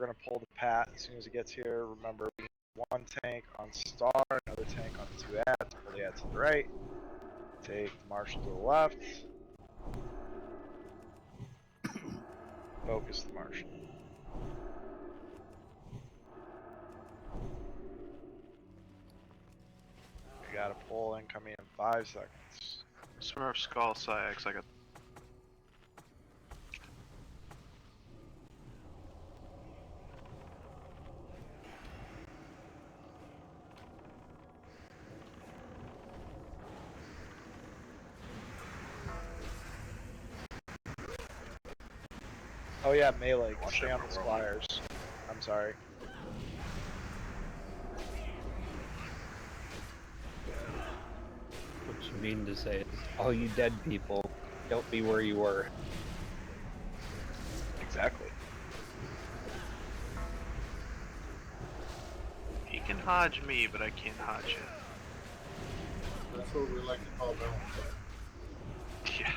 we're going to pull the Pat as soon as it gets here. Remember, we need one tank on Star, another tank on the 2 ads, pull the ad to the right, take the Marshal to the left, focus the Marshal. You got to pull incoming in 5 seconds. Smurf, Skull, Psyx, I got. Oh yeah, melee. Stay on the squires. I'm sorry. What you mean to say is, all you dead people, don't be where you were. Exactly. He can hodge me, but I can't hodge him. That's what we like to call balance. Yeah.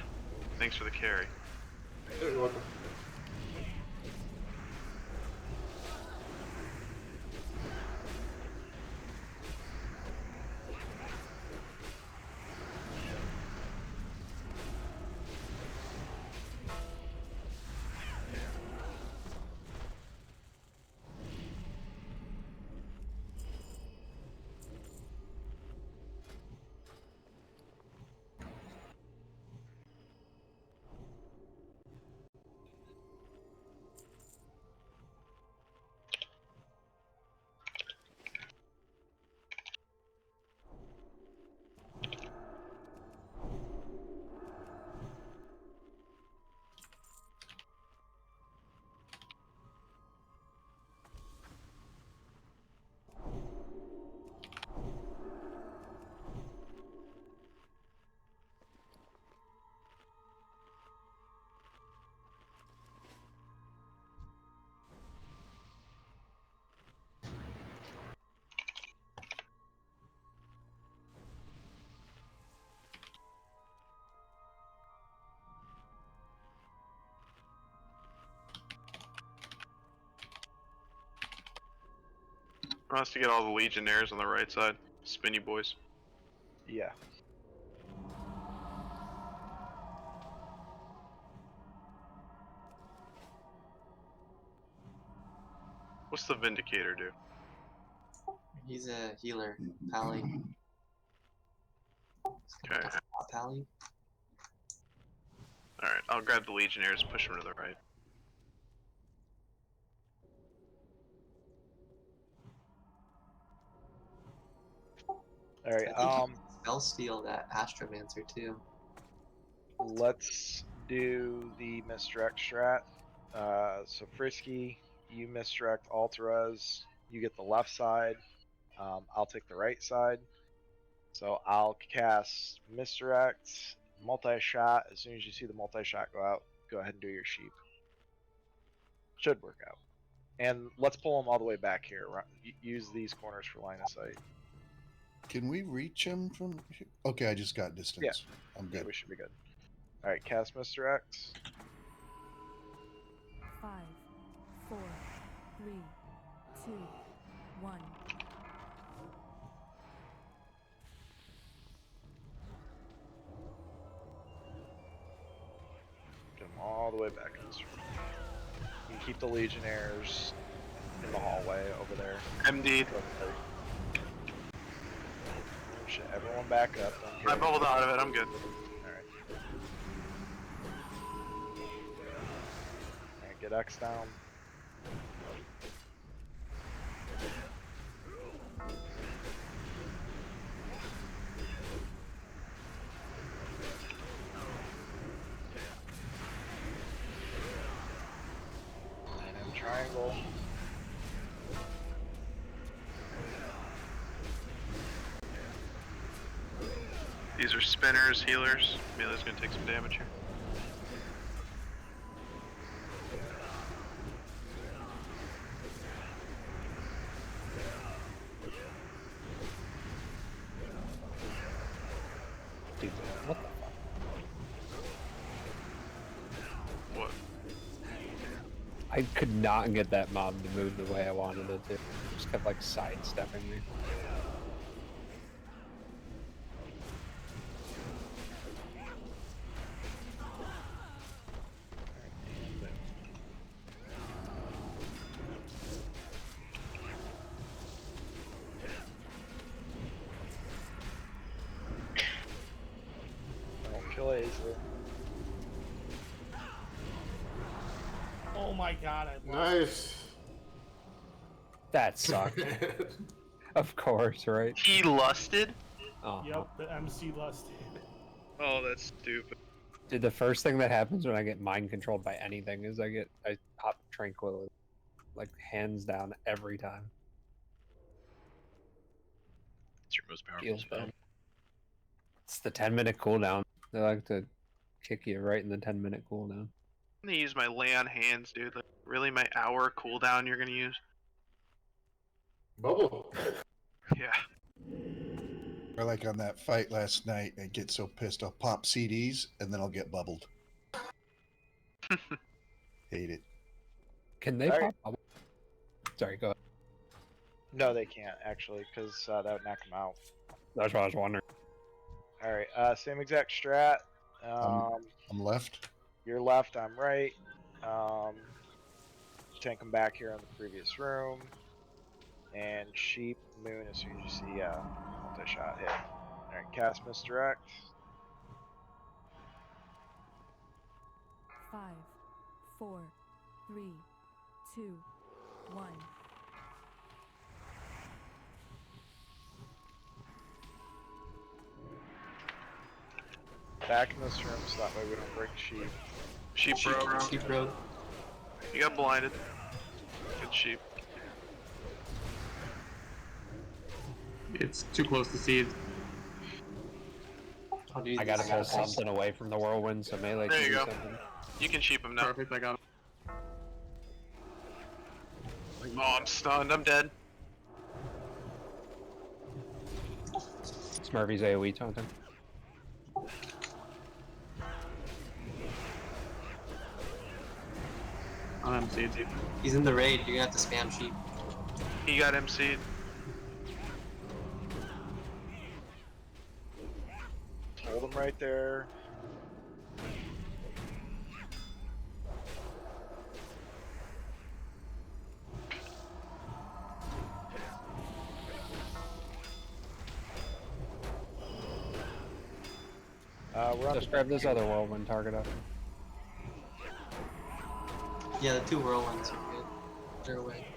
Thanks for the carry. You're welcome. I want us to get all the Legionnaires on the right side. Spinny boys. Yeah. What's the Vindicator do? He's a healer, Pally. Okay. Pally? Alright, I'll grab the Legionnaires, push them to the right. Alright, Spell steal that Astromancer too. let's do the misdirect strat. So Frisky, you misdirect Altarez, you get the left side. I'll take the right side. So I'll cast misdirect, multi-shot. As soon as you see the multi-shot go out, go ahead and do your sheep. Should work out. And let's pull them all the way back here. Use these corners for line of sight. Can we reach him from here? Okay, I just got distance. Yeah. I'm good. Yeah, we should be good. Alright, cast misdirect. 5, 4, 3, 2, 1. Get them all the way back in this room. You can keep the Legionnaires in the hallway over there. MD. Shit, everyone back up. I bubbled out of it, I'm good. Alright. Alright, get X down. And in triangle. These are spinners, healers. Melee's gonna take some damage here. Dude, what the fuck? What? I could not get that mob to move the way I wanted it to. It just kept like sidestepping me. Don't kill Azer. Oh my god, I love Nice. That sucked. Of course, right? He lusted? Yep, the MC lusted. Oh, that's stupid. Dude, the first thing that happens when I get mind controlled by anything is I pop tranquility. Like, hands down, every time. It's your most powerful Feels spell. bad. It's the 10-minute cooldown. They like to kick you right in the 10-minute cooldown. I'm gonna use my lay on hands, dude. Like, really, my hour cooldown you're gonna use? Bubble. Yeah. Or like on that fight last night, I get so pissed I'll pop CDs and then I'll get bubbled. Hate it. Can they Alright. pop? Sorry, go ahead. No, they can't actually, because that would knock them out. That's what I was wondering. All right, same exact strat. I'm left. You're left, I'm right. Tank them back here in the previous room. And sheep, moon, as soon as you see multi-shot hit. Alright, cast misdirect. 5, 4, 3, 2, 1. Back in this room so that way we don't break sheep. Sheep broke. Sheep road. You got blinded. Good sheep. It's too close to seed. Oh, dude, I gotta this pull is- something away from the whirlwind so melee There can you do go. something. You can sheep him now. Perfect, I got him. Oh, I'm stunned. I'm dead. Smurfy's AoE taunting. I'm MC'd. He's in the raid. You're gonna have to spam sheep. He got MC'd. Hold them right there. We're on Just the grab this other whirlwind target up. Yeah, the two whirlwinds are good. They're away.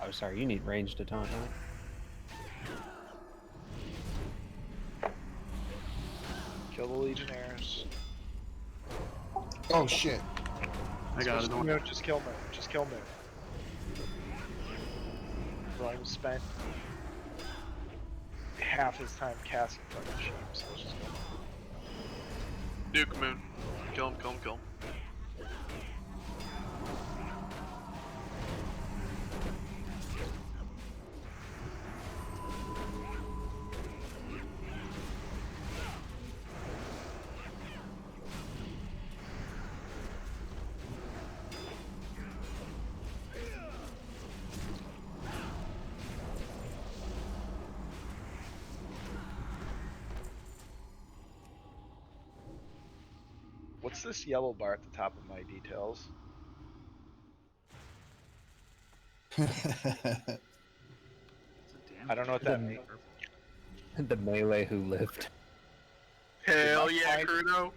Oh, sorry, you need range to taunt, huh? Kill the legionnaires. Oh shit. I got it. Don't worry. No, just kill Moon. Just kill Moon. Rome spent half his time casting fucking sheep, so let's just kill Moon. Duke Moon. Kill him, kill him, kill him. What's this yellow bar at the top of my details? I don't know what that means. The melee who lived. Hell Did my yeah, client- Crudo.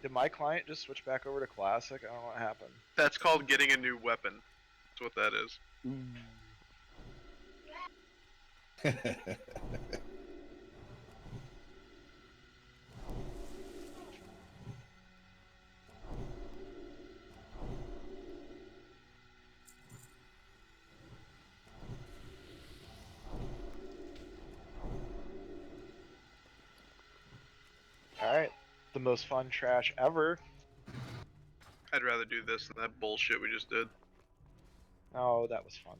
Did my client just switch back over to classic? I don't know what happened. That's called getting a new weapon. That's what that is. Alright. The most fun trash ever. I'd rather do this than that bullshit we just did. Oh, that was fun.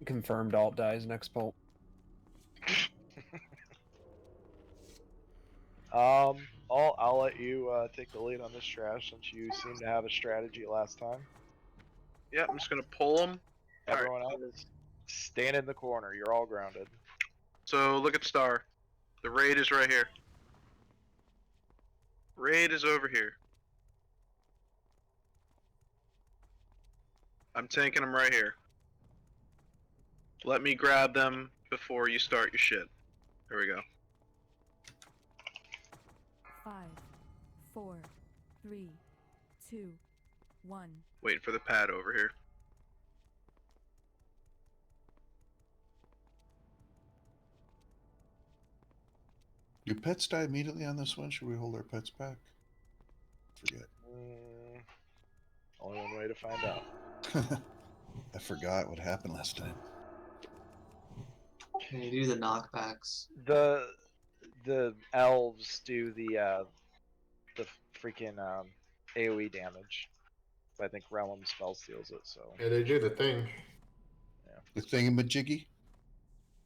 Confirmed alt dies next bolt. I'll let you take the lead on this trash since you seem to have a strategy last time. Yep, I'm just gonna pull them. Everyone else, stand in the corner. You're all grounded. So look at Star. The raid is right here. Raid is over here. I'm tanking them right here. Let me grab them before you start your shit. There we go. 5, 4, 3, 2, 1. Waiting for the pad over here. Do pets die immediately on this one? Should we hold our pets back? Forget. Only one way to find out. I forgot what happened last time. Can you do the knockbacks? The elves do the freaking AOE damage. I think Realm spell steals it. So Yeah, they do the thing. The thingamajiggy?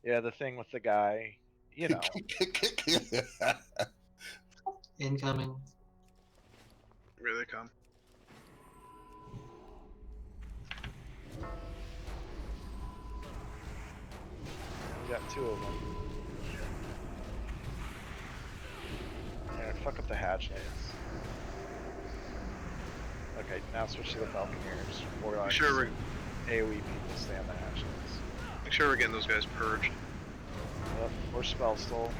yeah, the thing with the guy, you know. Incoming. Here they come. We got 2 of them. Yeah, fuck up the hatchlings. Okay, now switch to the Falconeers. Or like Sure, we're AoE people stay on the hatchlings. make sure we're getting those guys purged. Yep, or spell stole.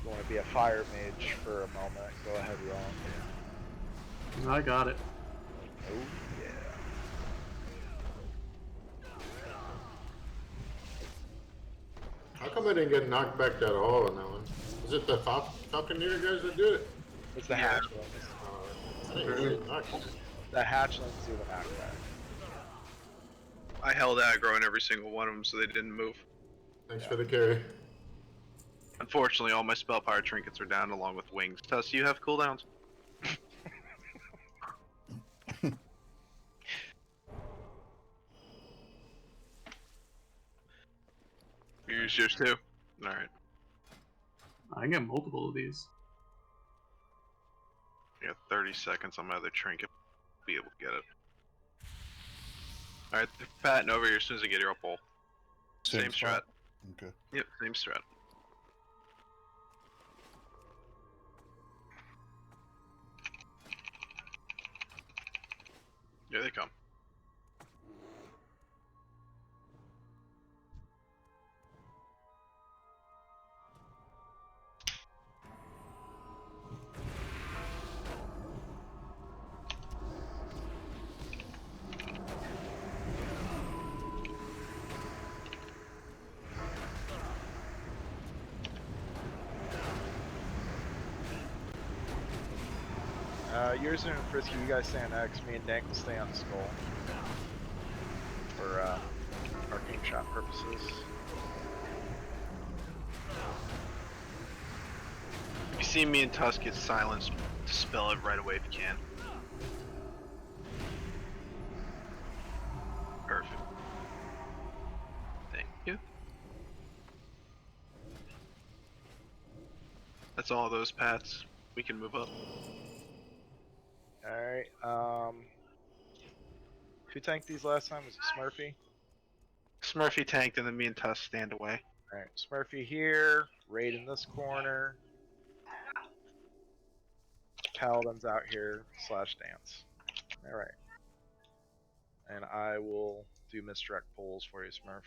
You want to be a fire mage for a moment? Go ahead, Ron. I got it. Oh yeah. How come I didn't get knocked back at all on that one? Is it the Falconeer guys that do it? It's the Yeah. hatchlings. I didn't even get knocked. The hatchlings do the knockback. I held aggro on every single one of them so they didn't move. Thanks for the carry. Unfortunately, all my spell power trinkets are down along with wings. Tuss, you have cooldowns? You use yours too? Alright. I can get multiple of these. I got 30 seconds on my other trinket. Be able to get it. Alright, patting over here as soon as I get your up pull. Same strat. spot? Okay. Yep, same strat. Here they come. Yours and Frisky, you guys stay on X. Me and Dank will stay on Skull. For arcane shot purposes. If you see me and Tusk get silenced, dispel it right away if you can. Perfect. Thank you. That's all those pats. We can move up. Alright, who tanked these last time? Was it Smurfy? Smurfy tanked and then me and Tusk stand away. Alright, Smurfy here, Raid in this corner. Paladin's out here, / dance. Alright. And I will do misdirect pulls for you, Smurf.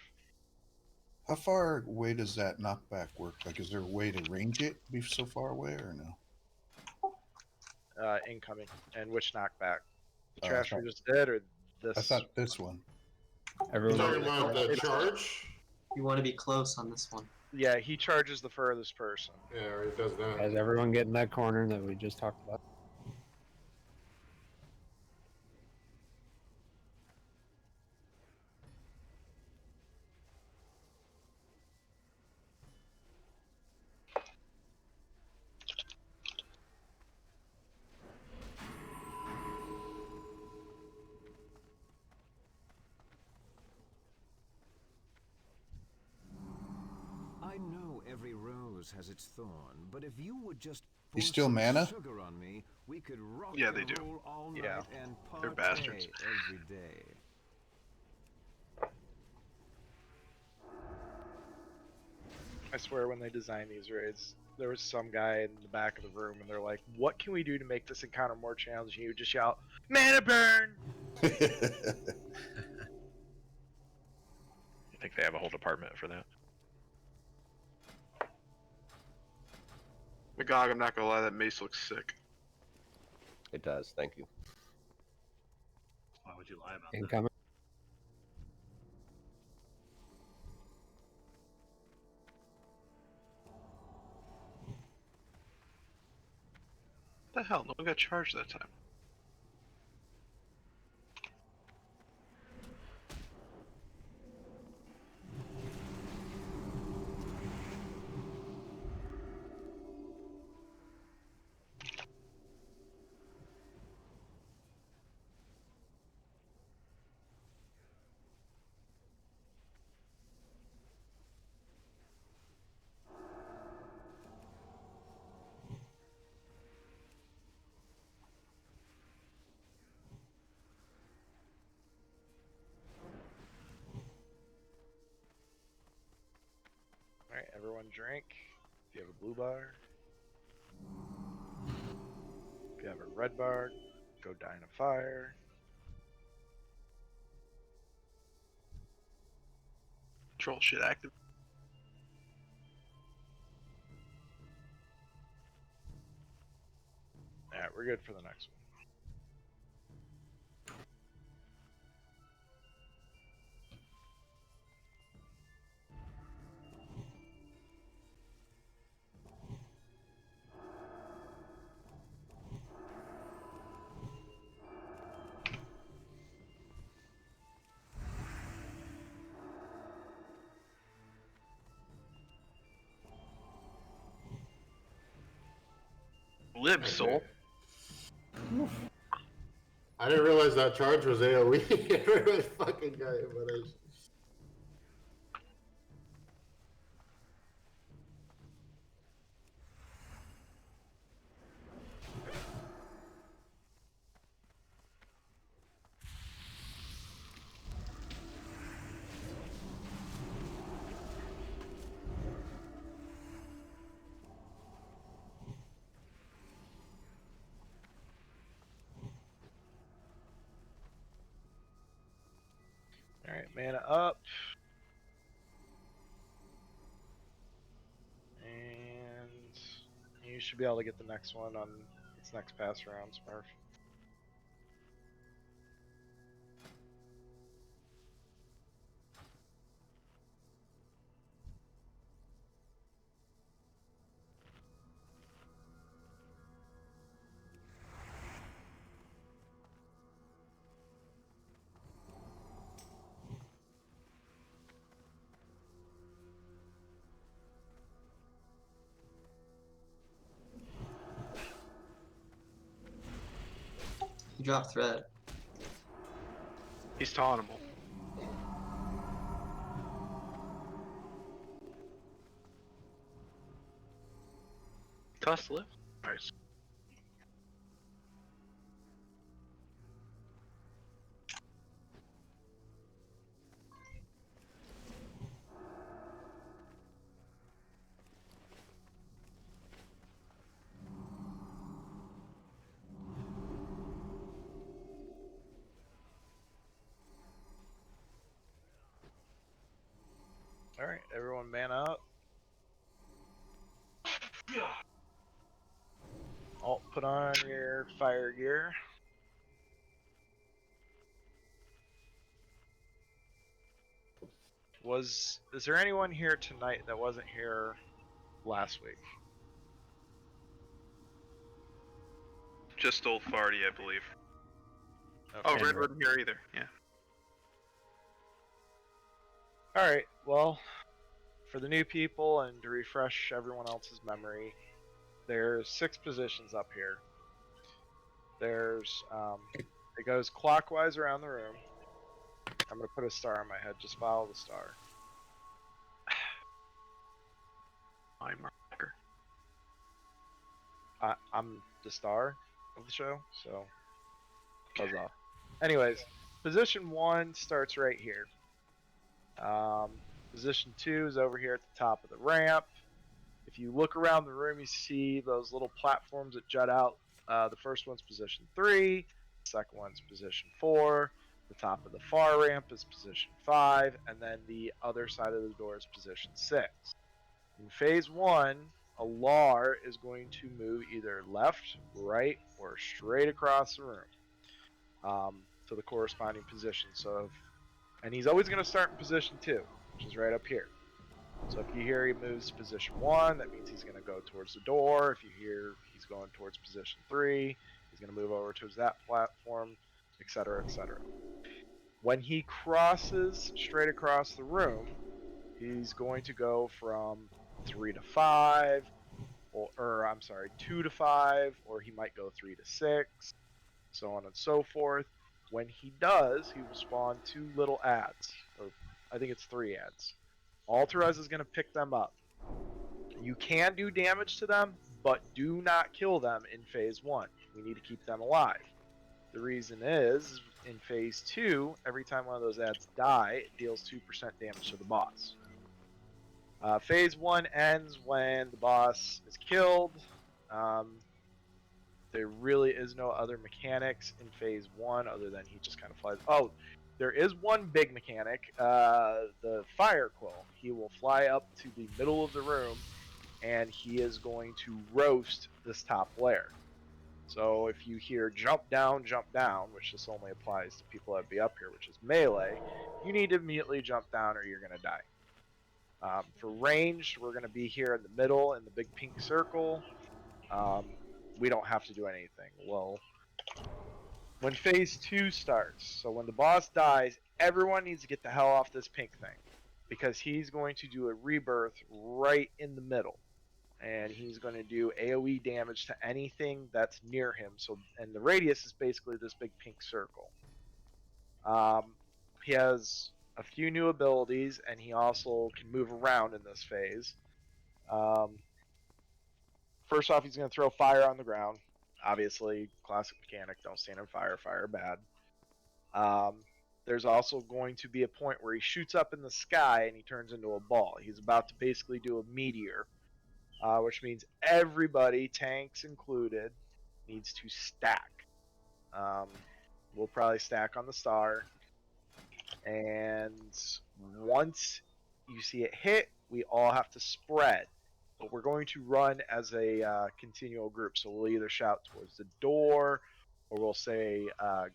How far away does that knockback work? Like, is there a way to range it? Be so far away or no? Incoming. And which knockback? The I trash we thought- just did, or this? I thought this one. You Everyone, talking about the charge? You want to be close on this one. Yeah, he charges the furthest person. Yeah, he does that. has everyone get in that corner that we just talked about? know every rose has its thorn, but if you would just You pour still some mana? sugar on me, we could rock Yeah, and they do. roll all Yeah. night and They're partay bastards. every day. I swear when they designed these raids, there was some guy in the back of the room and they're like, what can we do to make this encounter more challenging? You would just shout, mana burn! I think they have a whole department for that. Magog, I'm not gonna lie, that mace looks sick. It does. Thank you. Why would you lie about Incoming. What the hell? No one got charged that time. Alright, everyone drink. If you have a blue bar. If you have a red bar, go die in a fire. Control shit active. Alright, we're good for the next one. Live, soul. I didn't realize that charge was AoE. I really fucking got it, but I... Alright, mana up. And you should be able to get the next one on its next pass around, Smurf. You dropped thread. He's tauntable. Toss lift. Nice. Alright, everyone man up. Alt, put on your fire gear. Is there anyone here tonight that wasn't here last week? Just old farty, I believe. Okay. Oh, Red wasn't here either. Yeah. Alright, well, for the new people and to refresh everyone else's memory, there's 6 positions up here. There's, it goes clockwise around the room. I'm going to put a star on my head, just follow the star. My marker. I'm the star of the show, so buzz off. Anyways, position 1 starts right here. Position 2 is over here at the top of the ramp. If you look around the room, you see those little platforms that jut out. The first one's position 3, the second one's position 4, the top of the far ramp is position 5, and then the other side of the door is position 6. In phase 1, a LAR is going to move either left, right, or straight across the room to the corresponding position. And he's always going to start in position 2, which is right up here. So if you hear he moves to position 1, that means he's going to go towards the door. If you hear he's going towards position 3, he's going to move over towards that platform, etc., etc. When he crosses straight across the room, he's going to go from 3 to 5, or I'm sorry, 2 to 5, or he might go 3 to 6, so on and so forth. When he does, he will spawn 2 little ads, or I think it's 3 ads. Alterez is going to pick them up. You can do damage to them, but do not kill them in phase 1. We need to keep them alive. The reason is, in phase 2, every time one of those ads die, it deals 2% damage to the boss. Phase 1 ends when the boss is killed. There really is no other mechanics in phase 1 other than he just kind of flies. Oh, there is one big mechanic, the fire quill. He will fly up to the middle of the room, and he is going to roast this top layer. So if you hear jump down, which this only applies to people that be up here, which is melee, you need to immediately jump down or you're going to die. For ranged, we're going to be here in the middle in the big pink circle. We don't have to do anything. Well, when phase 2 starts, so when the boss dies, everyone needs to get the hell off this pink thing, because he's going to do a rebirth right in the middle, and he's going to do AoE damage to anything that's near him. So, and the radius is basically this big pink circle. He has a few new abilities, and he also can move around in this phase. First off, he's going to throw fire on the ground. Obviously, classic mechanic, don't stand in fire, fire bad. There's also going to be a point where he shoots up in the sky and he turns into a ball. He's about to basically do a meteor, which means everybody, tanks included, needs to stack. We'll probably stack on the star. And once you see it hit, we all have to spread. But we're going to run as a continual group. So we'll either shout towards the door, or we'll say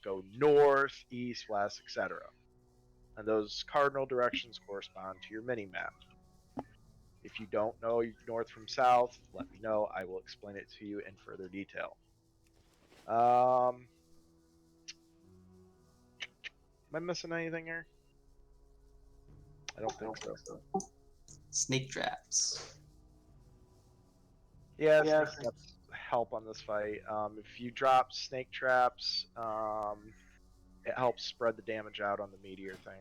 go north, east, west, etc. And those cardinal directions correspond to your mini-map. If you don't know north from south, let me know. I will explain it to you in further detail. Am I missing anything here? I don't think so. Snake traps. Yeah, snake traps help on this fight. If you drop snake traps, it helps spread the damage out on the meteor thing.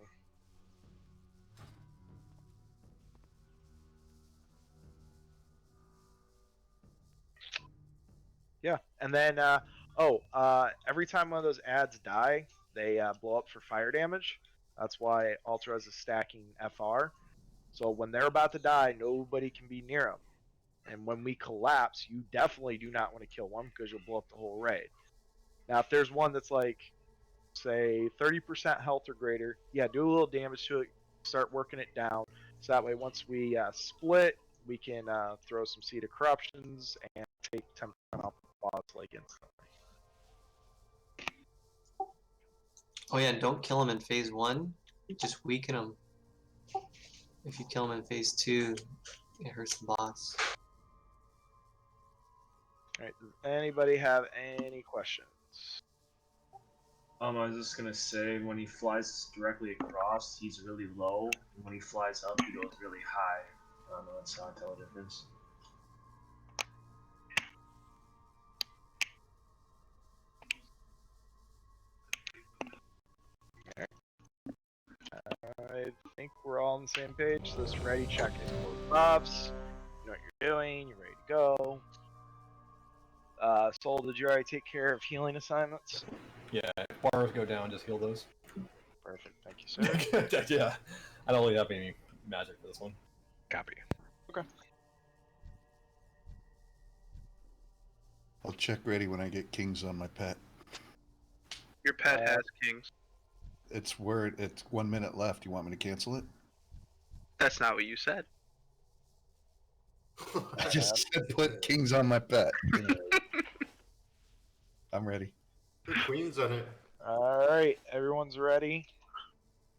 Yeah, and then every time one of those ads die, they blow up for fire damage. That's why Alterez is stacking FR. So when they're about to die, nobody can be near them. And when we collapse, you definitely do not want to kill one because you'll blow up the whole raid. Now, if there's one that's like, say, 30% health or greater, yeah, do a little damage to it, start working it down. So that way, once we split, we can throw some Seed of Corruptions and take 10% off the boss like instantly. Oh yeah, don't kill him in phase 1. Just weaken him. If you kill him in phase 2, it hurts the boss. Alright, does anybody have any questions? I was just gonna say, when he flies directly across, he's really low, and when he flies up, he goes really high. I don't know, that's how I tell the difference. I think we're all on the same page. So this ready check is for buffs. You know what you're doing? You ready to go? Soul, did you already take care of healing assignments? Yeah, if bars go down, just heal those. Perfect, thank you, sir. Yeah, I don't really have any magic for this one. Copy. Okay. I'll check ready when I get kings on my pet. Your pet has kings. It's 1 minute left. You want me to cancel it? That's not what you said. I just said put kings on my pet. I'm ready. Put queens on it. All right, everyone's ready.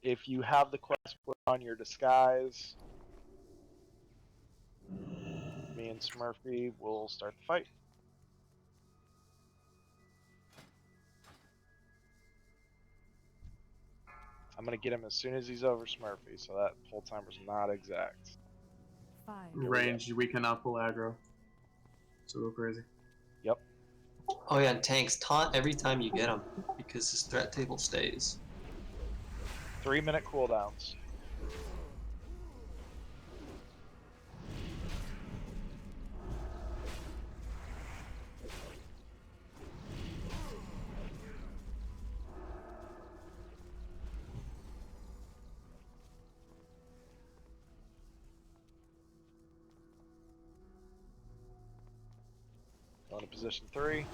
If you have the quest put on your disguise, me and Smurfy will start the fight. I'm gonna get him as soon as he's over Smurfy, so that pull timer's not exact. 5. Range, we cannot pull aggro. So go crazy. Yep. Oh yeah, and tanks taunt every time you get them because this threat table stays. 3-minute cooldowns. Going to position 3.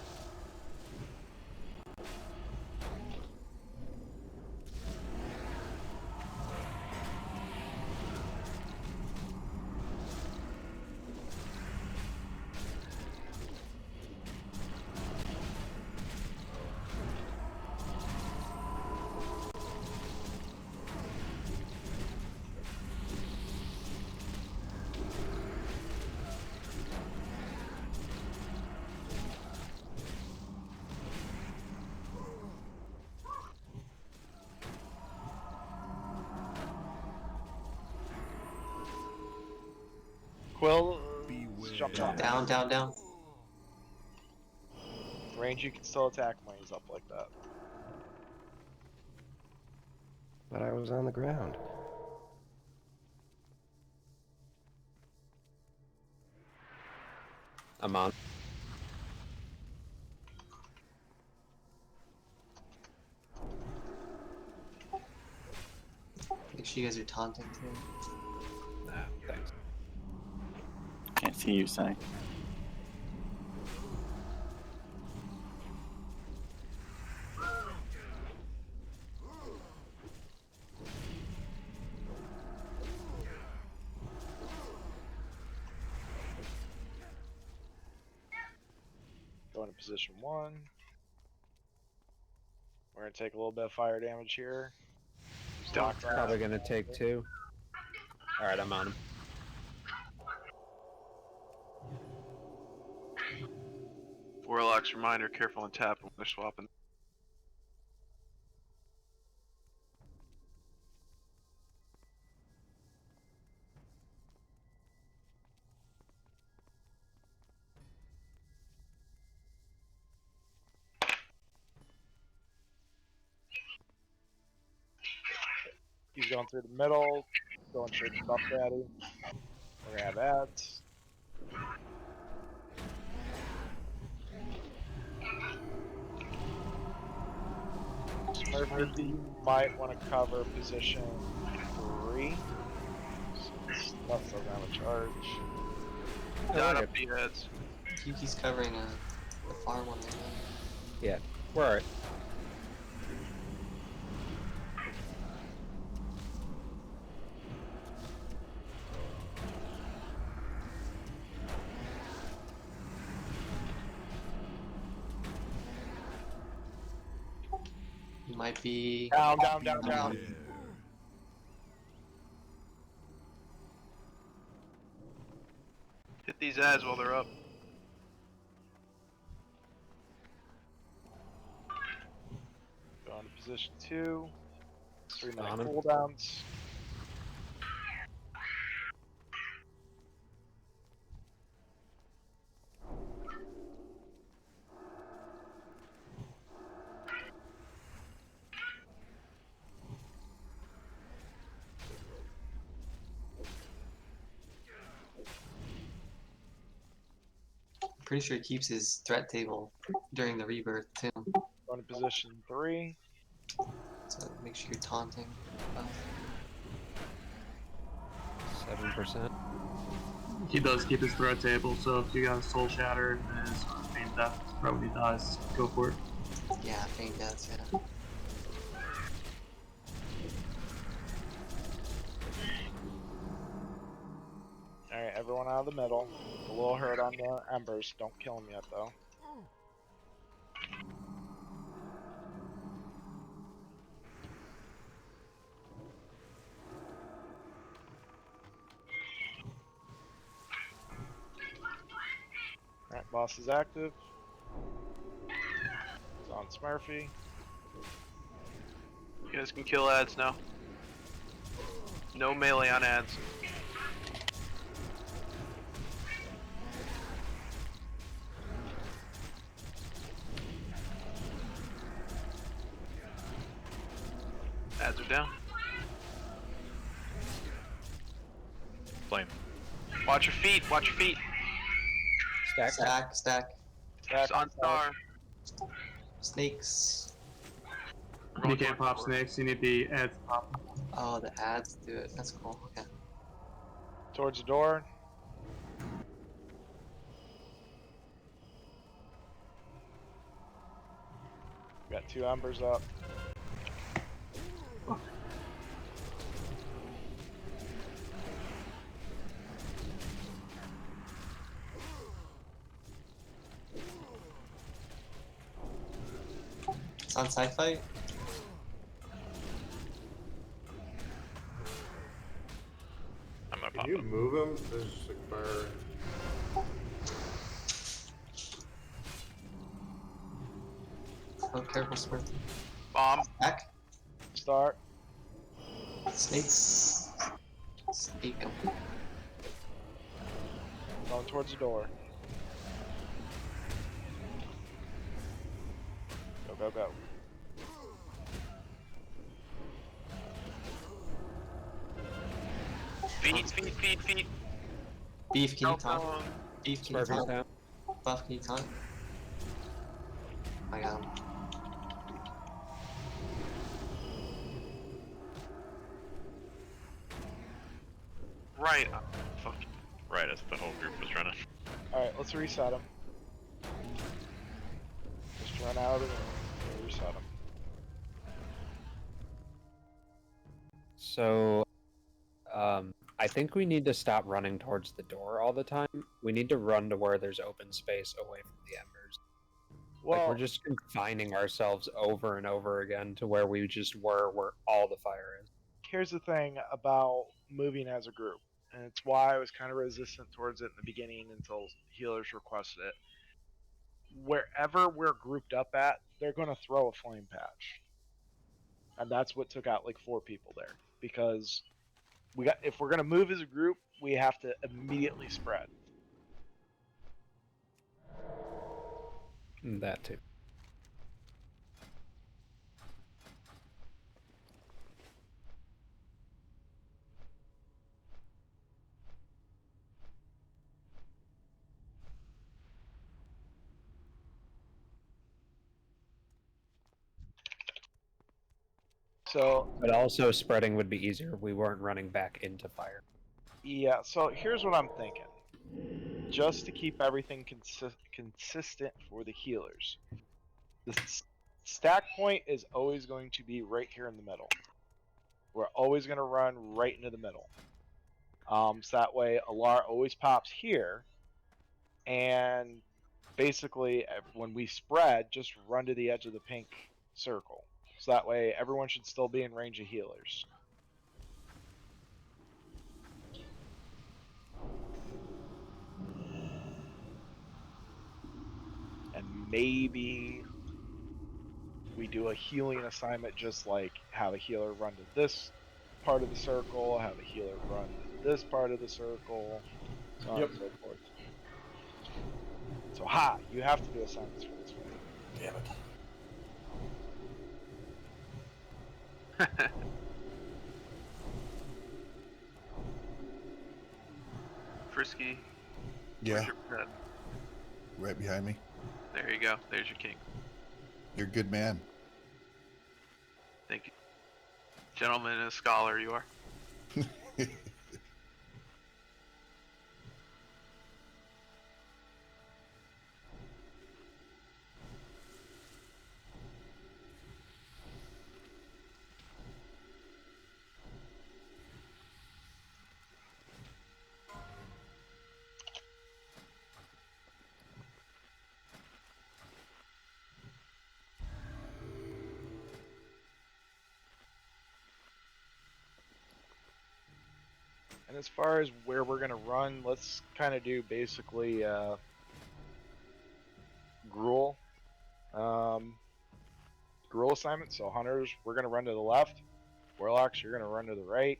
Quill, jump down. Down, down, down. Range, you can still attack when he's up like that. But I was on the ground. I'm on. Make sure you guys are taunting too. Nah, thanks. Can't see you, Sai. Going to position 1. We're gonna take a little bit of fire damage here. Probably gonna take 2. Alright, I'm on him. Warlock's reminder: careful and tap when they're swapping. He's going through the middle, going straight to Buff Daddy. We're gonna have ads. Smurfy, you might want to cover position 3. Since Buff doesn't have a charge. Down up the ads. Yuki's covering the far one right now. Yeah, we're alright. You might be Down, down, down, down. Hit these ads while they're up. Going to position 2. 3-minute On him. cooldowns. pretty sure he keeps his threat table during the rebirth too. Going to position 3. So make sure you're taunting. 7%. He does keep his threat table, so if you got a soul shatter and his main death, right when he dies, go for it. Yeah, faint deaths, yeah. Alright, everyone out of the middle. A little hurt on the embers. Don't kill him yet, though. Alright, boss is active. It's on Smurfy. You guys can kill ads now. No melee on ads. Ads are down. Flame. Watch your feet, watch your feet. Stack. Stack, stack. It's on star. Snakes. You can't pop snakes, you need the ads to pop them. Oh, the ads do it. That's cool. Okay. Towards the door. Got 2 embers up. It's on sci-fi. I'm gonna Can pop you him. move him? There's like fire. Oh, careful, Smurf. Bomb. Back. Start. Snakes. Snake 'em. Going towards the door. Go, go, go. Feet. Beef, can you Help taunt? on. Beef, can you Smurfy's taunt? down. Buff, can you taunt? I got him. Right. Fuck. Right as the whole group was running. Alright, let's reset him. Just run out of the room. Reset him. So, I think we need to stop running towards the door all the time. We need to run to where there's open space away from the embers. Well, Like, we're just confining ourselves over and over again to where we just were, where all the fire is. here's the thing about moving as a group, and it's why I was kind of resistant towards it in the beginning until healers requested it. Wherever we're grouped up at, they're going to throw a flame patch, and that's what took out like 4 people there. Because if we're going to move as a group, we have to immediately spread. That too. So, but also spreading would be easier if we weren't running back into fire. Yeah, so here's what I'm thinking. Just to keep everything consistent for the healers. The stack point is always going to be right here in the middle. We're always going to run right into the middle. So that way Alar always pops here. And basically, when we spread, just run to the edge of the pink circle. So that way everyone should still be in range of healers. And maybe we do a healing assignment, just like have a healer run to this part of the circle, have a healer run to this part of the circle, so on and so forth. So you have to do assignments for this one. Damn it. Frisky. Yeah. Where's your pet? right behind me. There you go. There's your king. You're a good man. Thank you. Gentleman and a scholar you are. And as far as where we're gonna run, let's kind of do basically gruel, gruel assignment. So hunters, we're gonna run to the left. Warlocks, you're gonna run to the right.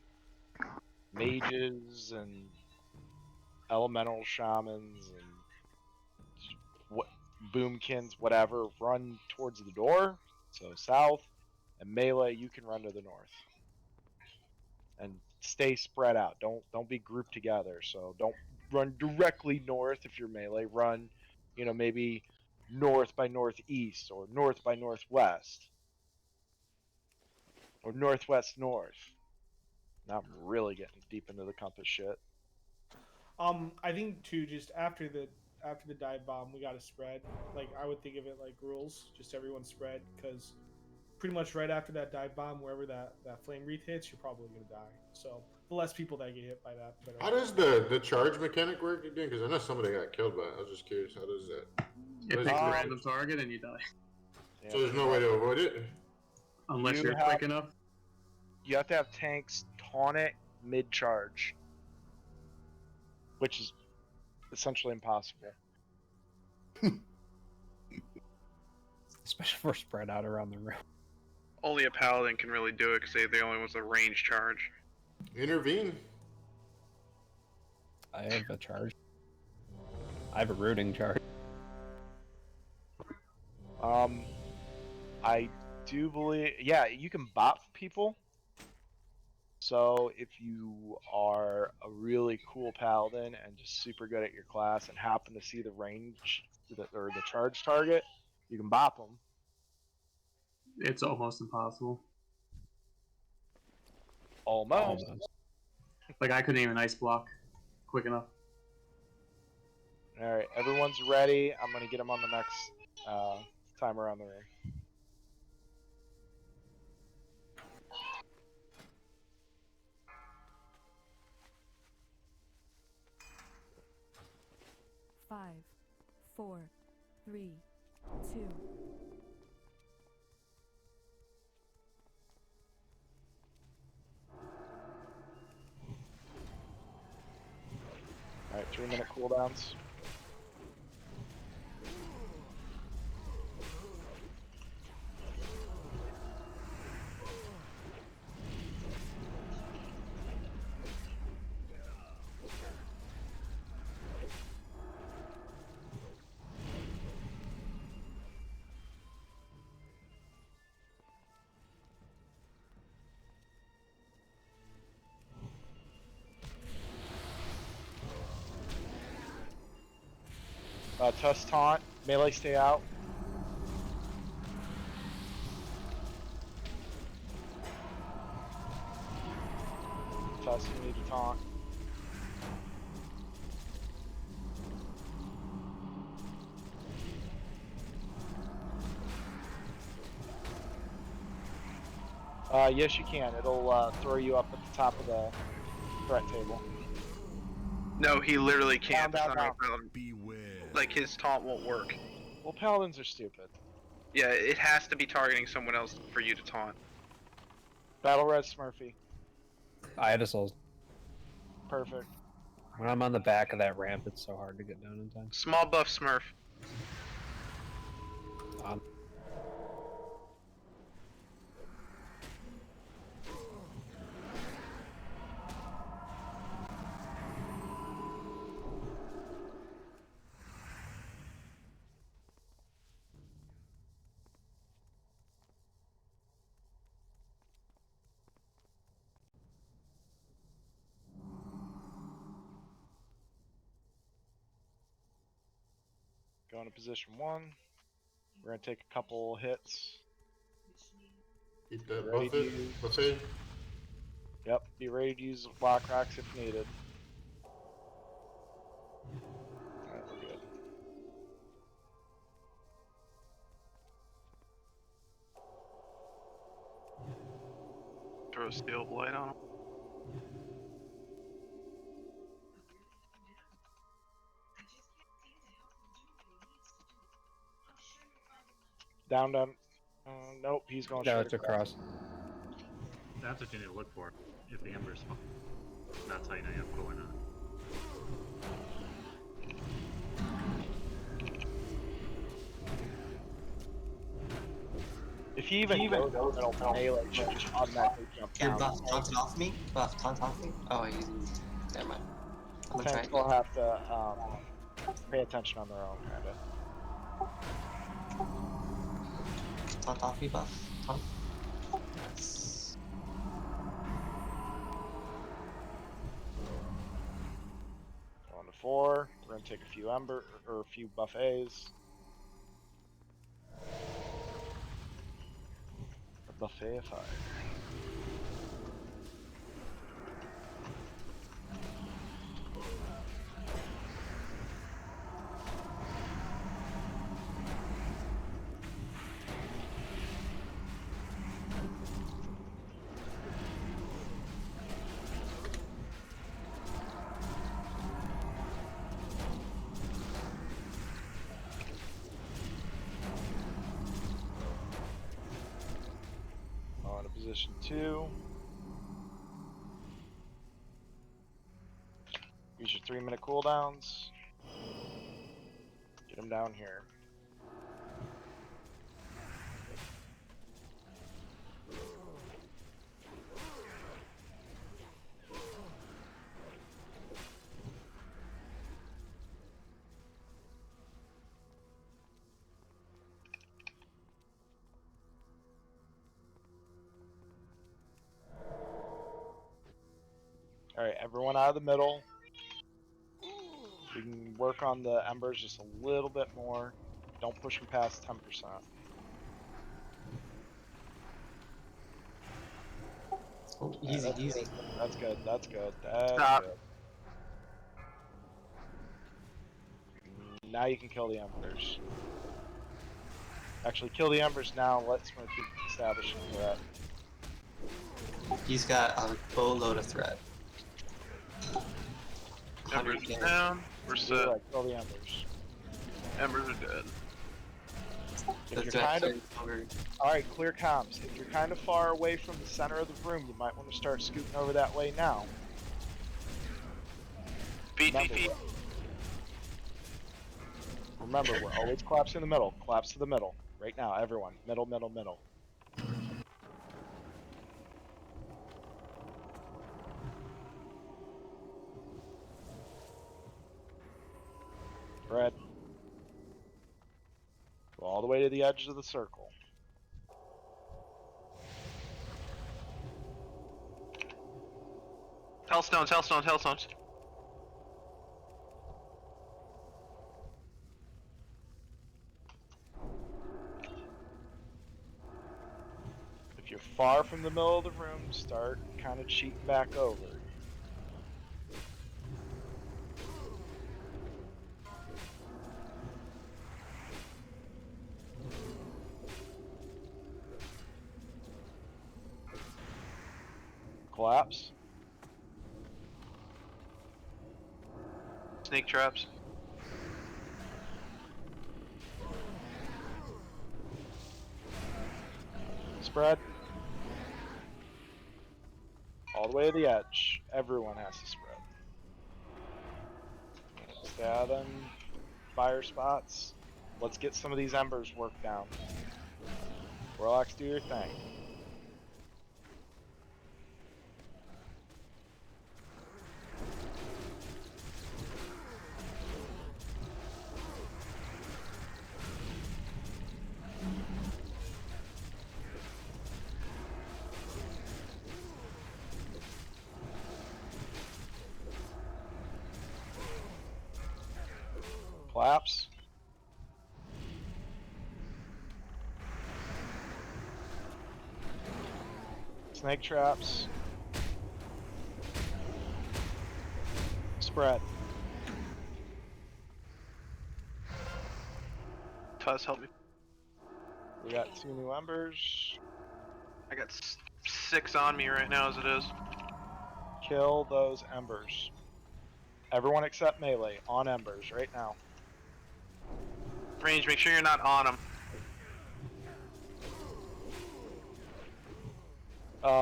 Mages and elemental shamans and what boomkins, whatever, run towards the door. So south, and melee, you can run to the north. And stay spread out. Don't be grouped together. So don't run directly north if you're melee. Run, maybe north by northeast or north by northwest or northwest north. Now I'm really getting deep into the compass shit. I think too, just after the dive bomb, we got to spread. Like I would think of it like rules, just everyone spread, because pretty much right after that dive bomb, wherever that flame wreath hits, you're probably gonna die. So the less people that get hit by that, the better. How does the charge mechanic work again? Because I know somebody got killed by it. I was just curious. How does that? It picks a random target and you die. Yeah, So there's no way to avoid it? Unless you're quick enough. You have to have tanks taunt it mid-charge, which is essentially impossible. Especially if we're spread out around the room. Only a paladin can really do it because they're the only ones that range charge. Intervene. I have a charge. I have a rooting charge. I do believe, yeah, you can bot people. So if you are a really cool paladin and just super good at your class and happen to see the range or the charge target, you can bop them. It's almost impossible. Almost. Like I couldn't even ice block quick enough. All right, everyone's ready. I'm gonna get them on the next time around the ring. Five, 4, 3, 2. All right, 3-minute cooldowns. Tuss taunt, melee stay out. Tuss, you need to taunt. Yes, you can. It'll throw you up at the top of the threat table. No, he literally can't. Down, down. Beware. Like his taunt won't work. Well, paladins are stupid. Yeah, it has to be targeting someone else for you to taunt. Battle Res Smurfy. I had a soul. Perfect. When I'm on the back of that ramp, it's so hard to get down in time. Small buff Smurf. Go into position 1. We're gonna take a couple hits. Keep that Ready to buffet. use. Buffet. Yep, be ready to use lock rocks if needed. Alright, we're good. Throw a steel blade on him. Down, down. Nope, he's going No, straight it's across. That's what you need to look for. If the embers fall. That's how you know you have cooler not. If he even goes over middle to melee, he'll just automatically jump Here, down. buff, taunt it off me. Buff, taunt off me. Oh, he's. Never mind. I'm gonna try Tanks it. will have to pay attention on their own, kinda. Taunt off me, buff. Taunt. Yes. Going to 4. We're gonna take a few ember or a few buffets. A buffet of fire. On to position 2. Use your 3-minute cooldowns. Get him down here. Alright, everyone out of the middle. We can work on the embers just a little bit more. Don't push them past 10%. Oh, easy, that's easy. Good. That's good. That's good. That's Stop. good. Now you can kill the embers. Actually, kill the embers now. Let Smurf keep establishing threat. He's got a boatload of threat. Embers 100K. down. We're set. Right, kill the embers. Embers are dead. The If you're threat kind of is over. alright, clear comms. If you're kind of far away from the center of the room, you might want to start scooting over that way now. Remember, we're always collapsing in the middle. Collapse to the middle. Right now, everyone. Middle, middle, middle. Red. Go all the way to the edge of the circle. Hellstones, hellstones, hellstones. If you're far from the middle of the room, start kind of cheating back over. Collapse. Snake traps. Spread. All the way to the edge. Everyone has to spread. Stay out of them fire spots. Let's get some of these embers worked down. Warlocks, do your thing. Collapse. Snake traps. Spread. Tuss, help me. We got 2 new embers. I got 6 on me right now as it is. Kill those embers. Everyone except melee on embers right now. Range, make sure you're not on them.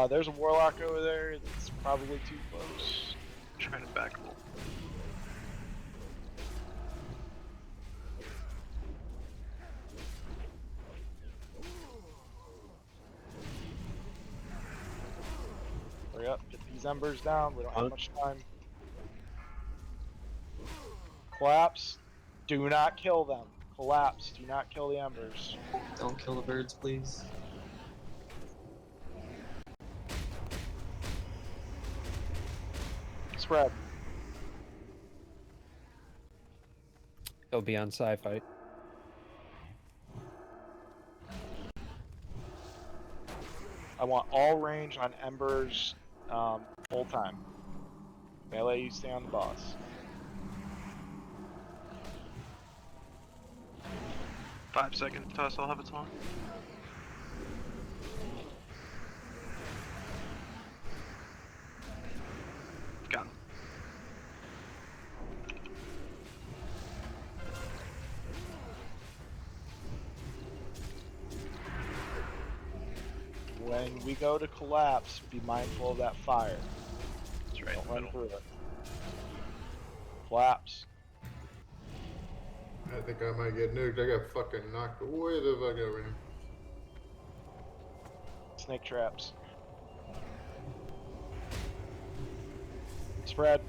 There's a warlock over there. It's probably too close. Trying to back a little. Hurry up, get these embers down. We don't have much time. Collapse. Do not kill them. Collapse. Do not kill the embers. Don't kill the birds, please. Spread. He'll be on sci-fi. I want all range on embers full time. Melee, you stay on the boss. Five seconds, Tuss, I'll have it on. Got him. When we go to collapse, be mindful of that fire. That's right. Don't In the run middle. through it. Collapse. I think I might get nuked. I got fucking knocked way the fuck over here. Snake traps. Spread.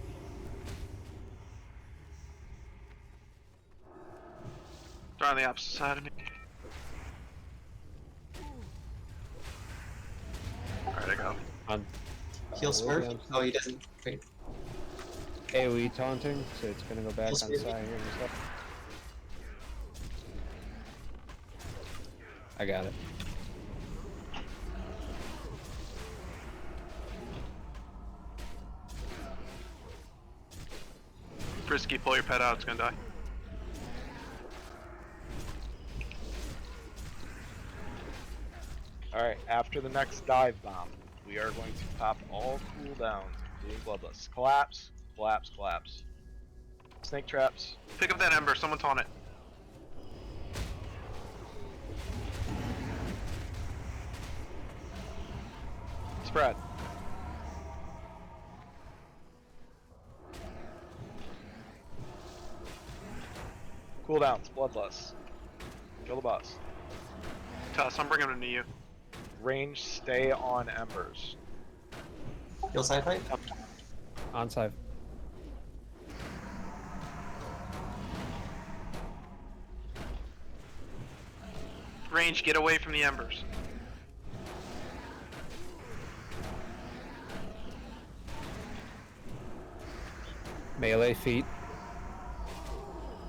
They're on the opposite side of me. Alright, I got him. On Heal we'll be Smurf? on- Oh, he doesn't. Great. AoE taunting, so it's gonna go back on Heal side Smurf. here in a sec. I got it. Frisky, pull your pet out, it's gonna die. Alright, after the next dive bomb, we are going to pop all cooldowns, including bloodless. Collapse, collapse, collapse. Snake traps. Pick up that ember, someone's on it. Spread. Cooldowns, bloodless. Kill the boss. Tuss, I'm bringing him to you. Range, stay on embers. Heal sci-fi? On side. Range, get away from the embers. Melee feet.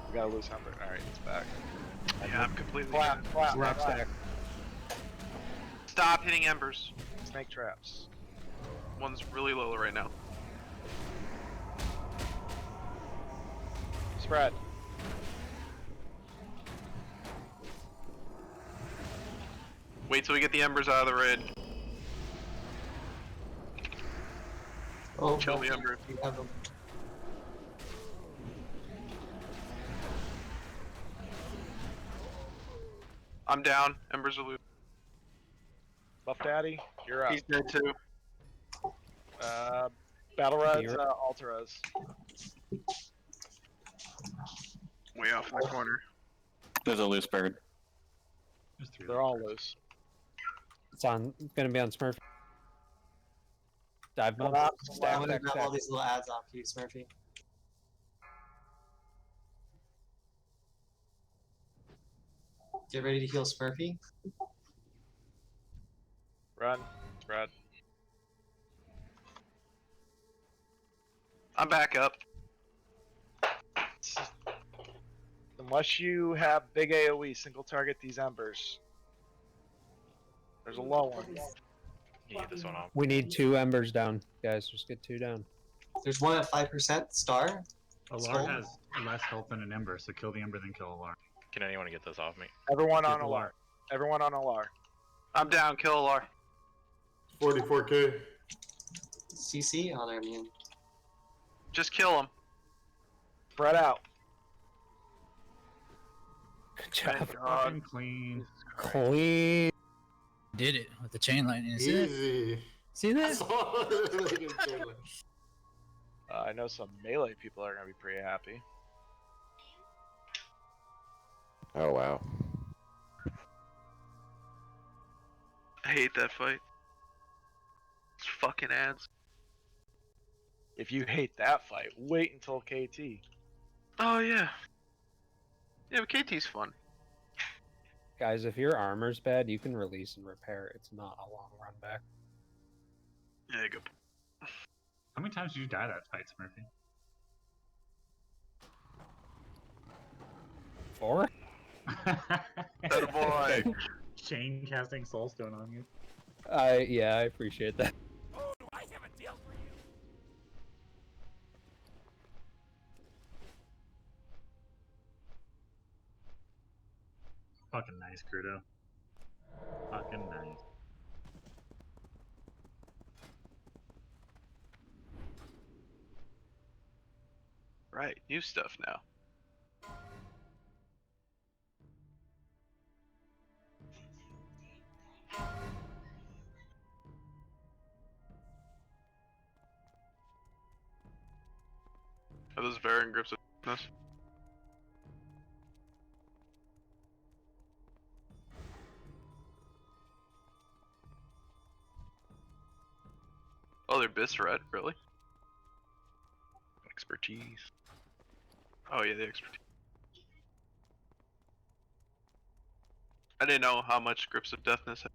We gotta lose ember. Alright, it's back. Yeah, I'm completely Clap, dead. clap, Slap clap. stack. Stop hitting embers. Snake traps. One's really low right now. Spread. Wait till we get the embers out of the raid. Oh, Kill the embers. you have them. I'm down. Embers are loose. Buff Daddy, you're up. He's dead too. Battle Reds, You're- Alteras. Way off in the corner. There's a loose bird. There's 3 They're all loose. It's on. Gonna be on Smurf. Dive bomb. Collapse, I Stack, want to stack, grab all stack. these little ads off you, Smurfy. Get ready to heal Smurfy. Run. Spread. I'm back up. Unless you have big AoE, single target these embers. There's a low one. You get this one off. We need 2 embers down, guys. Just get 2 down. There's one at 5% star. Alar has less health than an Ember, so kill the Ember, then kill Alar. Can anyone get this off me? Everyone Get on the alarm. Everyone on alarm. I'm down. Kill Alar. 44k. CC? Oh, they're immune. Just kill him. Spread out. Good job. Fucking clean. Clean. Did it with the chain lightning. See that? Easy. See that? I know some melee people are gonna be pretty happy. Oh wow. I hate that fight. It's fucking ads. If you hate that fight, wait until KT. Oh yeah. Yeah, but KT's fun. Guys, if your armor's bad, you can release and repair. It's not a long run back. Yeah, good. How many times did you die that fight, Smurfy? 4? That boy. Chain casting Soulstone on you. Yeah, I appreciate that. Oh, do I have a deal for you? Fucking nice, Crudo. Fucking nice. Right, new stuff now. Are those varying grips of this? Oh, they're bis red, really? Expertise. Oh yeah, the expertise. I didn't know how much grips of deafness.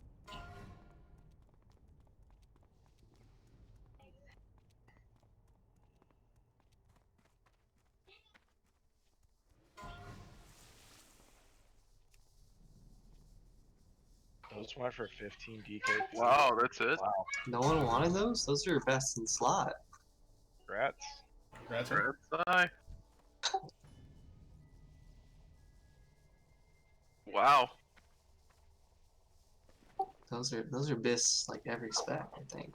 Those went for 15 DK. Wow, that's it. Wow. No one wanted those? Those are best in slot. Congrats. Congrats. Eye. Wow. Those are bis like every spec, I think.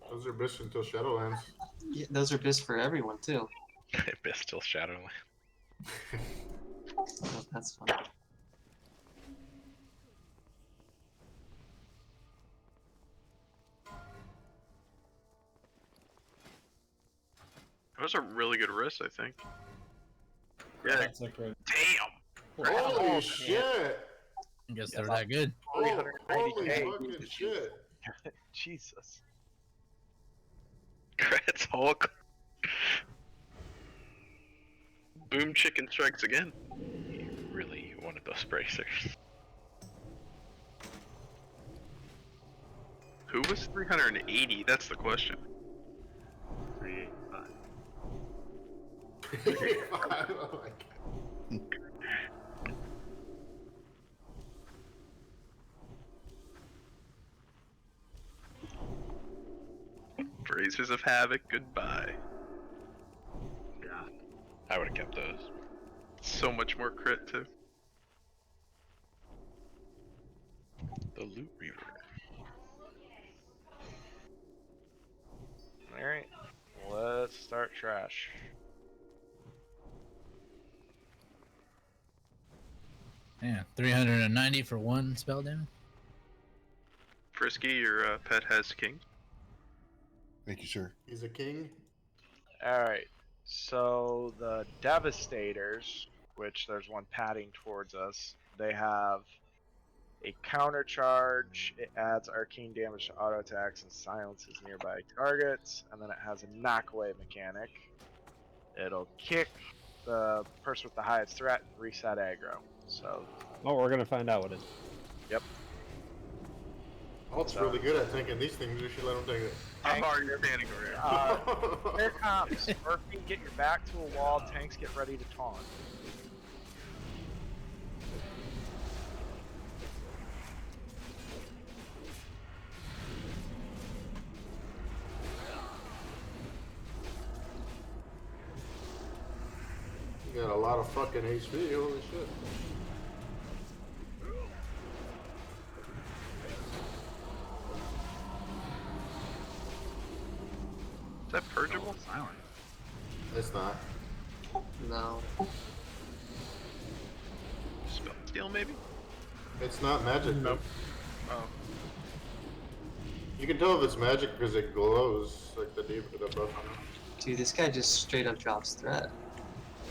Those are best until Shadowlands. Yeah, those are bis for everyone too. Best till Shadowland. Oh, that's fun. That was a really good wrist, I think. Yeah. That's like a... Damn. Holy shit! I guess they're that good. Holy 390k. fucking shit! Jesus. Congrats, Hulk. Boom chicken strikes again. You really wanted those bracers. Who was 380? That's the question. 385. Oh my god. Brazers of Havoc, goodbye. Yeah. I would have kept those. So much more crit too. The Loot Reaver. Alright. Let's start trash. Yeah, 390 for 1 spell damage. Frisky, your pet has king. Thank you, sir. He's a king. Alright. So the Devastators, which there's one padding towards us, they have a counter charge. It adds arcane damage to auto attacks and silences nearby targets, and then it has a knockaway mechanic. It'll kick the person with the highest threat and reset aggro. So, Oh, we're gonna find out what it is. yep. Alt's really good at thinking these things. We should let him take it. I'm already standing over here. Here comes. Murphy, get your back to a wall. Tanks, get ready to taunt. lot of fucking HP. Holy shit. Is that purgeable? Silent. It's not. No. Spell steal, maybe? It's not magic. Nope. Oh. You can tell if it's magic because it glows like the buff on it. Dude, this guy just straight up drops threat.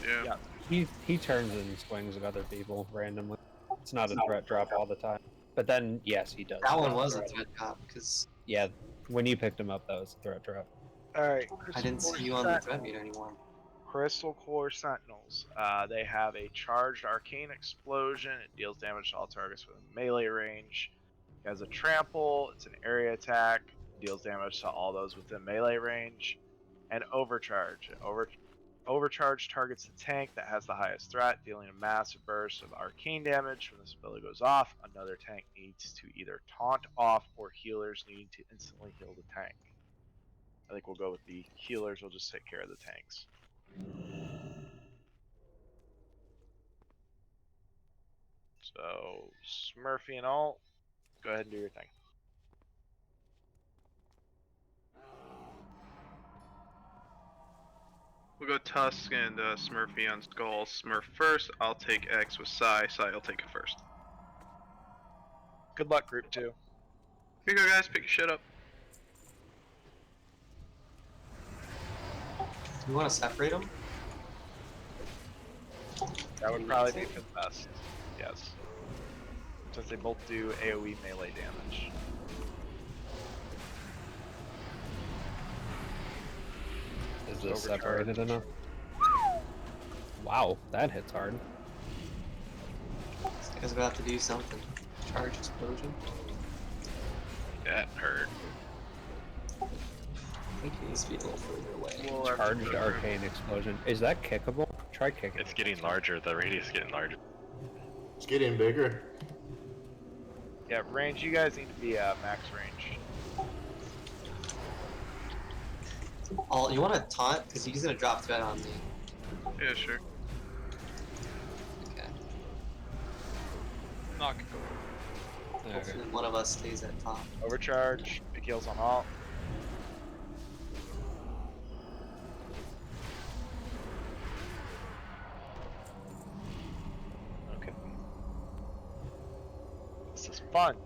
Yeah. He turns and swings at other people randomly. It's not a threat drop all the time. But then, yes, he does. That one drop was a threat. threat drop because Yeah, when you picked him up, that was a threat drop. Alright. I didn't see you on the threat meter anymore. Crystal Core Sentinels. They have a charged arcane explosion. It deals damage to all targets within melee range. It has a trample. It's an area attack. Deals damage to all those within melee range. And overcharge. Overcharge targets the tank that has the highest threat, dealing a massive burst of arcane damage. When this ability goes off, another tank needs to either taunt off or healers needing to instantly heal the tank. I think we'll go with the healers. We'll just take care of the tanks. So, Smurfy and alt, go ahead and do your thing. We'll go Tusk and Smurfy on Skull. Smurf first. I'll take X with Psy. Psy, I'll take it first. Good luck, group 2. Here you go, guys. Pick your shit up. You want to separate them? That would probably be for the best. Yes. Since they both do AoE melee damage. Is this separated enough? Wow, that hits hard. This guy's about to do something. Charge explosion. That hurt. I think he needs to be a little further away. Charged arcane explosion. Is that kickable? Try kicking. It's getting larger. The radius is getting larger. It's getting bigger. Yeah, range, you guys need to be max range. Oh, you want to taunt? Because he's going to drop threat on me. Yeah, sure. Okay. Knock. Hopefully one of us stays at top. Overcharge, big heals on alt. Okay. This is fun.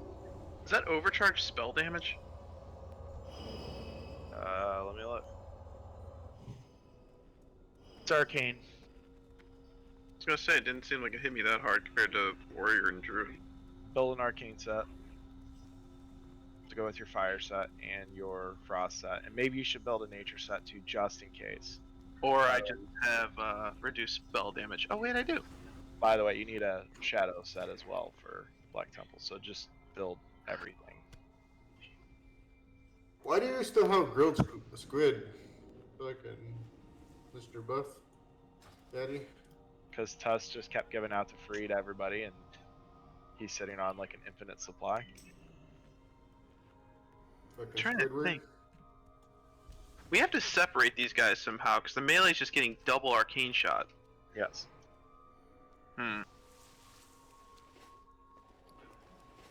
Is that overcharge spell damage? Let me look. It's arcane. I was gonna say, it didn't seem like it hit me that hard compared to Warrior and Druid. Build an arcane set to go with your fire set and your frost set, and maybe you should build a nature set too, just in case. Or I just have reduced spell damage. Oh wait, I do. By the way, you need a shadow set as well for Black Temple, so just build everything. Why do you still have grilled squid? Fucking Mr. Buff, Daddy. Because Tusk just kept giving out to free to everybody, and he's sitting on like an infinite supply. Fucking Trying to Squidward. think. We have to separate these guys somehow, because the melee's just getting double arcane shot. Yes. Hmm.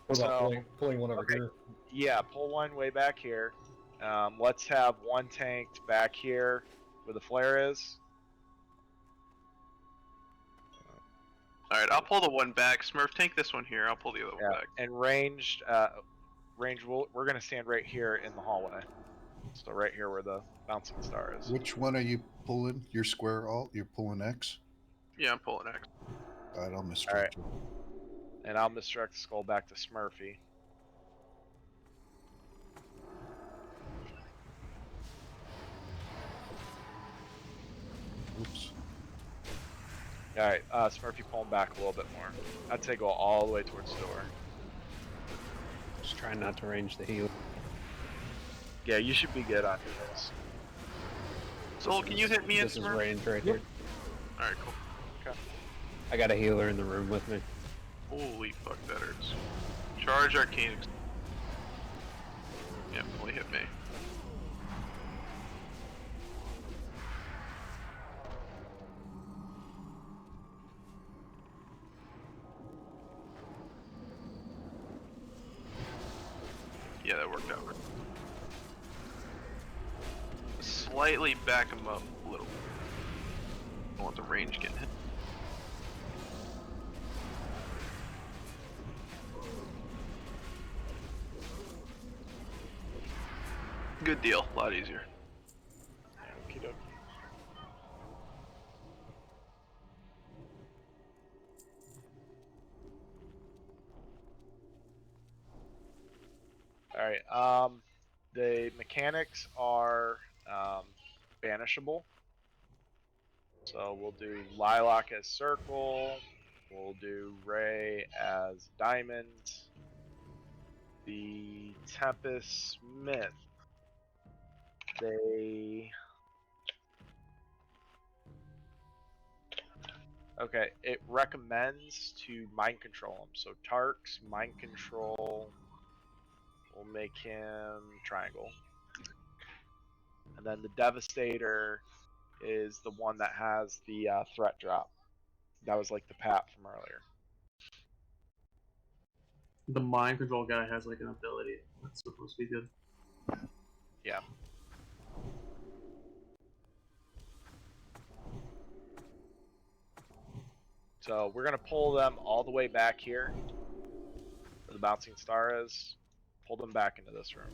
What about So- pulling one over okay. here? Yeah, pull one way back here. Let's have one tanked back here where the flare is. Alright, I'll pull the one back. Smurf, tank this one here. I'll pull the other one back. And ranged, we're gonna stand right here in the hallway. So right here where the bouncing star is. Which one are you pulling? Your square alt? You're pulling X? Yeah, I'm pulling X. Alright, I'll misdirect Alright. you. And I'll misdirect the skull back to Smurfy. Oops. Alright, Smurfy pull him back a little bit more. I'd say go all the way towards the door. Just trying not to range the heal. Yeah, you should be good on heals. Soul, can you hit me in This is Smurf? range right here. Alright, cool. I got a healer in the room with me. Holy fuck, that hurts. Charge arcane. Yep, only hit me. Yeah, that worked out. Slightly back him up a little. I want the range getting hit. Good deal, a lot easier. Okie dokie. Alright, the mechanics are banishable. So we'll do Lilac as circle, we'll do Ray as diamond, the Tempest Smith. Okay, it recommends to mind control him. So Tark's mind control will make him triangle. And then the Devastator is the one that has the threat drop. That was like the Pat from earlier. The mind control guy has like an ability that's supposed to be good. Yeah. So we're gonna pull them all the way back here, where the bouncing star is. Pull them back into this room,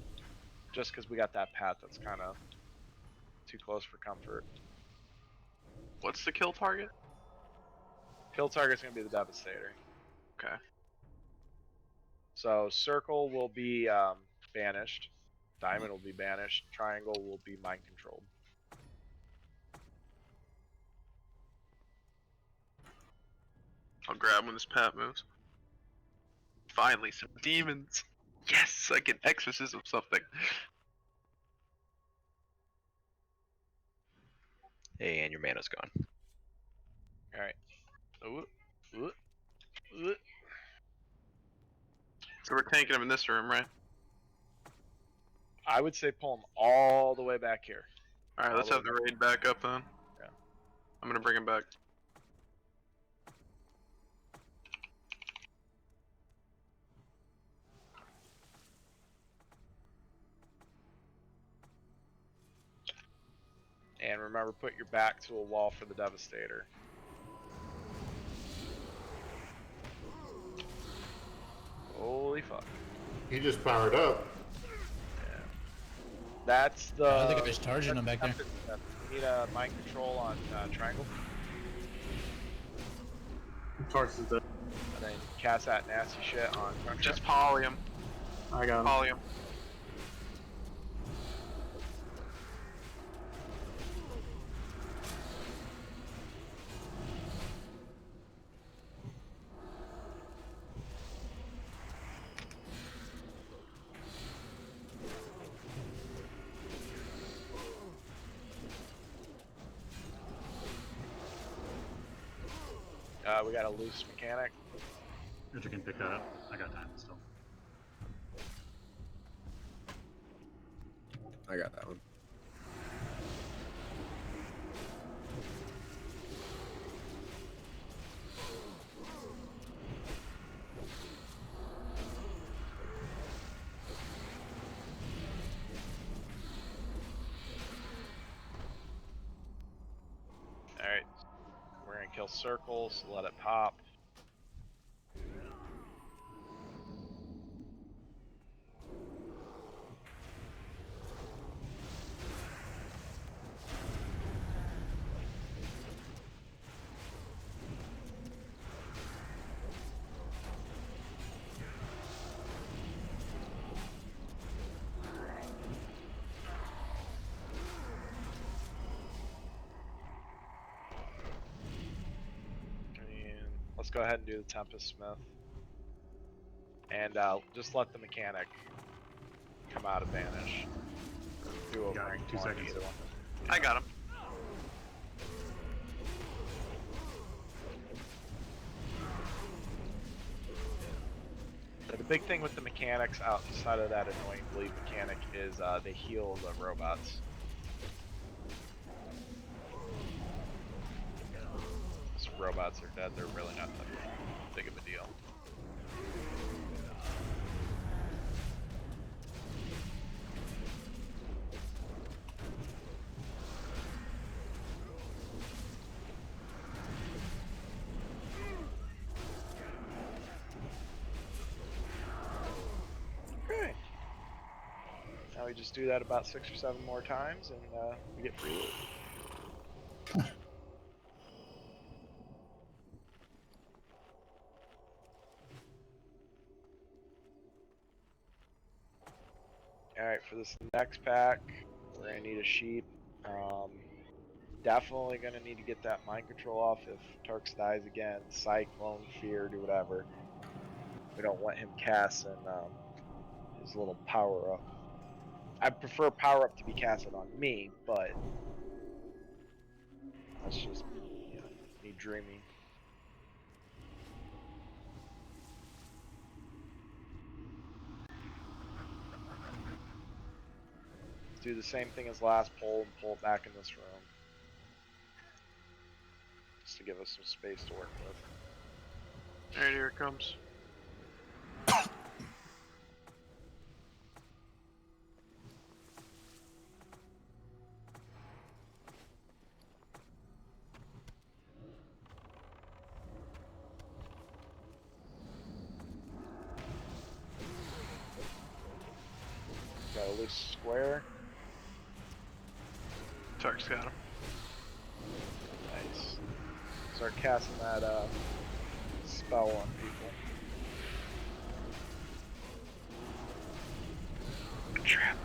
just because we got that Pat that's kind of too close for comfort. What's the kill target? Kill target's gonna be the Devastator. Okay. So circle will be banished, diamond will be banished, triangle will be mind controlled. I'll grab when this Pat moves. Finally, some demons. Yes, I can exorcism something. Hey, and your mana's gone. Alright. So we're tanking him in this room, right? I would say pull them all the way back here. Alright, let's have the raid back up then. Yeah. I'm gonna bring him back. And remember, put your back to a wall for the Devastator. Holy fuck. He just powered up. Yeah. That's the... I think I was charging him back there. We need a mind control on triangle. Tarks is dead. And then cast that nasty shit on... Just poly him. I got him. Poly him. We got a loose mechanic. If you can pick that up, I got time still. I got that one. Alright. We're gonna kill circles, let it pop. Let's go ahead and do the Tempest Smith. And just let the mechanic come out of banish. Do a Got rank 2 one, seconds. either one. I got him. The big thing with the mechanics outside of that annoying bleed mechanic is they heal the robots. Once robots are dead, they're really not that big of a deal. we just do that about 6 or 7 more times, and we get free loot. Alright, for this next pack, we're going to need a sheep. Definitely going to need to get that mind control off if Turks dies again. Cyclone, Fear, do whatever. We don't want him casting his little power up. I prefer power up to be casted on me, but that's just me dreaming. Do the same thing as last poll and pull it back in this room. Just to give us some space to work with. Alright, here it comes. Got a loose square. Turk's got him. Nice. Start casting that spell on people. Trap.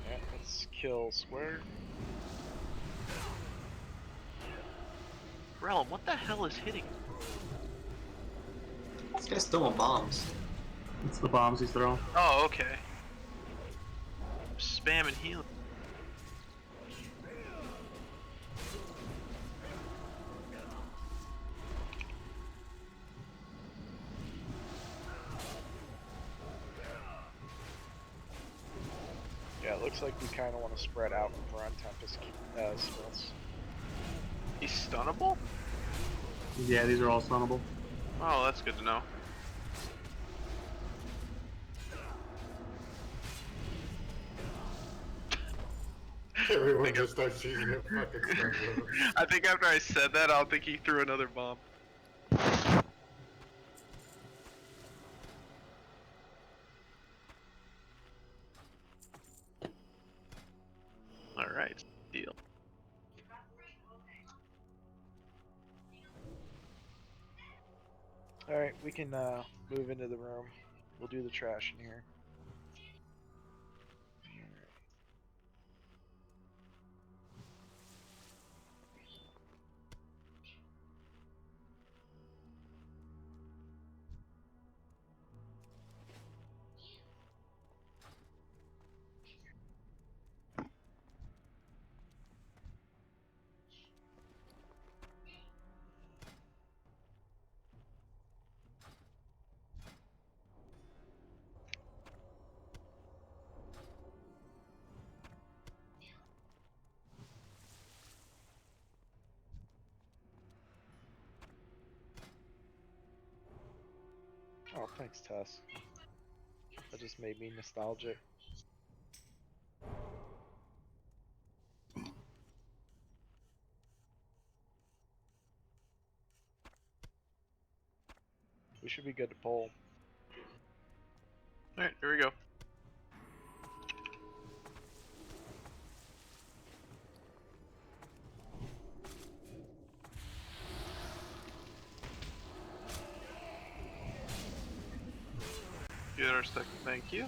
Yeah, let's kill square. Realm, what the hell is hitting? This guy's throwing bombs. It's the bombs he's throwing. Oh, okay. Spam and heal. Yeah, it looks like we kind of want to spread out if we're on Tempest spells. He's stunnable? Yeah, these are all stunnable. Oh, that's good to know. Everyone just starts using it fucking stuff. I think after I said that, I'll think he threw another bomb. Alright, deal. Alright, we can move into the room. We'll do the trash in here. Oh, thanks, Tess. That just made me nostalgic. We should be good to pull. Alright, here we go. Get our second, thank you.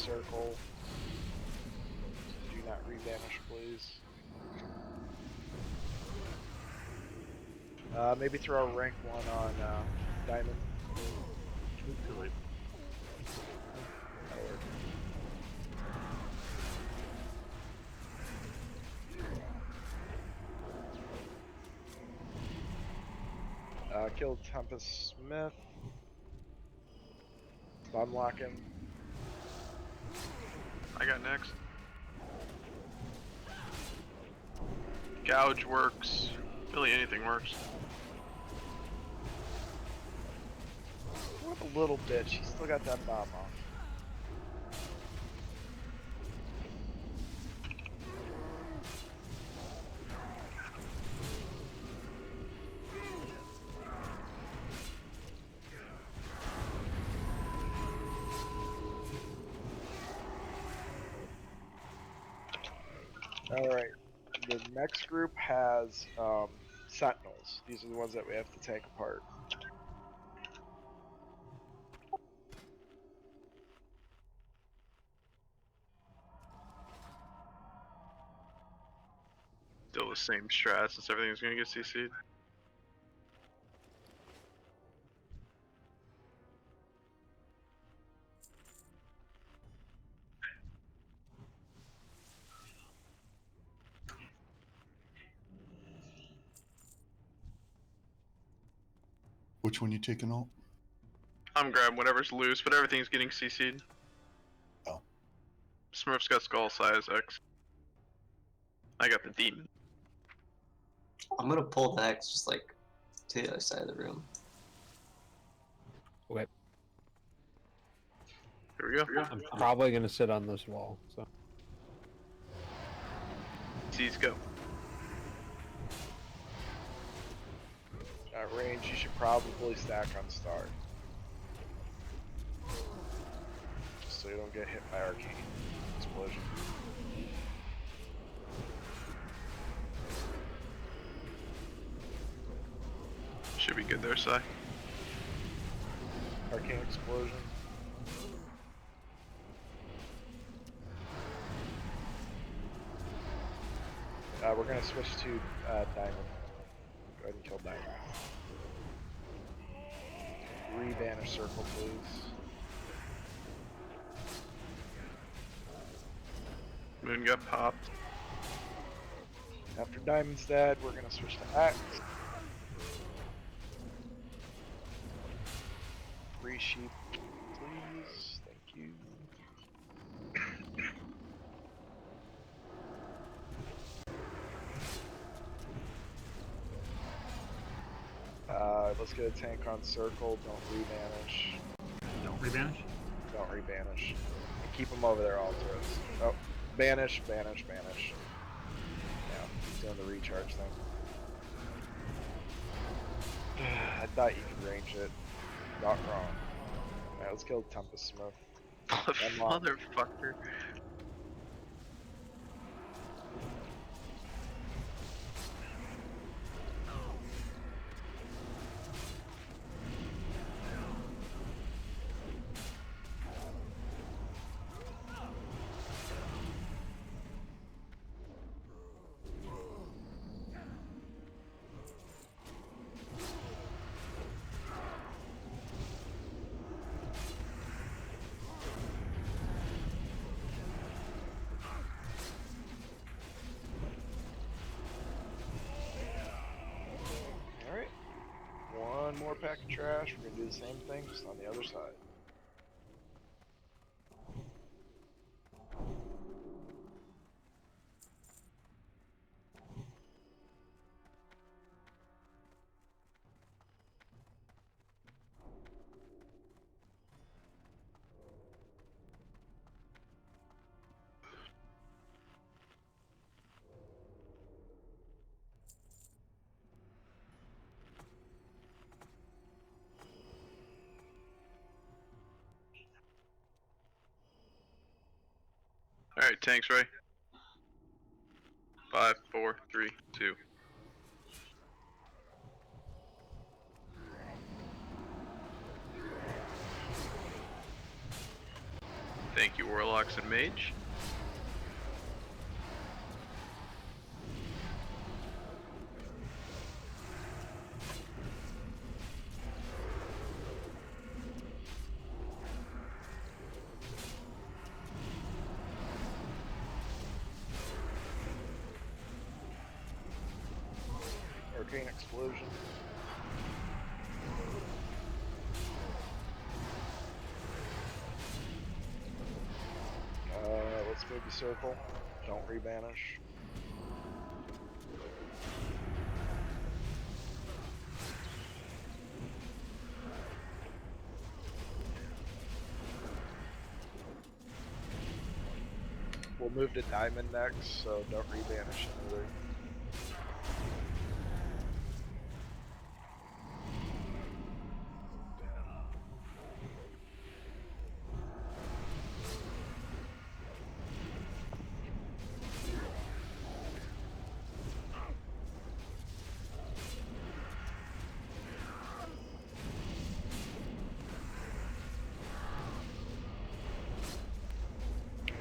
circle. Do not rebanish, please. Maybe throw a rank 1 on Diamond. Too late. That'll work. Killed Tempest Smith. Stun lock him. I got next. Gouge works. Really anything works. What a little bitch. He's still got that bomb off. Alright, the next group has sentinels. These are the ones that we have to take apart. Still the same strat since everything's gonna get CC'd. Which one you taking alt? I'm grabbing whatever's loose, but everything's getting CC'd. Oh. Smurf's got skull size X. I got the demon. I'm gonna pull the X just like to the other side of the room. Okay. Here we go. I'm probably gonna sit on this wall. So. C's go. At range, you should probably stack on star. Just so you don't get hit by arcane explosion. Should be good there, Sai. Arcane explosion. We're gonna switch to Diamond. Go ahead and kill Diamond. Rebanish circle, please. Moon got popped. After Diamond's dead, we're gonna switch to X. Free sheep, please. Thank you. Let's get a tank on circle. Don't rebanish. Don't rebanish? Don't rebanish. And keep them over there, Altros. Oh, banish, banish, banish. Yeah, he's doing the recharge thing. I thought you could range it. Got wrong. Alright, let's kill Tempest Smith. Motherfucker. Alright. One more pack of trash. We're gonna do the same thing, just on the other side. Alright, tanks ready. 5, 4, 3, 2. Thank you, Warlocks and Mage. Arcane Explosion. Let's move the circle. Don't rebanish. We'll move to diamond next, so don't rebanish anything.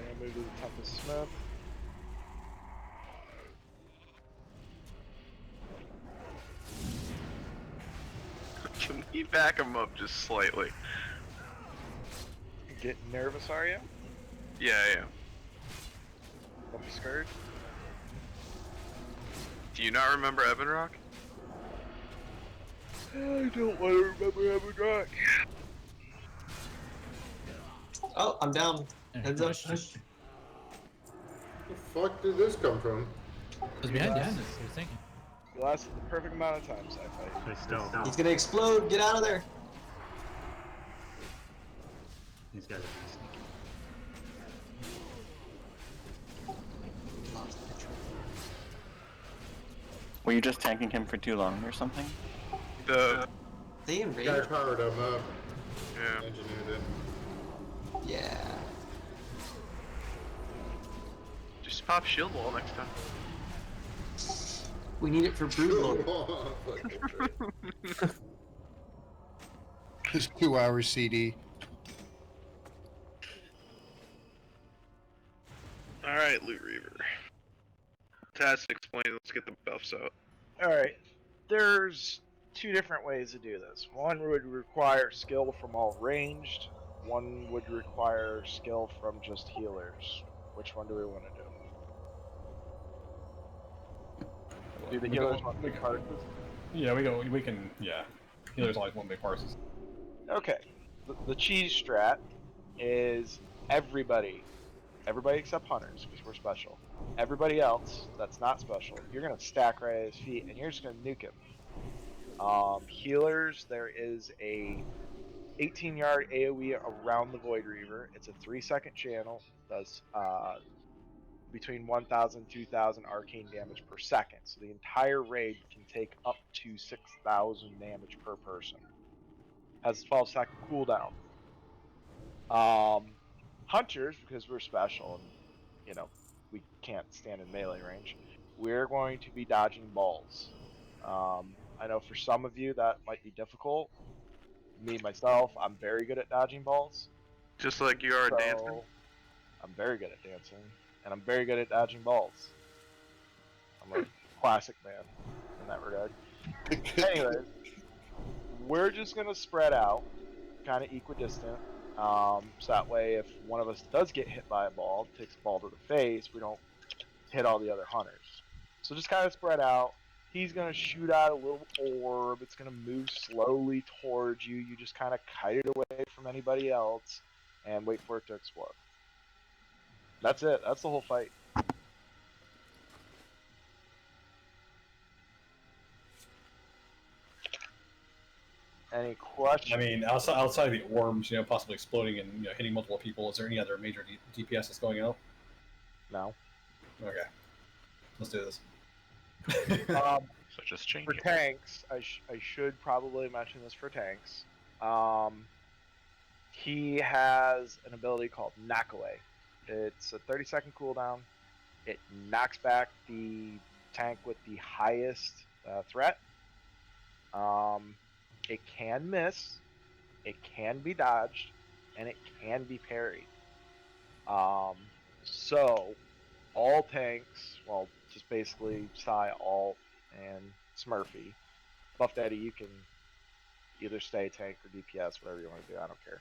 And move to the Tempest Smith. Can we back him up just slightly? Get nervous, are you? Yeah, yeah. Don't be scared. Do you not remember Evan Rock? I don't want to remember Evan Rock. Oh, I'm down. Heads up. The fuck did this come from? It was behind us. I was thinking. You lasted the perfect amount of time, Sci-Fi. They still. He's gonna explode. Get out of there. These guys are pretty sneaky. Were you just tanking him for too long or something? They Guy enraged. powered him up. Yeah. Engineered it. Yeah. Just pop shield wall next time. We need it for Broodlord. This 2-hour CD. Alright, Loot Reaver. Taz, explain, let's get the buffs out. Alright, there's two different ways to do this. One would require skill from all ranged, one would require skill from just healers. Which one do we want to do? Do the healers want big parses? Yeah, we can, yeah. Healers always want big parses. Okay, the cheese strat is everybody except hunters, because we're special. Everybody else that's not special, you're gonna stack right at his feet, and you're just gonna nuke him. Healers, there is a 18-yard AoE around the Void Reaver. It's a 3-second channel. Does between 1,000 and 2,000 arcane damage per second. So the entire raid can take up to 6,000 damage per person. Has a 12-second cooldown. Hunters, because we're special and we can't stand in melee range, we're going to be dodging balls. I know for some of you that might be difficult. Me myself, I'm very good at dodging balls. Just like you are dancing? I'm very good at dancing, and I'm very good at dodging balls. I'm a classic man in that regard. Anyways, we're just gonna spread out, kind of equidistant. So that way, if one of us does get hit by a ball, takes a ball to the face, we don't hit all the other hunters. So just kind of spread out. He's going to shoot out a little orb. It's going to move slowly towards you. You just kind of kite it away from anybody else and wait for it to explode. That's it. That's the whole fight. Any questions? I mean, outside of the orbs, possibly exploding and hitting multiple people, is there any other major DPS that's going out? No. Okay. Let's do this. So just change for it. tanks, I should probably mention this for tanks. He has an ability called Knock Away. It's a 30-second cooldown. It knocks back the tank with the highest threat. It can miss, it can be dodged, and it can be parried. So all tanks, well, just basically Psy, Alt, and Smurfy. Buff Daddy, you can either stay tank or DPS, whatever you want to do. I don't care.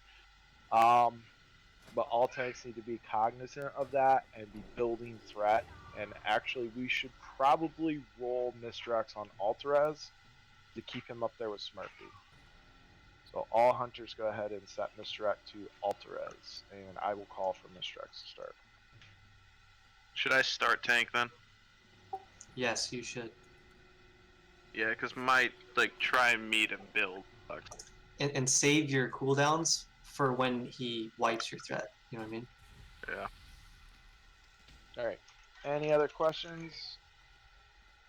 But all tanks need to be cognizant of that and be building threat. And actually, we should probably roll Misdirects on Alterez to keep him up there with Smurfy. So all hunters go ahead and set Misdirect to Alterez, and I will call for Misdirects to start. Should I start tank then? Yes, you should. Yeah, because might like try and meet and build. And save your cooldowns for when he wipes your threat. You know what I mean? Yeah. All right. Any other questions?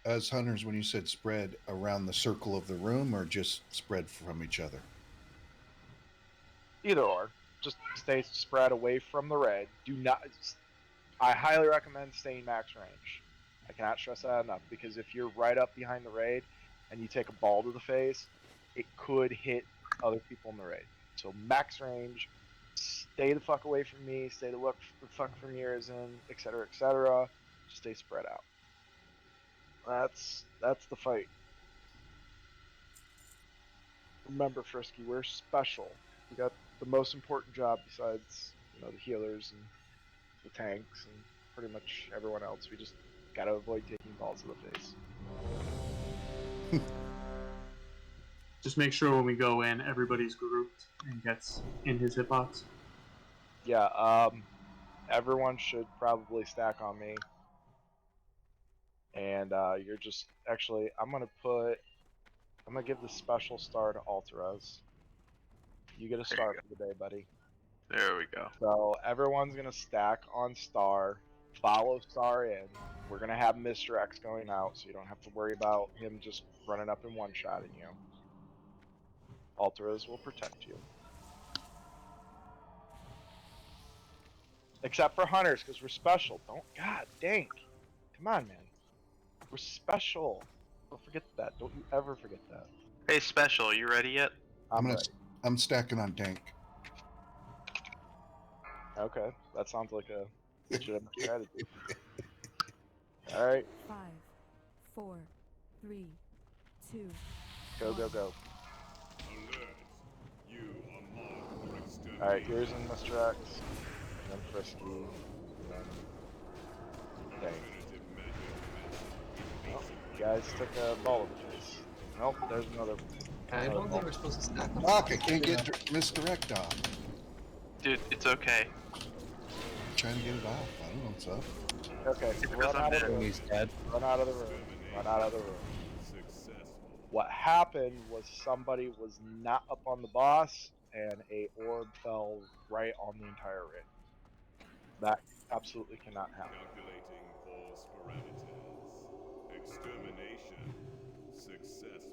As hunters, when you said spread around the circle of the room or just spread from each other? Either or. Just stay spread away from the raid. Do not. I highly recommend staying max range. I cannot stress that enough, because if you're right up behind the raid and you take a ball to the face, it could hit other people in the raid. So max range, stay the fuck away from me, stay the fuck from yours, and etc. etc. Just stay spread out. That's the fight. Remember, Frisky, we're special. We got the most important job besides, the healers and the tanks and pretty much everyone else. We just gotta avoid taking balls to the face. Just make sure when we go in, everybody's grouped and gets in his hitbox. Yeah, everyone should probably stack on me. And you're just actually, I'm gonna give the special star to Alterez. You get a star for the day, buddy. There we go. So everyone's gonna stack on star, follow star in. We're gonna have Mr. X going out, so you don't have to worry about him just running up and one-shotting you. Alterez will protect you. Except for hunters, because we're special. God dang. Come on, man. We're special. Don't forget that. Don't you ever forget that. Hey, Special, you ready yet? I'm stacking on tank. Okay, that sounds like a legitimate strategy. All right. 5, 4, 3, 2. Go, go, go. All right, yours and Mr. X, and then Frisky, and then Dang. Oh, you guys took a ball to the face. Nope, there's another. I don't think we're supposed to stack them. Fuck, I can't get misdirect off. Dude, it's okay. Trying to get it off. I don't know what's up. Okay, because run I'm out of dead. the room. He's dead. Run out of the room. Run out of the room. What happened was somebody was not up on the boss, and a orb fell right on the entire ring. That absolutely cannot happen. Calculating force parameters. Extermination successful.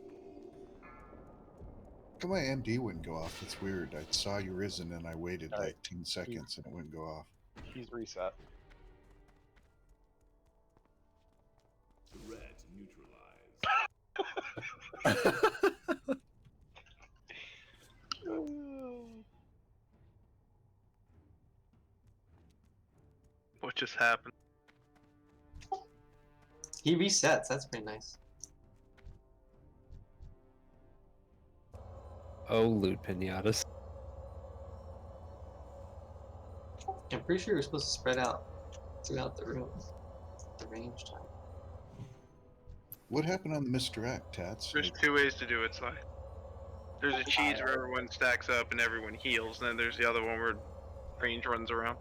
How come my MD wouldn't go off? That's weird. I saw you risen and I waited like 10 seconds and it wouldn't go off. He's reset. Threat neutralized. What just happened? He resets. That's pretty nice. Oh, loot pinatas. I'm pretty sure we're supposed to spread out throughout the room. The range time. What happened on the misdirect, Tats? There's two ways to do it, Sly. There's a cheese where everyone stacks up and everyone heals, and then there's the other one where range runs around.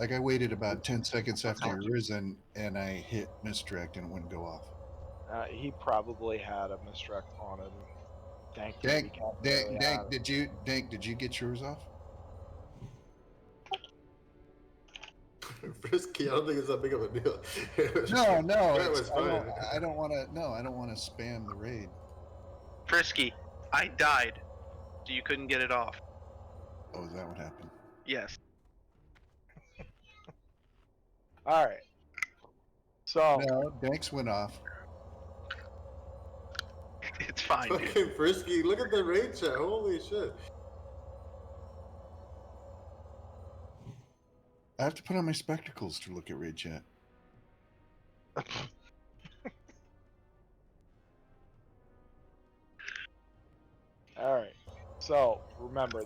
Like I waited about 10 seconds after you risen and I hit misdirect and it wouldn't go off. He probably had a misdirect on him. Dank, did you get yours off? Frisky, I don't think it's that big of a deal. No, That was fine. I don't want to. No, I don't want to spam the raid. Frisky, I died, so you couldn't get it off. Oh, is that what happened? Yes. All right. So no, Danks went off. It's fine, dude. Fucking Frisky, look at the raid chat. Holy shit. I have to put on my spectacles to look at raid chat. All right. So remember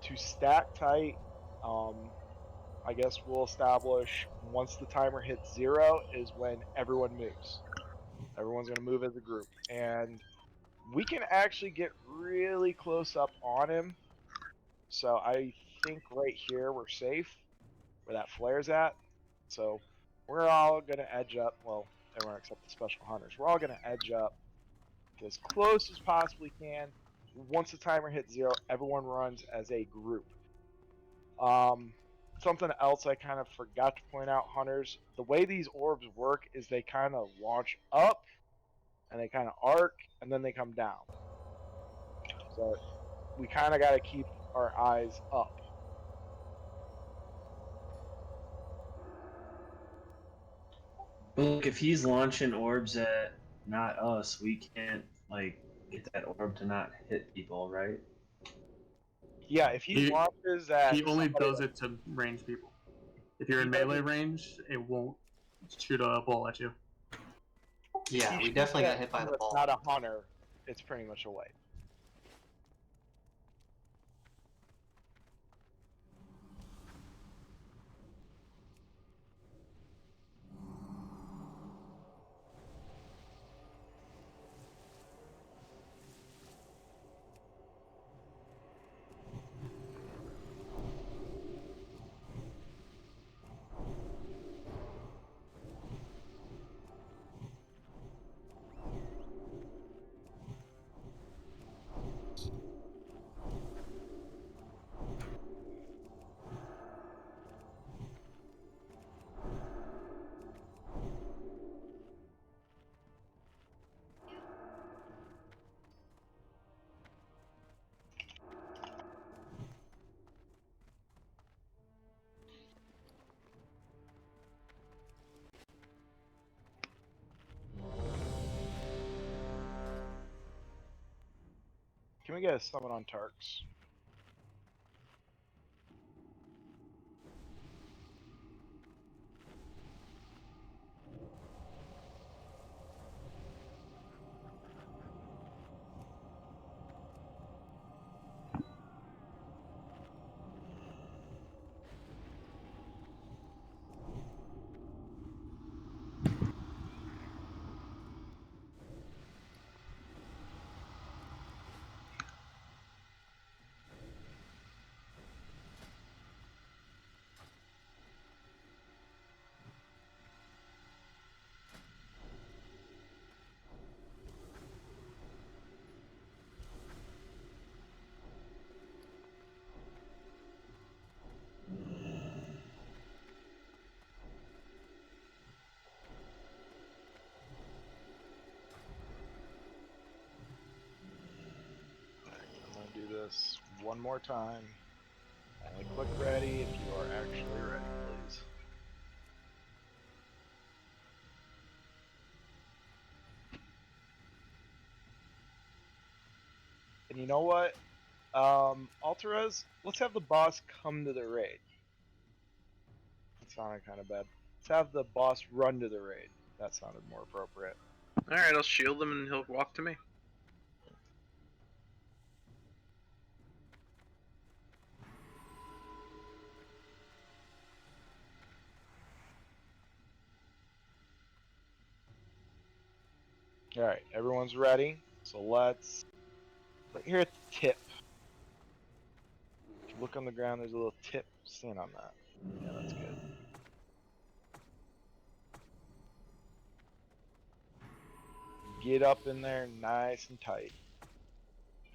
to stack tight. I guess we'll establish once the timer hits 0 is when everyone moves. Everyone's going to move as a group, and we can actually get really close up on him. So I think right here we're safe where that flare's at. So we're all going to edge up. Well, everyone except the special hunters. We're all going to edge up, get as close as possibly can. Once the timer hits 0, everyone runs as a group. Something else I kind of forgot to point out, hunters. The way these orbs work is they kind of launch up, and they kind of arc, and then they come down. So we kind of got to keep our eyes up. But look, if he's launching orbs at not us, we can't like get that orb to not hit people, right? Yeah, if he launches at He only somebody does it to range people. If you're He in melee doesn't- range, it won't shoot a ball at you. Yeah, he we shoots definitely at got hit by the someone that's ball. not a hunter, it's pretty much a wipe. Can we get a summon on Tarks? I'm going to do this one more time. Only click ready if you are actually ready, please. And you know what? Altarez, let's have the boss come to the raid. That sounded kind of bad. Let's have the boss run to the raid. That sounded more appropriate. Alright, I'll shield him and he'll walk to me. Alright, everyone's ready. So let's right here at the tip. If you look on the ground, there's a little tip. Stand on that. Yeah, that's good. Get up in there nice and tight.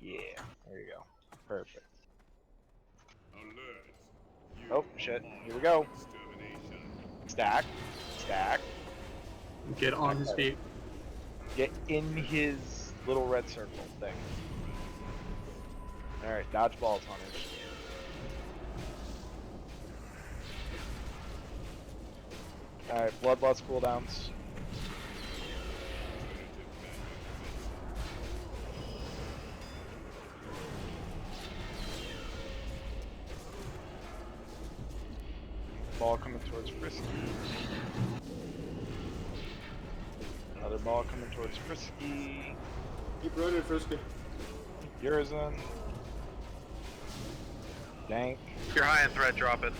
Yeah, there you go. Perfect. Oh, shit. Here we go. Stack. Stack. Get on his feet. Get in his little red circle thing. Alright, dodge balls, hunters. Alright, bloodlust cooldowns. Ball coming towards Frisky. Another ball coming towards Frisky. Keep running, Frisky. Urizen. Yank. If you're high in threat, drop it.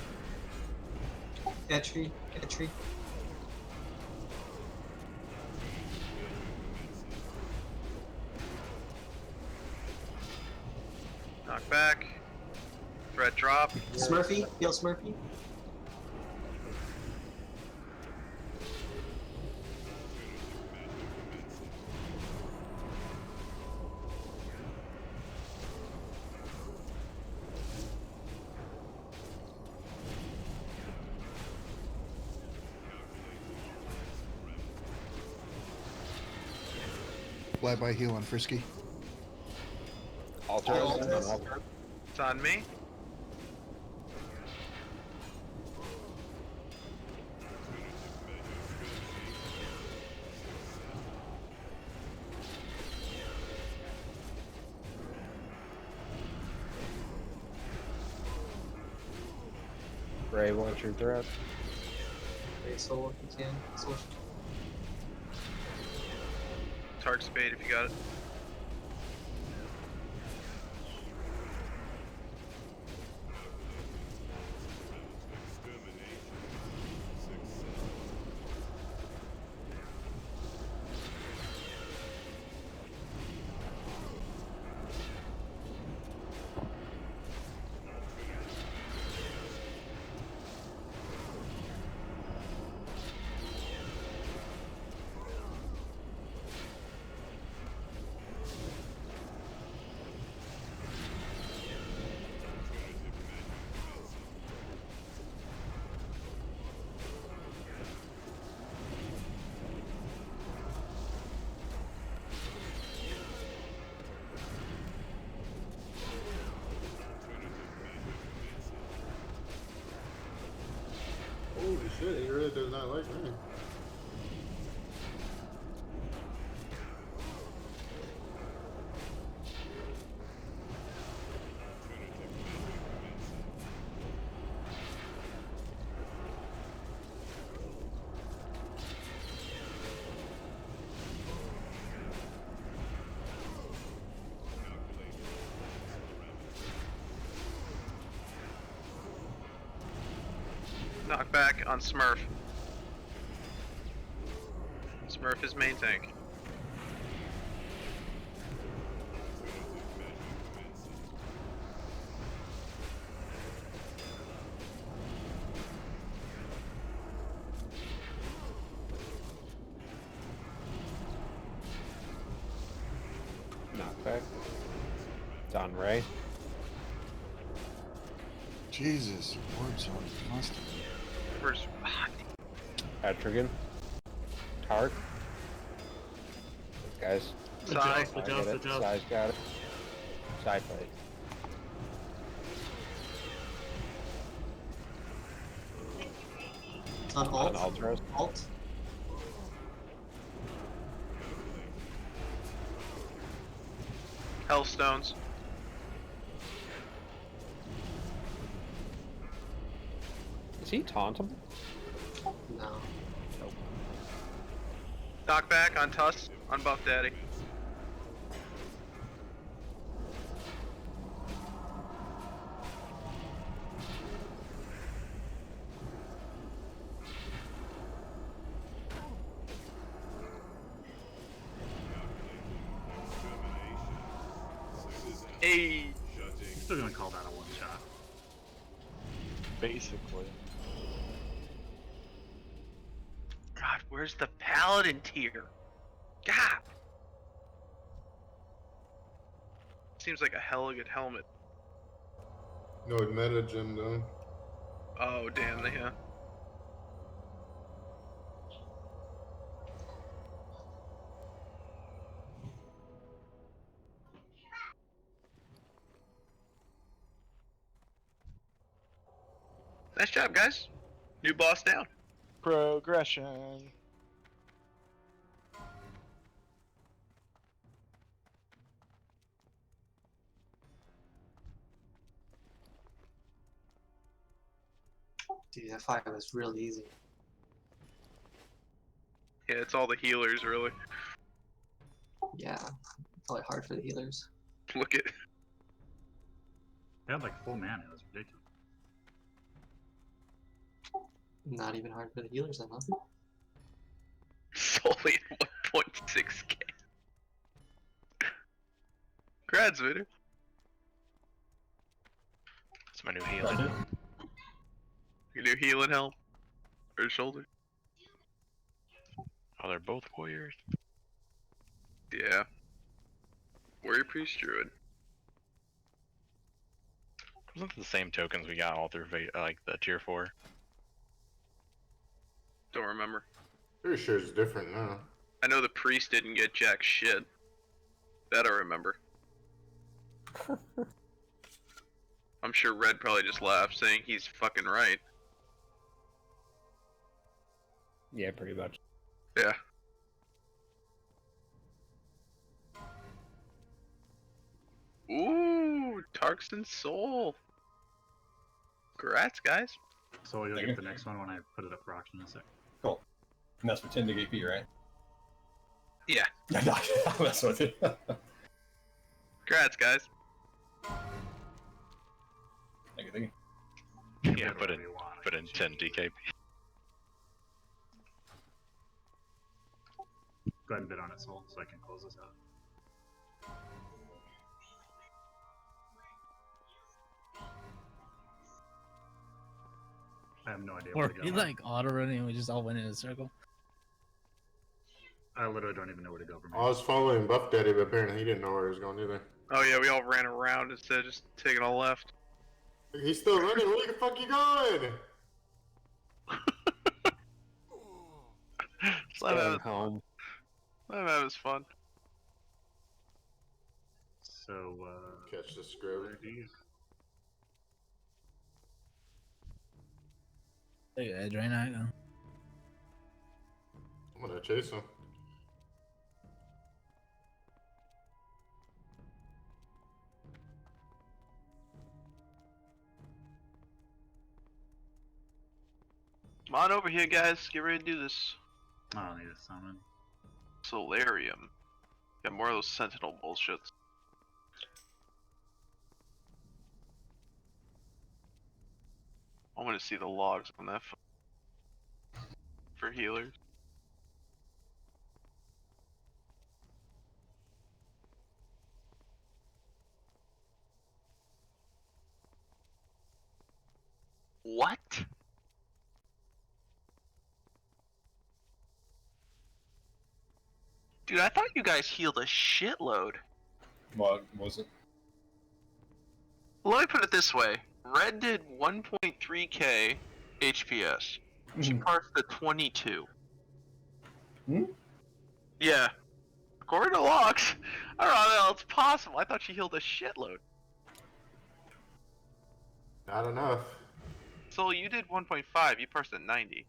Entry, entry. Knock back. Threat drop. Smurfy, heal Smurfy. Flyby heal on Frisky. Alter. It's on me. Ray, watch your threat. Ray soul if you can. Switch. Target spade if you got it. Holy shit, he really does not like me. Knock back on Smurf. Smurf is main tank. Knockback. It's on Ray. Jesus, words on constantly. Where's Etrigan. Tart. Guys. Side. Adjust. Side's got it. Side plate. On alt. On Ultras. Alt. Hellstones. Is he tauntable? No. Knock back on Tuss on Buff Daddy. Hey. I'm still gonna call that a one shot. Basically. God, where's the paladin tier? God. Seems like a hella good helmet. No meta gem though. Oh damn, yeah. Nice job, guys. New boss down. Progression. Dude, that fight was real easy. Yeah, it's all the healers, really. Yeah, probably hard for the healers. Look at. They had like full mana. It was ridiculous. Not even hard for the healers, then, huh? Solely 1.6k. Congrats, Vader. That's my new healing. Your new healing help. Or shoulder. Oh, they're both warriors. Yeah. Warrior Priest Druid. Wasn't it the same tokens we got all through like the tier 4? Don't remember. Pretty sure it's different now. I know the priest didn't get jack shit. That I remember. I'm sure Red probably just laughed, saying he's fucking right. Yeah, pretty much. Yeah. Ooh, Tarkston Soul. Congrats, guys. So you'll Thank get you. the next one when I put it up for auction in a sec. Cool. And that's for 10 dig AP, right? Yeah. I'll mess with you. Congrats, guys. Thank you, thank you. Yeah, put in 10 DKP. Go ahead and bid on it, Soul, so I can close this out. I have no idea Or where to go. he like auto running and we just all went in a circle. I literally don't even know where to go from I here. was following Buff Daddy, but apparently he didn't know where he was going either. Oh yeah, we all ran around instead of just taking a left. He's still running. Where the fuck you going? Staying home. That was fun. So, Catch the scrub. where do you... Look at Edge right now. I'm gonna chase him. Come on over here, guys. Get ready to do this. I don't need a summon. Solarium. Got more of those Sentinel bullshits. I want to see the logs on that for healers. What? Dude, I thought you guys healed a shitload. What was it? Let me put it this way. Red did 1.3k HPS. She parsed to 22. Hmm? Yeah. According to logs. I don't know how else possible. I thought she healed a shitload. Not enough. So you did 1.5, you parsed at 90.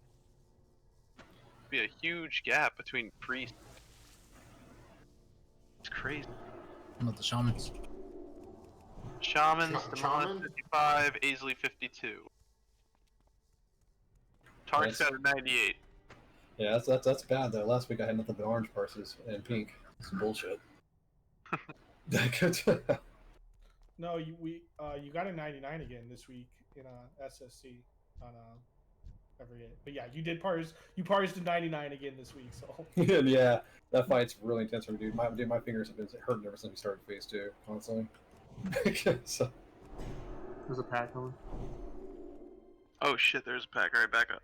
Be a huge gap between priests. It's crazy. I'm with the shamans. Shamans, Shaman? Demonic 55, Aisley 52. Tark's got a 98. Yeah, that's bad though. Last week I had nothing but orange purses and pink. It's bullshit. No, you got a 99 again this week in SSC on every hit. But yeah, you did parse. You parsed a 99 again this week. So Yeah, that fight's really intense for me, dude. My fingers have been hurting ever since we started phase 2, constantly. So, There's a pack on. Oh shit, there's a pack. Alright, back up.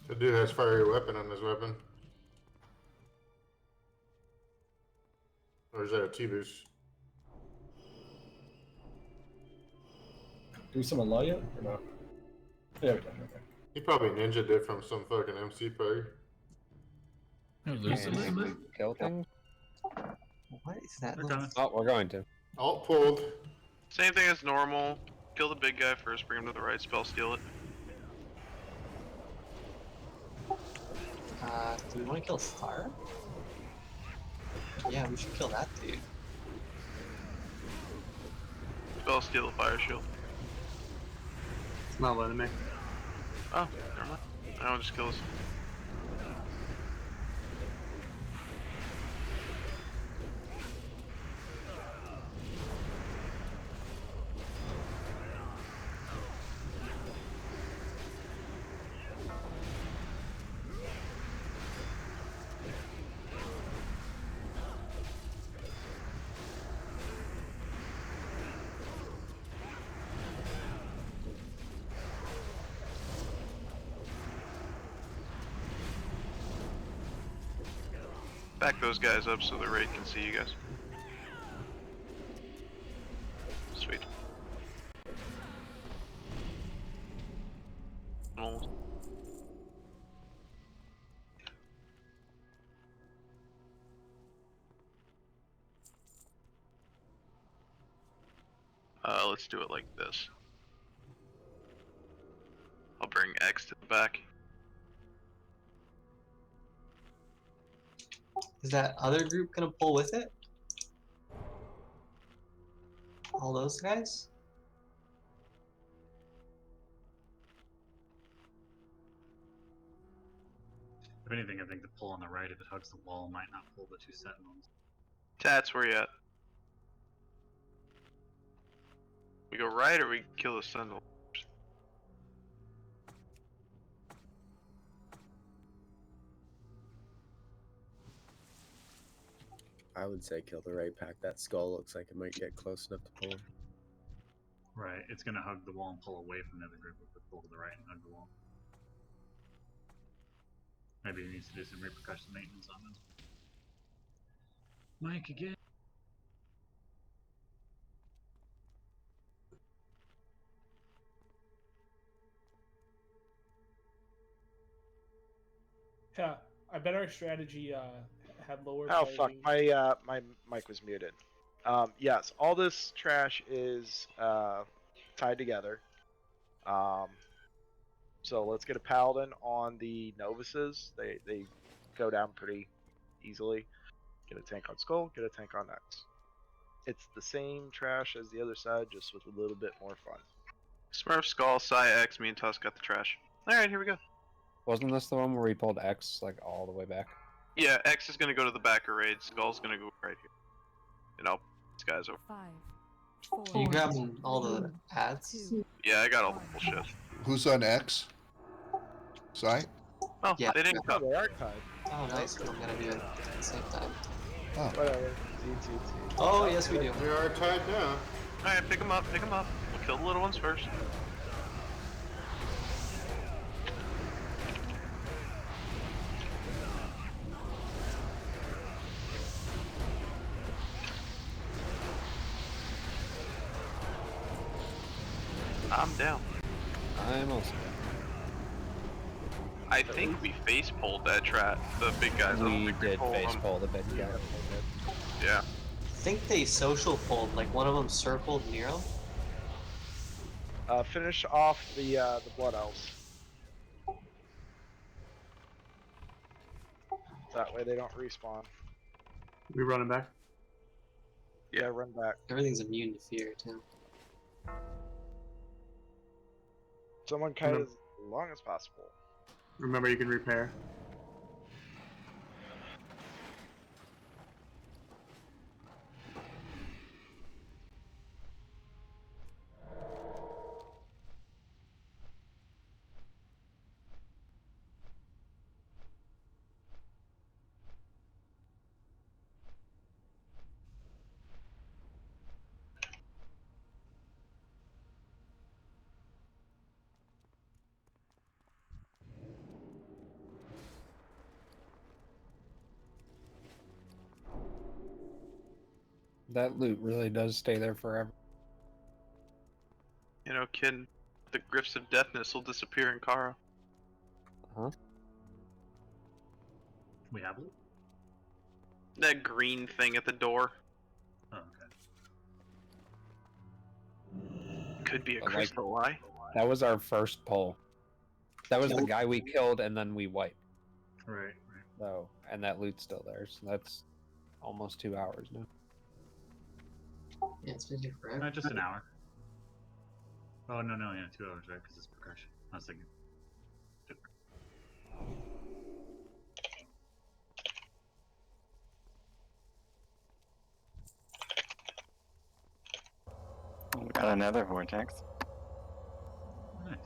The dude has fiery weapon on his weapon. Or is that a T-boost? do we summon Law yet or no? Yeah, we did. Okay. He probably ninja did from some fucking MC play. Kill things? What is that? Oh, we're going to. Alt pulled. Same thing as normal. Kill the big guy first, bring him to the right spell skillet. Do we want to kill Star? Yeah, we should kill that dude. Spell steal a fire shield. It's not letting me. Oh, never mind. I'll just kill us. Back those guys up so the raid can see you guys. Sweet. Almost. Let's do it like this. I'll bring X to the back. Is that other group gonna pull with it? All those guys? If anything, I think the pull on the right, if it hugs the wall, might not pull the two sentinels. Tats, where you at? We go right or we kill the sentinel? I would say kill the right pack. That skull looks like it might get close enough to pull him. Right, it's gonna hug the wall and pull away from the other group if it pull to the right and hug the wall. Maybe he needs to do some repercussion maintenance on this. Mike again. Yeah, I bet our strategy had lower. Oh fuck, pausing. my mic was muted. Yes, all this trash is tied together. So let's get a paladin on the novices. They go down pretty easily. Get a tank on skull, get a tank on X. It's the same trash as the other side, just with a little bit more fun. Smurf, Skull, Psy, X, me and Tusk got the trash. Alright, here we go. Wasn't this the one where we pulled X like all the way back? Yeah, X is gonna go to the back of raid, Skull's gonna go right here. And I'll these guys over. 5, 4, Are you grabbing all the ads? Yeah, I got all the bullshit. Who's on X? Sai? Oh, Yeah. they didn't come. They are tied. Oh, nice. I'm gonna do it at the same time. Oh. Whatever. Z. Oh, yes, we do. We are tied now. Alright, pick them up, pick them up. We'll kill the little ones first. I'm down. I'm also down. I think we face pulled that trap, the big guys. I don't We think did pulled face them. pull the big guy. Yeah. I think they social pulled, like one of them circled Nero. Finish off the blood elves. That way they don't respawn. We running back? Yeah, run back. Everything's immune to fear, too. Someone kite as long as possible. Remember, you can repair. That loot really does stay there forever. You know, kid, the Gryphs of Deafness will disappear in Kara. Huh? We have it? That green thing at the door. Oh, okay. Could be a But, like, crystal eye. That was our first pull. That was the guy we killed and then we wiped. Right, right. So, and that loot's still there, so that's almost 2 hours now. Yeah, it's been here forever. Not just an hour. Oh no, yeah, 2 hours, right? Because it's progression. I was thinking. We got another vortex. Nice.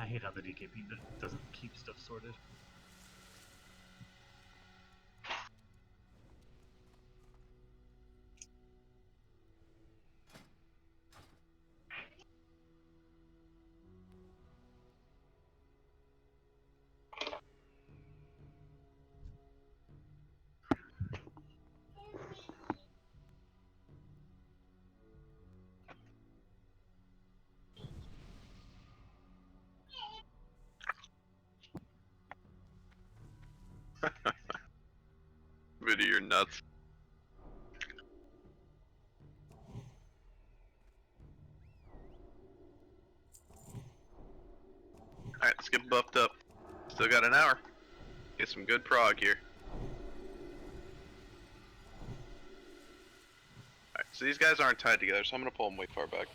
I hate how the DKP doesn't keep stuff sorted. Video, you're nuts. Alright, let's get buffed up. Still got an hour. Get some good prog here. Alright, so these guys aren't tied together, so I'm gonna pull them way far back.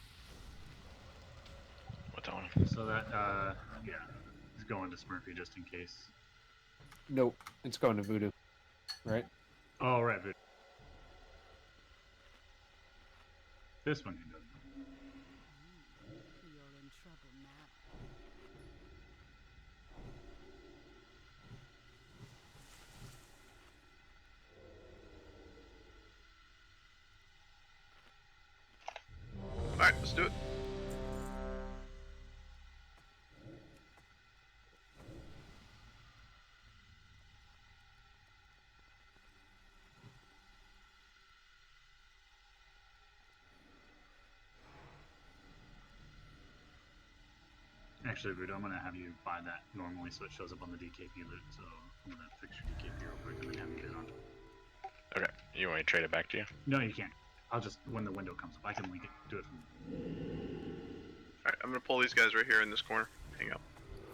What's on him? So that, yeah, he's going to Smurfy just in case. Nope, it's going to Voodoo, right? Oh, right, Voodoo. This one he doesn't. You're in trouble now. Alright, let's do it. Actually, Voodoo, I'm gonna have you buy that normally so it shows up on the DKP loot. So I'm gonna fix your DKP real quick and then have you get on. Okay, you want me to trade it back to you? No, you can't. I'll just, when the window comes up, I can link it. Do it from. Alright, I'm gonna pull these guys right here in this corner. Hang out.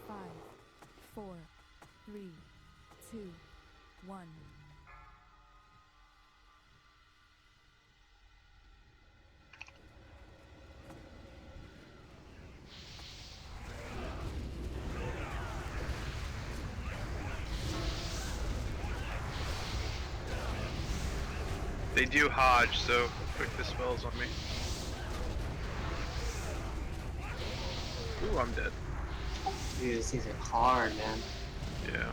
5, 4, 3, 2, 1. They do Hodge, so quick the spells on me. Ooh, I'm dead. Dude, these things are hard, man. Yeah.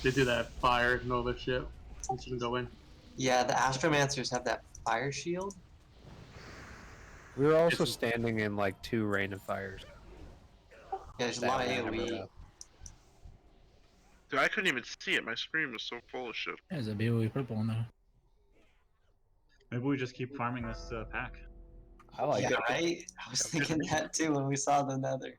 They do that fire and all this shit. We shouldn't go in. Yeah, the Astromancers have that fire shield. We were also standing in like 2 rain of fires. Yeah, there's a lot of AoE. Dude, I couldn't even see it. My screen was so full of shit. There's a BOE purple now. Maybe we just keep farming this pack. I like Yeah, it. right? I was thinking that too when we saw the nether.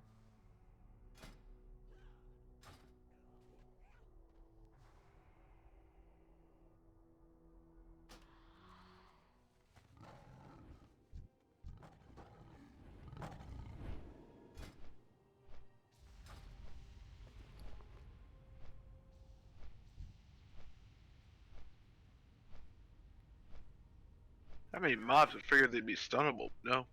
How many mobs? I figured they'd be stunnable. No.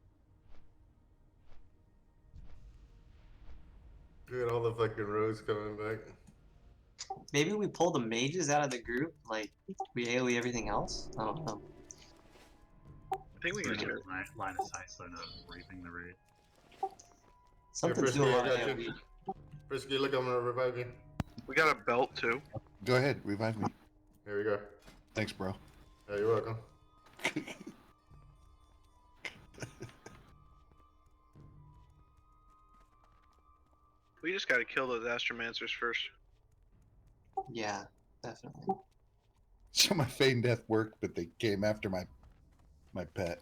Dude, all the fucking rows coming back. Maybe we pull the mages out of the group, like we AoE everything else? I don't know. I think we can Get get line of sight so they're not raping the raid. Something's Frisky, doing I my got AoE. you. Frisky, look, I'm gonna revive you. We got a belt too. Go ahead, revive me. Here we go. Thanks, bro. Yeah, you're welcome. We just gotta kill those astromancers first. Yeah, definitely. So my feign death worked, but they came after my pet.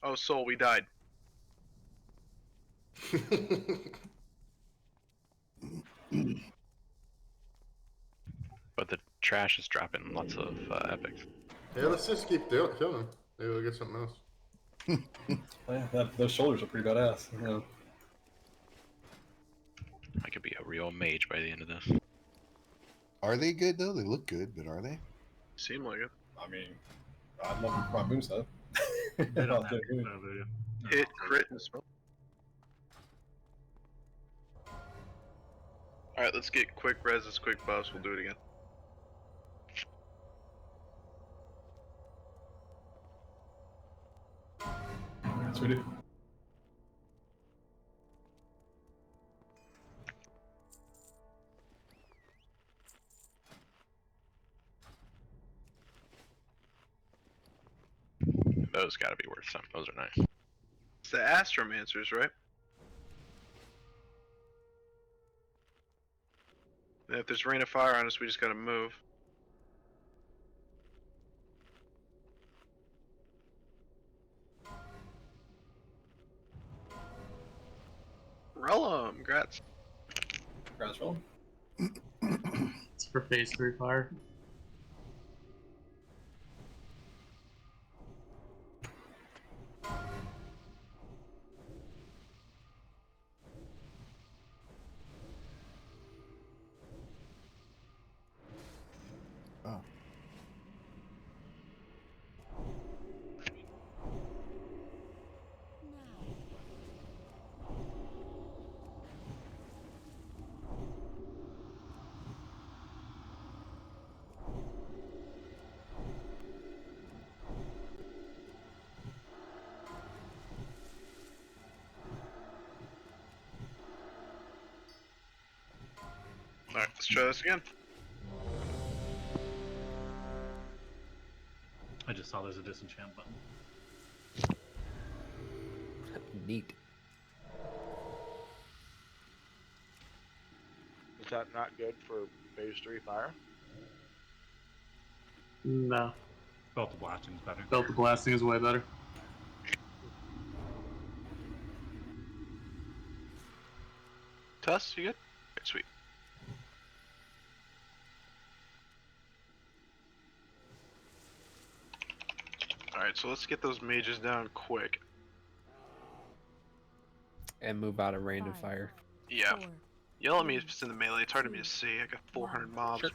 Oh, Soul, we died. But the trash is dropping lots of epics. Yeah, let's just keep killing them. Maybe we'll get something else. Yeah, those shoulders are pretty badass. Yeah. I could be a real mage by the end of this. Are they good though? They look good, but are they? Seem like it. I mean, I'd love to try moonstuff. They don't have voodoo. Hit, crit, and spell. Alright, let's get quick reses, quick buffs. We'll do it again. That's what we do. Those gotta be worth something. Those are nice. It's the astromancers, right? And if there's rain of fire on us, we just gotta move. Relum, congrats. Congrats, Roll. It's for phase 3 fire. Oh. Alright, let's try this again. I just saw there's a disenchant button. Neat. Is that not good for phase 3 fire? No. Belt of blasting's better. Belt of blasting is way better. Tuss, you good? Okay, sweet. Alright, so let's get those mages down quick. And move out of rain of fire. Yeah. Yell at me if it's in the melee. It's hard to me to see. I got 400 mobs. Sure.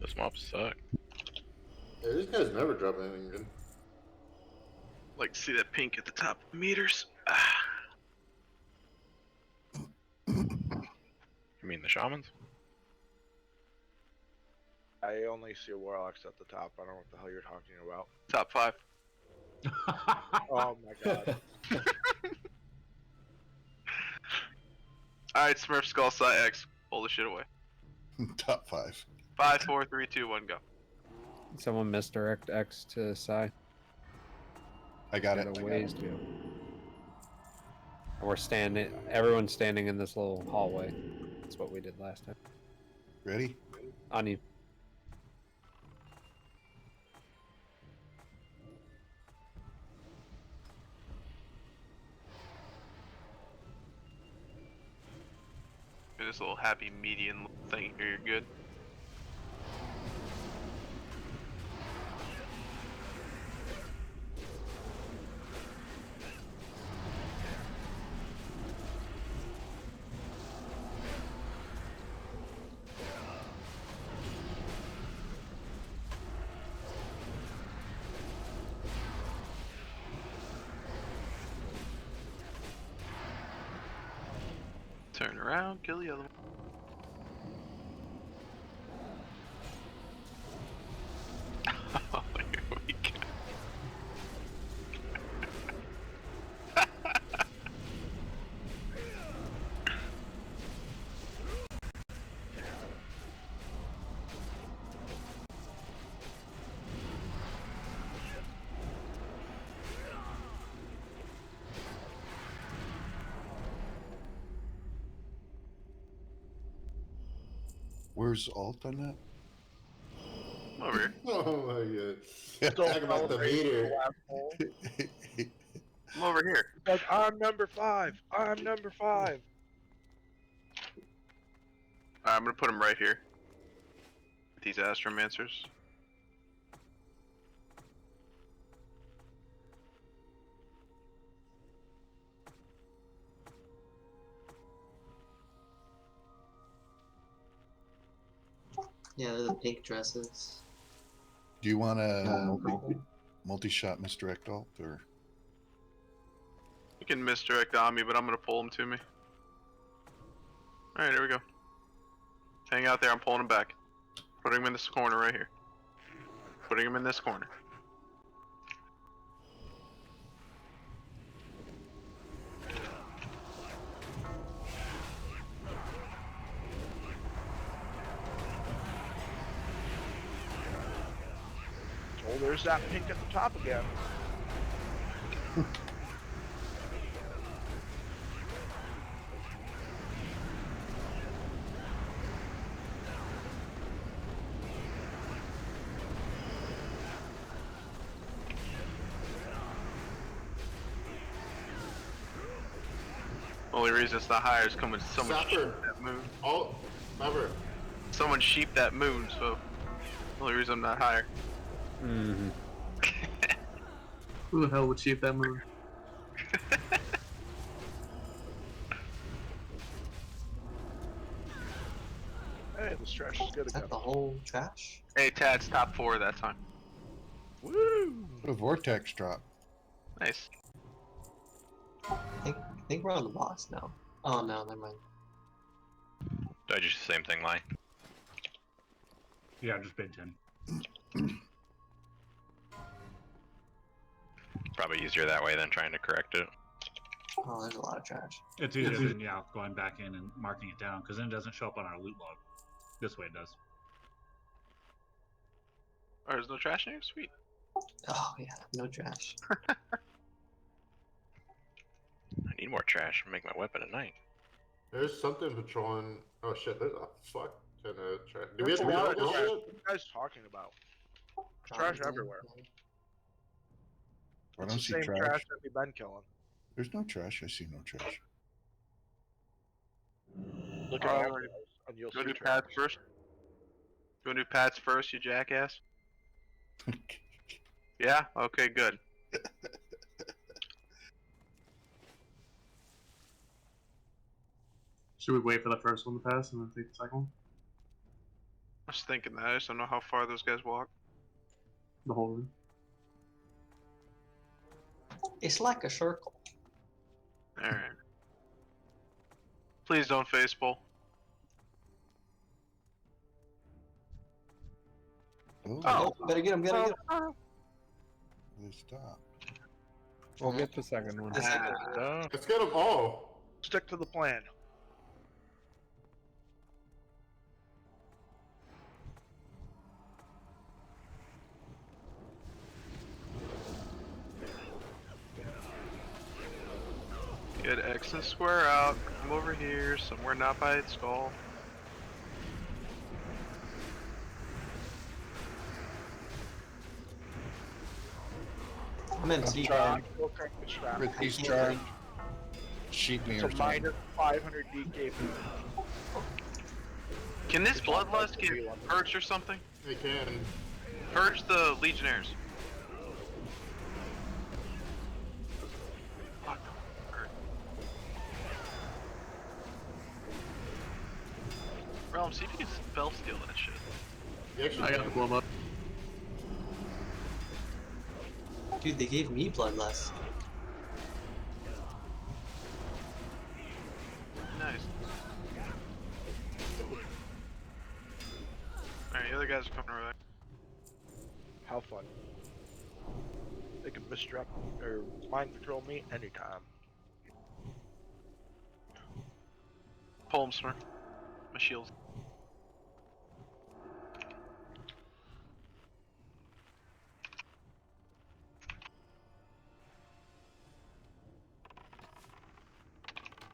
Those mobs suck. Yeah, these guys never drop anything good. Like to see that pink at the top of the meters. You mean the shamans? I only see warlocks at the top. I don't know what the hell you're talking about. Top 5. Oh my god. Alright, Smurf Skull Side X. Pull the shit away. Top 5. 5, 4, 3, 2, 1, go. Someone misdirect X to Psy. I got it. Got I a got ways it. to go. And we're standing. Everyone's standing in this little hallway. That's what we did last time. Ready? On you. This little happy median thing here, you're good. Turn around, kill the other one. Oh, here we go. Where's alt on that? Over here. Oh my god. Don't Talk about the celebrate meter. black hole. I'm over here. Like, I'm number 5. I'm number 5. Alright, I'm gonna put him right here. With these Astromancers. Yeah, they're the pink dresses. Do you want a multi-shot misdirect alt or? You can misdirect on me, but I'm gonna pull him to me. Alright, here we go. Hang out there, I'm pulling him back. Putting him in this corner right here. Putting him in this corner. Oh, there's that pink at the top again. Only reason it's not higher is someone Sapper. sheep that moon. Oh, Sapper. Someone sheep that moon, so only reason I'm not higher. Mm-hmm. Who the hell would sheep that moon? Hey, this trash is good Is again. that the whole trash? Hey, Tad's top 4 that time. Woo! What a vortex drop. Nice. I think we're on the boss now. Oh no, never mind. Do I just the same thing, Line? Yeah, just big 10. Probably easier that way than trying to correct it. Oh, there's a lot of trash. It's easier than going back in and marking it down because then it doesn't show up on our loot log. This way it does. Oh, there's no trash in here? Sweet. Oh yeah, no trash. I need more trash to make my weapon at night. There's something patrolling. Oh shit, there's a fuck ton of trash. Do we There's have a to lot of reload trash. this What are you guys talking about? There's trash everywhere. I It's don't the see same trash. trash that we've been killing. There's no trash. I see no trash. Look at all of those, and you'll Go see do trash. pads first. Go do pads first, you jackass. Yeah? Okay, good. Should we wait for the first one to pass and then take the second one? I was thinking that. I just don't know how far those guys walk. The whole room. It's like a circle. Alright. Please don't face pull. Oh, better get him, better get him. They stop. We'll get the second one. Let's get them all. Stick to the plan. Get X and square out. Come over here, somewhere not by its skull. I'm in T. Charge. We'll crank the strap. Rithy's charge. Sheet It's meter. a minor 500 DK. Can this bloodlust get purged or something? It can. Purge the legionnaires. Fuck. Realm, see if you can spell steal that shit. You actually I can. gotta blow him up. Dude, they gave me bloodlust. Nice. Alright, the other guys are coming over there. How fun. They can misdirect or mind control me anytime. Pull him, Smurf. My shields.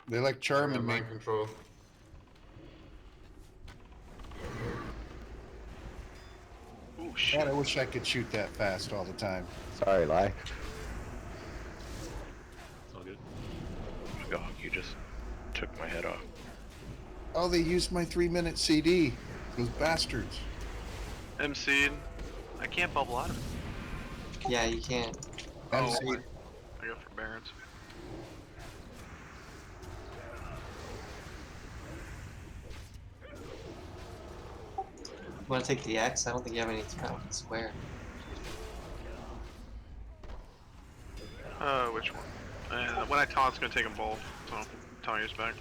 They like charming me. Mind control. Ooh, shit. God, I wish I could shoot that fast all the time. Sorry, Lie. It's all good. Oh, you just took my head off. Oh, they used my 3-minute CD. Those bastards. MC'd. I can't bubble out of it. Yeah, you can't. MC. I go for Barons. You want to take the X? I don't think you have any threat with the square. Which one? When I taunt, it's gonna take them both, so Tanya's back.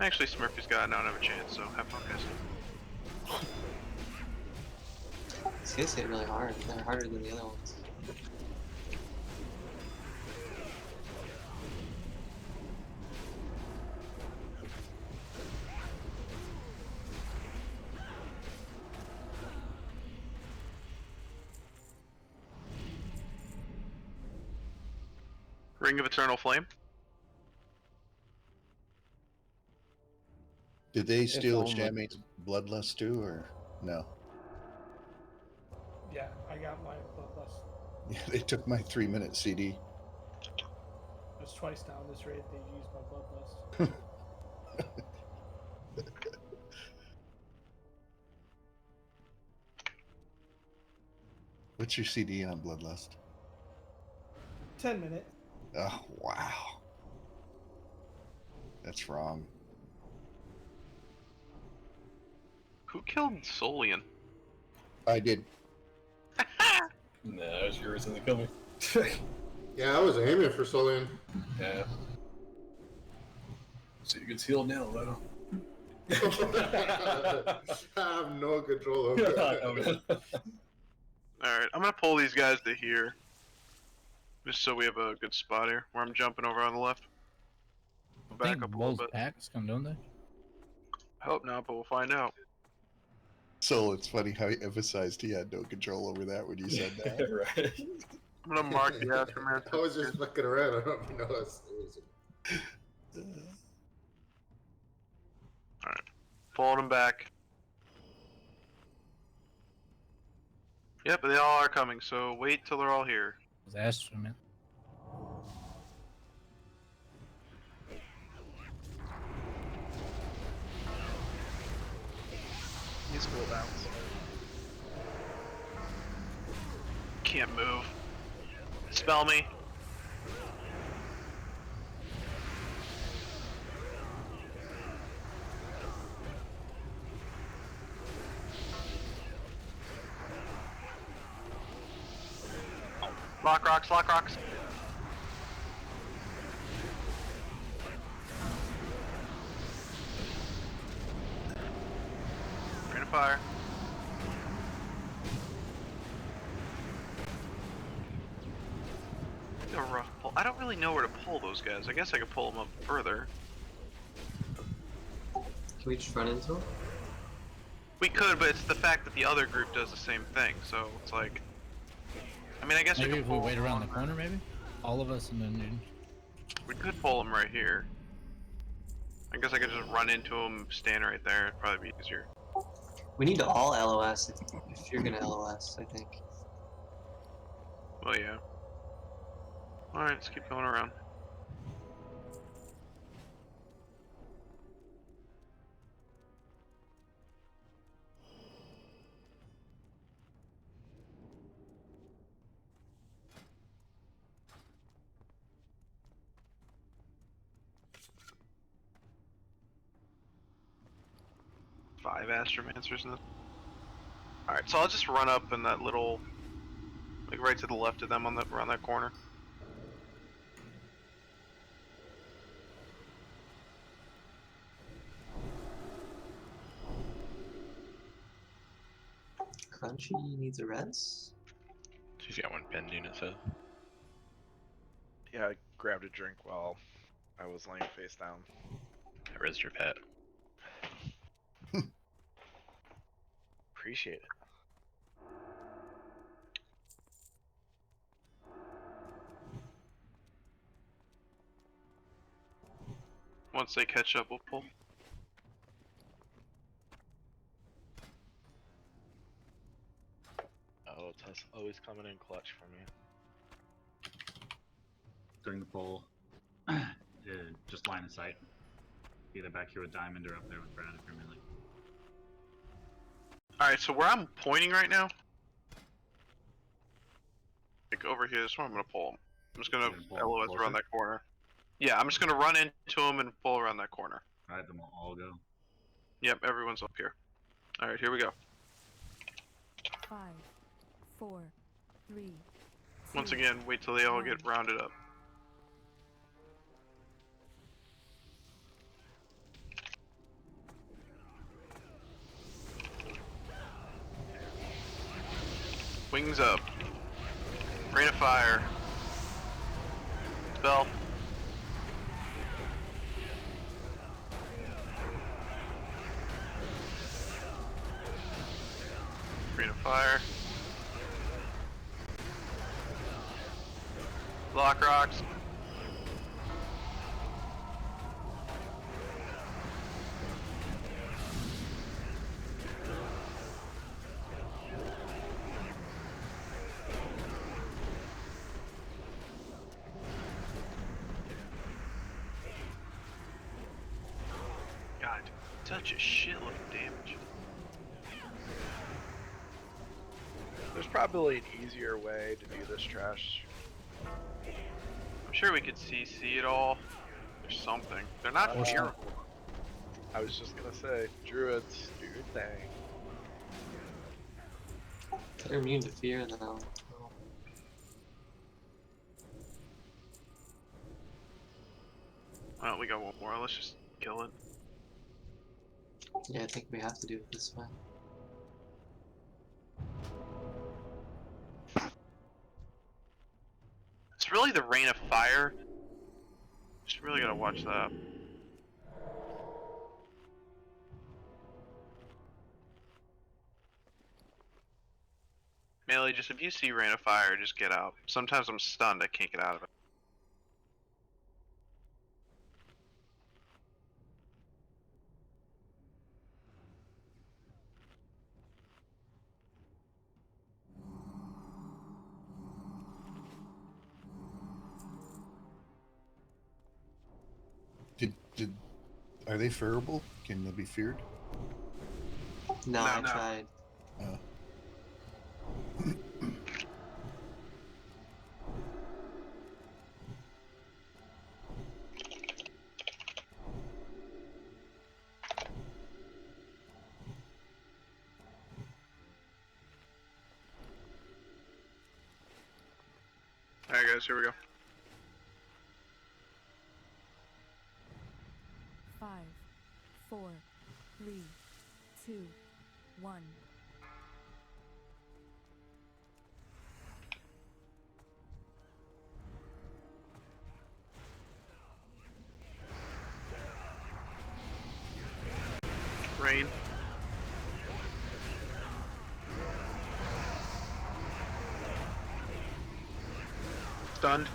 Actually, Smurfy's got it now, I don't have a chance, so have fun, guys. These guys hit really hard. They're harder than the other ones. Ring of Eternal Flame. Did they steal only. Shammy's bloodlust too, or no? Yeah, I got my bloodlust. Yeah, they took my 3-minute CD. There's twice now in this raid they've used my bloodlust. What's your CD on bloodlust? 10-minute. Oh, wow. That's wrong. Who killed Solian? I did. Nah, it was yours and they killed me. Yeah, I was aiming for Solian. Yeah. So you gets healed now, though. I have no control over that. Alright, I'm gonna pull these guys to here. Just so we have a good spot here, where I'm jumping over on the left. I Back think up a little both bit. packs come, don't they? I hope not, but we'll find out. So it's funny how he emphasized he had no control over that when you said that. Right. I'm gonna mark the aftermath. I was just fucking around. I don't even know it was. Alright. Pulling them back. Yep, they all are coming, so wait till they're all here. Disaster, man. He's cooldowns. Can't move. Spell me. Lock rocks, lock rocks. Rain of fire. A rough pull. I don't really know where to pull those guys. I guess I could pull them up further. Can we just run into them? We could, but it's the fact that the other group does the same thing. So it's like, I mean, I guess Maybe we if could we pull wait them around the on corner, maybe? All of us and then We could pull them right here. I guess I could just run into them, stand right there. It'd probably be easier. We need to all LOS if you're gonna LOS, I think. Well, yeah. Alright, let's keep going around. 5 Astromancers in this. Alright, so I'll just run up in that little, like right to the left of them on around that corner. Crunchy needs a res. She's got one pinned unit, so. Yeah, I grabbed a drink while I was laying face down. I rezzed your pet. Appreciate it. Once they catch up, we'll pull. Oh, Tess always coming in clutch for me. During the pull, just line of sight. Either back here with Diamond or up there with Brad if you're melee. Alright, so where I'm pointing right now, like over here, this is where I'm gonna pull him. I'm just gonna LOS around that corner. Yeah, I'm just gonna run into him and pull around that corner. Alright, then we'll all go. Yep, everyone's up here. Alright, here we go. 5, 4, 3. Once 2, again, wait till they all get rounded up. Wings up. Rain of fire. Spell. Rain of fire. Block rocks. God, such a shitload of damage. There's probably an easier way to do this trash. I'm sure we could CC it all. Or something. They're not fearful. I was just gonna say, druids, do your thing. They're immune to fear though. Well, we got one more. Let's just kill it. Yeah, I think we have to do it this way. It's really the rain of fire. Just really gotta watch that. Melee, just if you see rain of fire, just get out. Sometimes I'm stunned, I can't get out of it. Are they fearable? Can they be feared? No, I tried. Alright guys, here we go. 5, 4, 3, 2, 1. Rain. Stunned.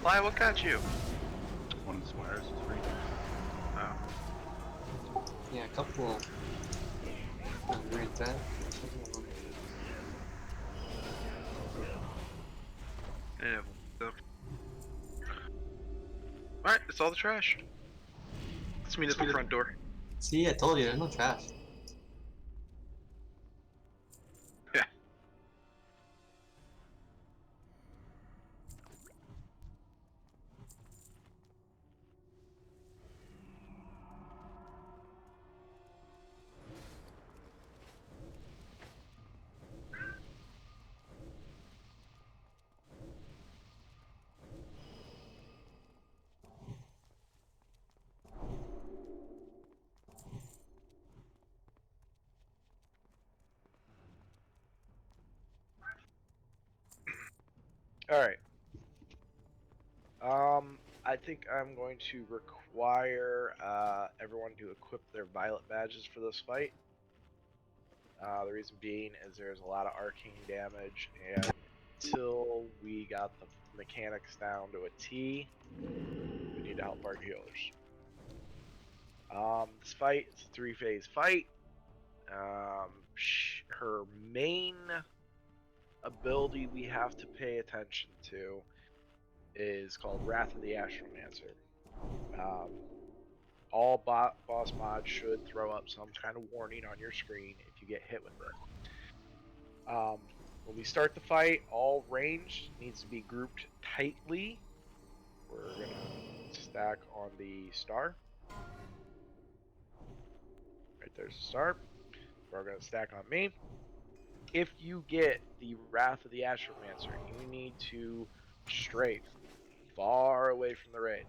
Why? What got you? One of the squires is free. Oh. Yeah, a couple weird that. Yeah. Alright, that's all the trash. Let's meet at the front door. See, I told you, there's no trash. Yeah. All right. I think I'm going to require everyone to equip their violet badges for this fight. The reason being is there's a lot of arcane damage, and until we got the mechanics down to a T, we need to help our healers. This fight is a 3-phase fight. Her main ability we have to pay attention to is called Wrath of the Astromancer. All boss mods should throw up some kind of warning on your screen if you get hit with it. When we start the fight, all ranged needs to be grouped tightly. We're going to stack on the star. Right there's the star. We're going to stack on me. If you get the Wrath of the Astromancer, you need to strafe far away from the raid.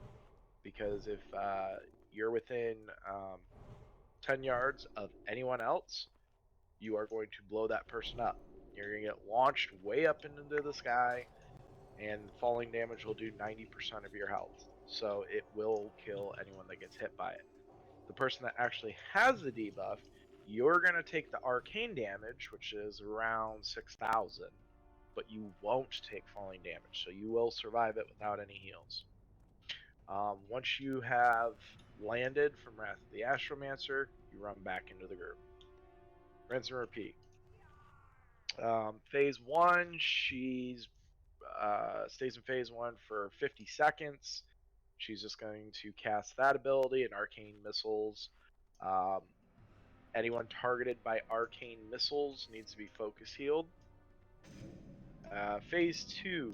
Because if you're within 10 yards of anyone else, you are going to blow that person up. You're going to get launched way up into the sky, and falling damage will do 90% of your health. So it will kill anyone that gets hit by it. The person that actually has the debuff, you're going to take the arcane damage, which is around 6,000, but you won't take falling damage. So you will survive it without any heals. Once you have landed from Wrath of the Astromancer, you run back into the group. Rinse and repeat. Phase 1, she's stays in phase 1 for 50 seconds. She's just going to cast that ability and arcane missiles. Anyone targeted by arcane missiles needs to be focus healed. Phase 2,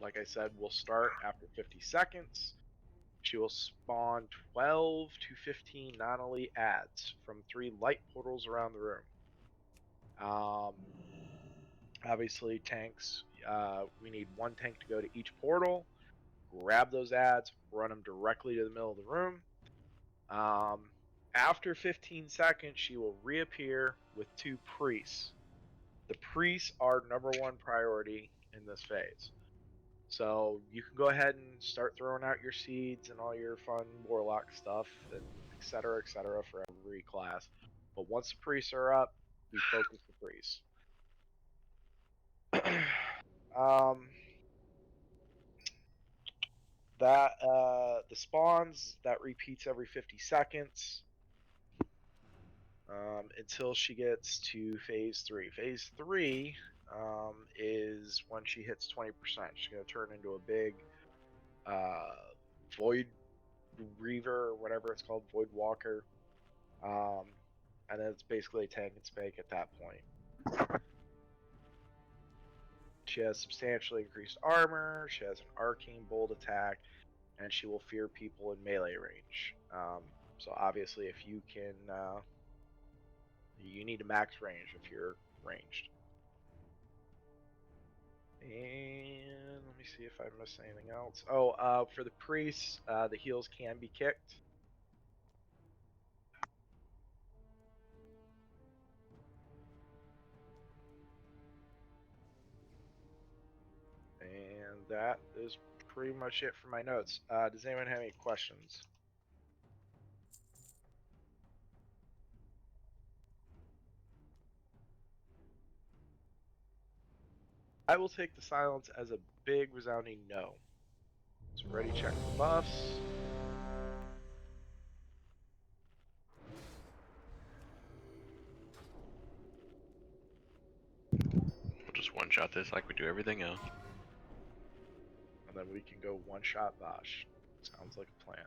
like I said, will start after 50 seconds. She will spawn 12 to 15 non-elite adds from 3 light portals around the room. Obviously, tanks, we need 1 tank to go to each portal, grab those adds, run them directly to the middle of the room. After 15 seconds, she will reappear with 2 priests. The priests are #1 priority in this phase. So you can go ahead and start throwing out your seeds and all your fun warlock stuff and etc. for every class. But once the priests are up, we focus the priests. The spawns that repeats every 50 seconds until she gets to phase 3. Phase 3 is when she hits 20%. She's going to turn into a big void reaver or whatever it's called, void walker. And then it's basically a tank and spank at that point. She has substantially increased armor, she has an arcane bolt attack, and she will fear people in melee range. So obviously if you can, you need a max range if you're ranged. And let me see if I missed anything else. Oh, for the priests, the heals can be kicked. And that is pretty much it for my notes. Does anyone have any questions? I will take the silence as a big resounding no. So ready, check the buffs. We'll just one-shot this like we do everything else. and then we can go one-shot Bosch. Sounds like a plan.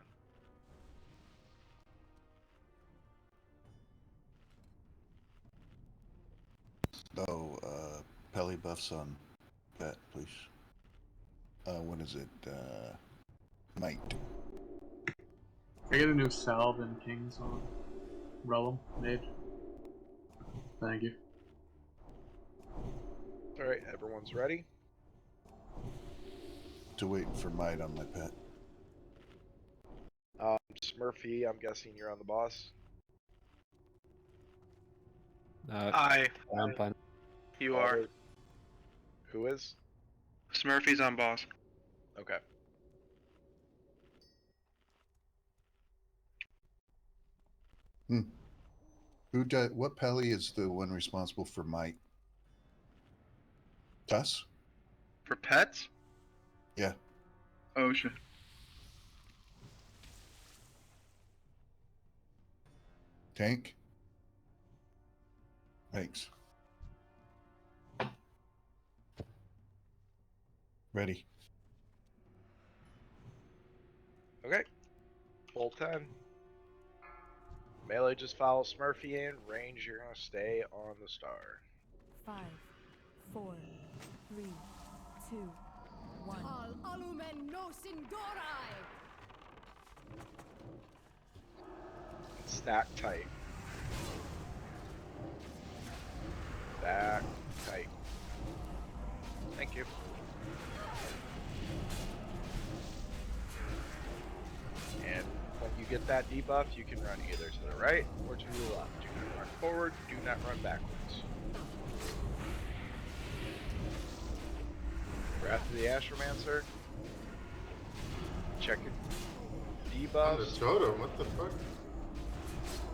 Oh, Pelly buffs on that, please. What is it? Might. I get a new salve and kings on Realm mage. Thank you. Alright, everyone's ready? Still waiting for might on my pet. Smurfy, I'm guessing you're on the boss. Aye. I'm fine. You are. Alder- Who is? Smurfy's on boss. Okay. Who does? What Pelly is the one responsible for might? Tuss? For pets? Yeah. Ocean. Tank? Thanks. Ready. Okay. Full 10. Melee just follow Smurfy in. Range, you're gonna stay on the star. 5, 4, 3, 2, 1. Stack tight. Stack tight. Thank you. And when you get that debuff, you can run either to the right or to the left. Do not run forward, do not run backwards. Wrath of the Astromancer. Check your On the debuffs. totem, what the fuck?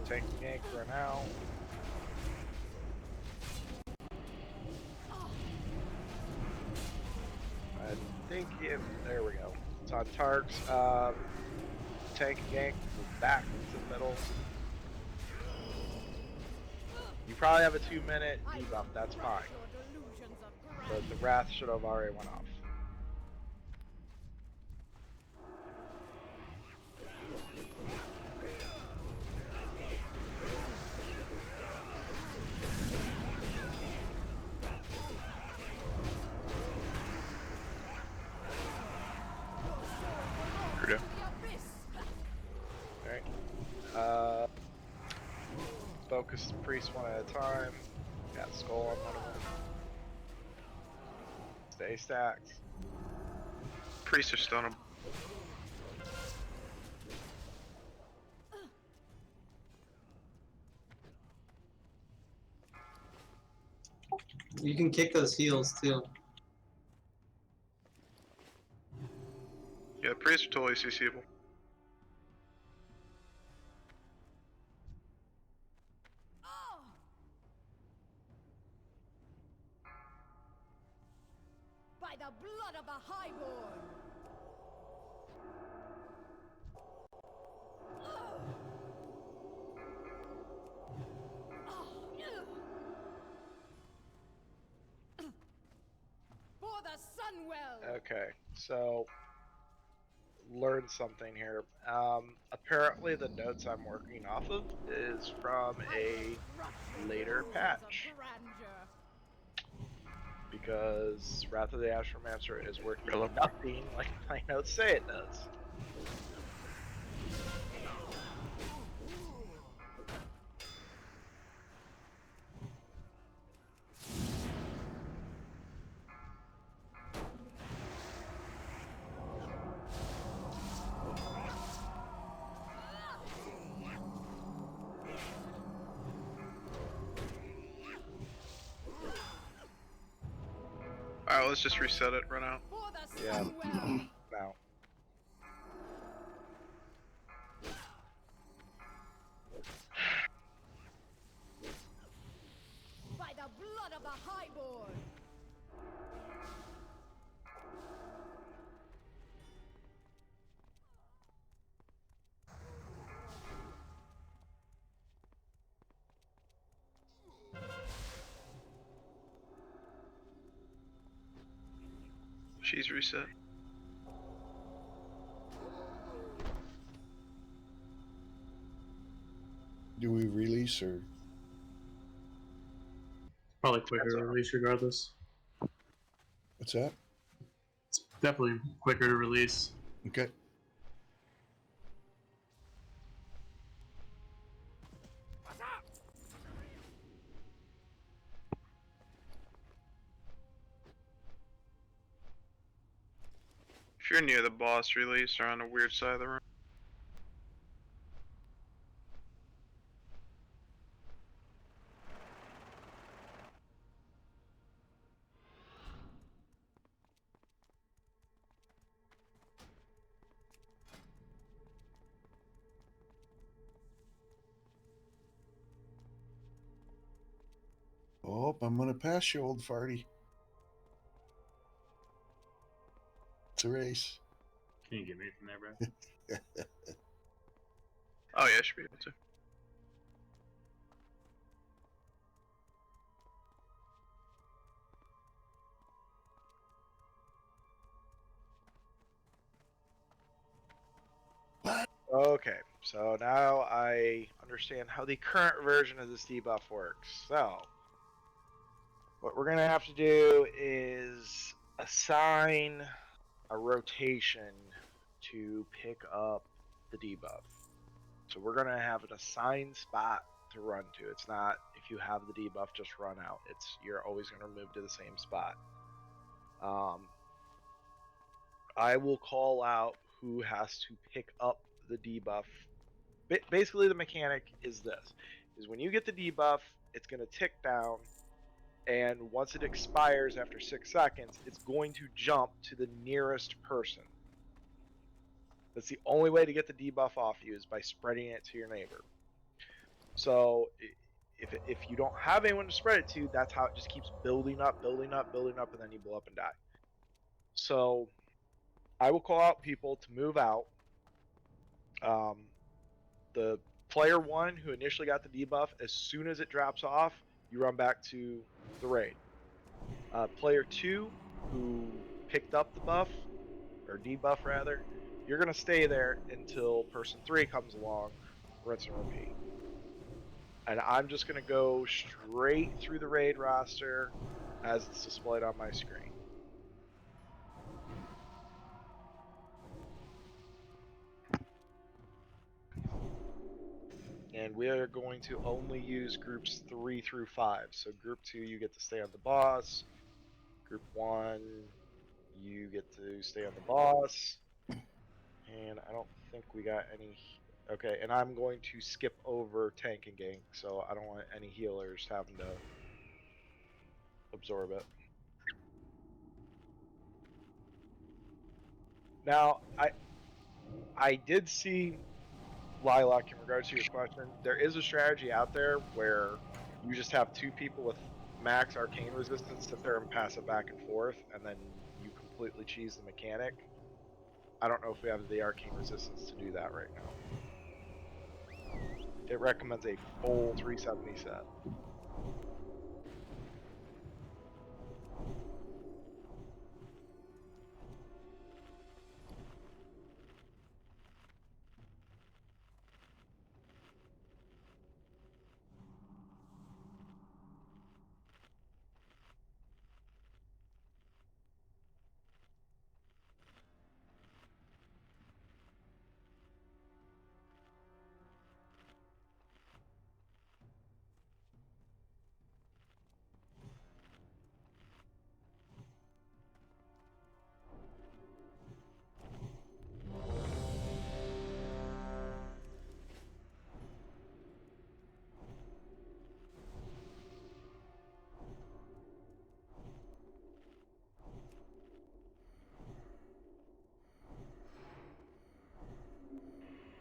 Tank gank run out. I think if there we go. It's on Tarks. Tank gank move back to the middle. You probably have a 2-minute debuff, that's fine. But the Wrath should have already went off. Crudo. Alright. Focus the priest one at a time. Got skull on one of them. Stay stacked. Priests are stonable. You can kick those heels too. Yeah, priests are totally CCable. By the blood of the highborn! For the Sunwell! Okay, so learn something here. Apparently the notes I'm working off of is from a later patch. Because Wrath of the Astromancer is working nothing like my notes say it does. Alright, let's just reset it, run out. Yeah, now. By the blood of the highborn! She's reset. Do we release or? Probably quicker to release regardless. What's that? It's definitely quicker to release. Okay. If you're near the boss release or on a weird side of the room. Oh, I'm gonna pass you, old farty. It's a race. Can you get me from there, bro? Oh yeah, I should be able to. Okay, so now I understand how the current version of this debuff works. So, what we're gonna have to do is assign a rotation to pick up the debuff. So we're gonna have an assigned spot to run to. It's not if you have the debuff, just run out. It's you're always gonna move to the same spot. I will call out who has to pick up the debuff. Basically, the mechanic is this: is when you get the debuff, it's gonna tick down, and once it expires after 6 seconds, it's going to jump to the nearest person. That's the only way to get the debuff off you is by spreading it to your neighbor. So if you don't have anyone to spread it to, that's how it just keeps building up, building up, building up, and then you blow up and die. So I will call out people to move out. The player 1 who initially got the debuff, as soon as it drops off, you run back to the raid. Player 2 who picked up the buff, or debuff rather, you're going to stay there until person 3 comes along, rinse and repeat. And I'm just going to go straight through the raid roster as it's displayed on my screen. And we are going to only use groups 3 through 5. So group 2, you get to stay on the boss. Group 1, you get to stay on the boss. And I don't think we got any. Okay, and I'm going to skip over tank and gank, so I don't want any healers having to absorb it. Now, I did see, Lilac, in regards to your question, there is a strategy out there where you just have 2 people with max arcane resistance sit there and pass it back and forth, and then you completely cheese the mechanic. I don't know if we have the arcane resistance to do that right now. It recommends a full 370 set.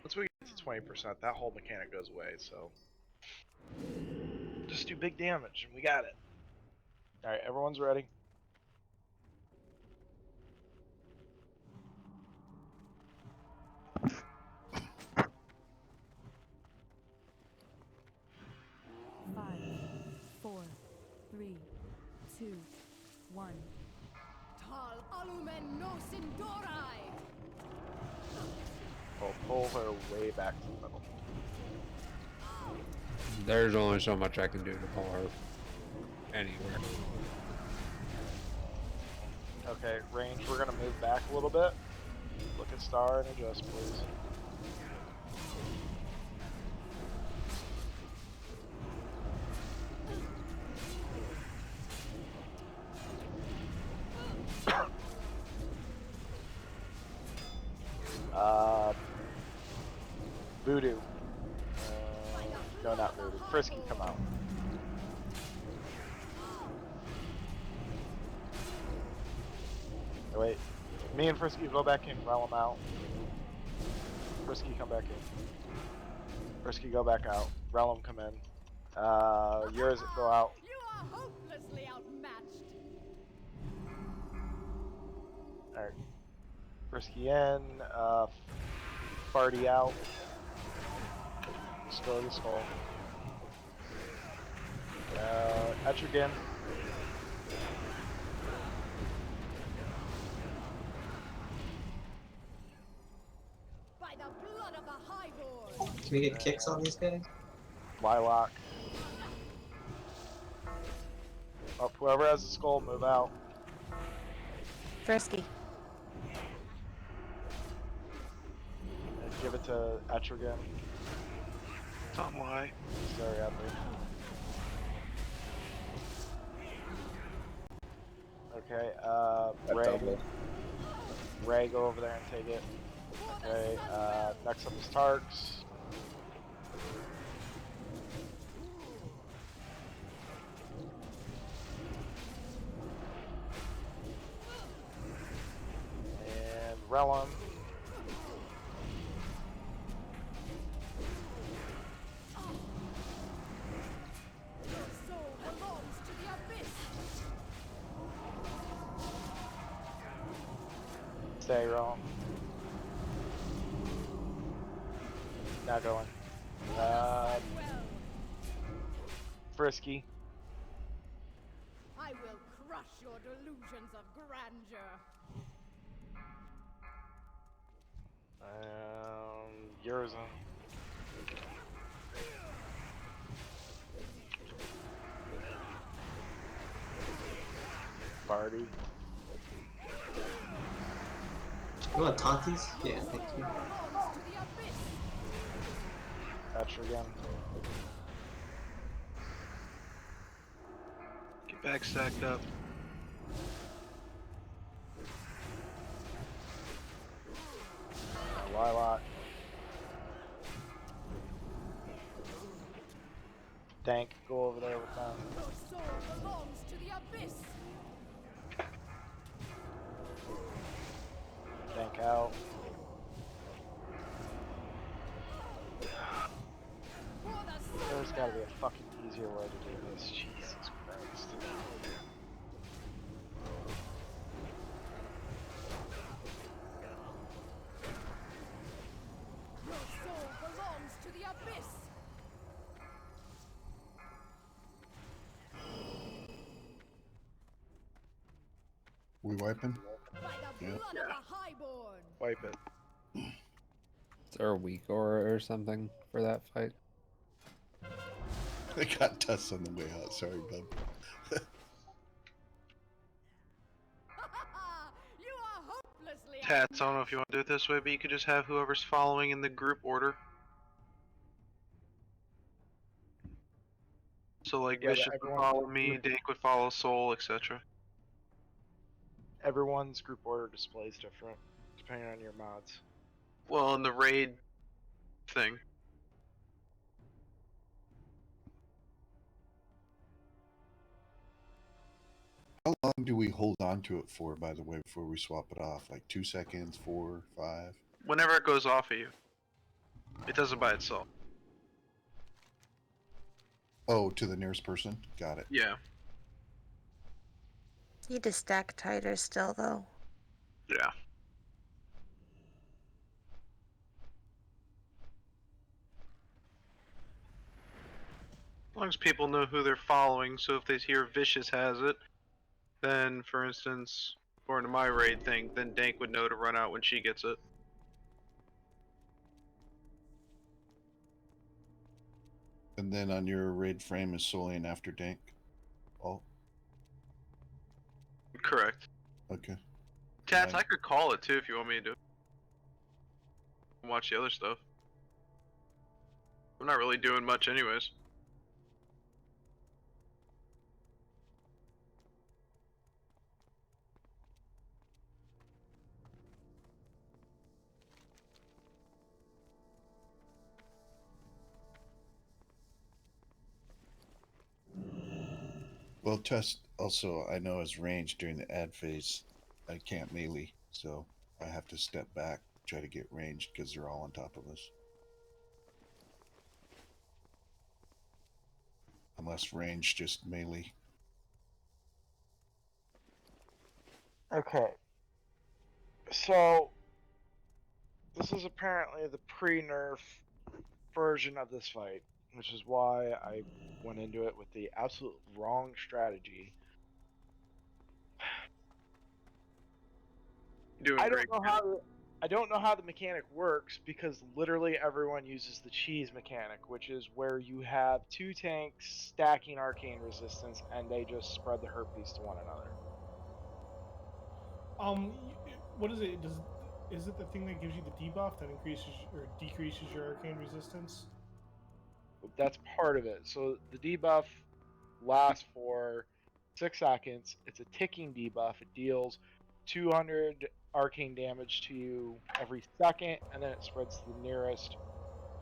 Once we get to 20%, that whole mechanic goes away, so just do big damage, and we got it. Alright, everyone's ready. Five, 4, 3, 2, 1. Tal alumen no sindorai. We'll pull her way back to the middle. There's only so much I can do to pull her anywhere. Okay, range, we're gonna move back a little bit. Look at star and adjust, please. Voodoo. No, not Voodoo. Frisky, come out. Oh, wait. Me and Frisky go back in, roll him out. Frisky, come back in. Frisky, go back out. Realm, come in. Yours, go out. You are hopelessly outmatched. Alright. Frisky in. Farty out. Skull to skull. Etrigan. By the blood of the highborn. Can we get kicks on these guys? Lilac. Up, whoever has the skull, move out. Frisky. And give it to Etrigan. Tom, why? Sorry, Abby. Okay, Ray. double. Ray, go over there and take it. Okay, next up is Tarks. And Relum. Your soul belongs to the abyss. Stay, Relum. Now going. Frisky. I will crush your delusions of grandeur. Yours. Party. You want Taunties? Yeah, thank you. Belongs to the abyss. Etrigan. Get back stacked up. Lilac. Dank, go over there with them. Your soul belongs to the abyss. Dank out. There's gotta be a fucking easier way to do this. Jesus Christ. Your soul belongs to the abyss. We wiping? By the Yeah. blood of the highborn. Wipe it. Is there a weak aura or something for that fight? I got dust on the way out. Sorry, bub. You are hopelessly Tats, I don't know if you want to do it this way, but you could just have whoever's following in the group order. So like Yeah, Vicious would everyone- follow me, Dank would follow Soul, etc. Everyone's group order displays different, depending on your mods. Well, in the raid thing. How long do we hold on to it for, by the way, before we swap it off? Like 2 seconds, 4, 5? Whenever it goes off of you. It does it by itself. Oh, to the nearest person? Got it. Yeah. Need to stack tighter still, though. Yeah. As long as people know who they're following, so if they hear Vicious has it, then, for instance, according to my raid thing, then Dank would know to run out when she gets it. And then on your raid frame is Solian after Dank. Oh, Correct. okay. Tats, I could call it too if you want me to do it. Watch the other stuff. I'm not really doing much anyways. Well, test also, I know as range during the ad phase, I can't melee, so I have to step back, try to get ranged because they're all on top of us. Unless range just melee. Okay. So, this is apparently the pre-nerf version of this fight, which is why I went into it with the absolute wrong strategy. Doing I great. don't know how the mechanic works because literally everyone uses the cheese mechanic, which is where you have two tanks stacking arcane resistance and they just spread the herpes to one another. What is it? Is it the thing that gives you the debuff that increases or decreases your arcane resistance? That's part of it. So the debuff lasts for 6 seconds. It's a ticking debuff. It deals 200 arcane damage to you every second, and then it spreads to the nearest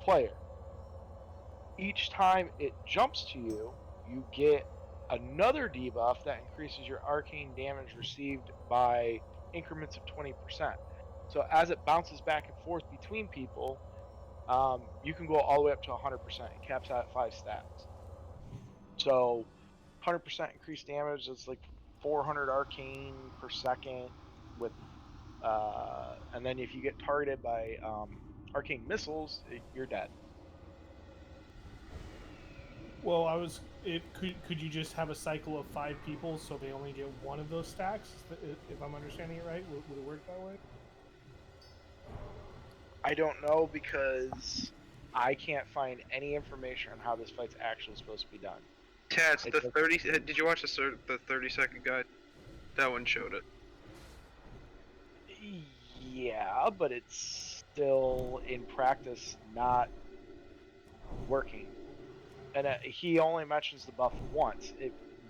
player. Each time it jumps to you, you get another debuff that increases your arcane damage received by increments of 20%. So as it bounces back and forth between people, you can go all the way up to 100%. It caps out at 5 stacks. So 100% increased damage is like 400 arcane per second with and then if you get targeted by arcane missiles, you're dead. Well, could you just have a cycle of 5 people so they only get one of those stacks? If I'm understanding it right, would it work that way? I don't know because I can't find any information on how this fight's actually supposed to be done. Tats, the 30. Did you watch the 30-second guide? That one showed it. Yeah, but it's still in practice not working. And he only mentions the buff once.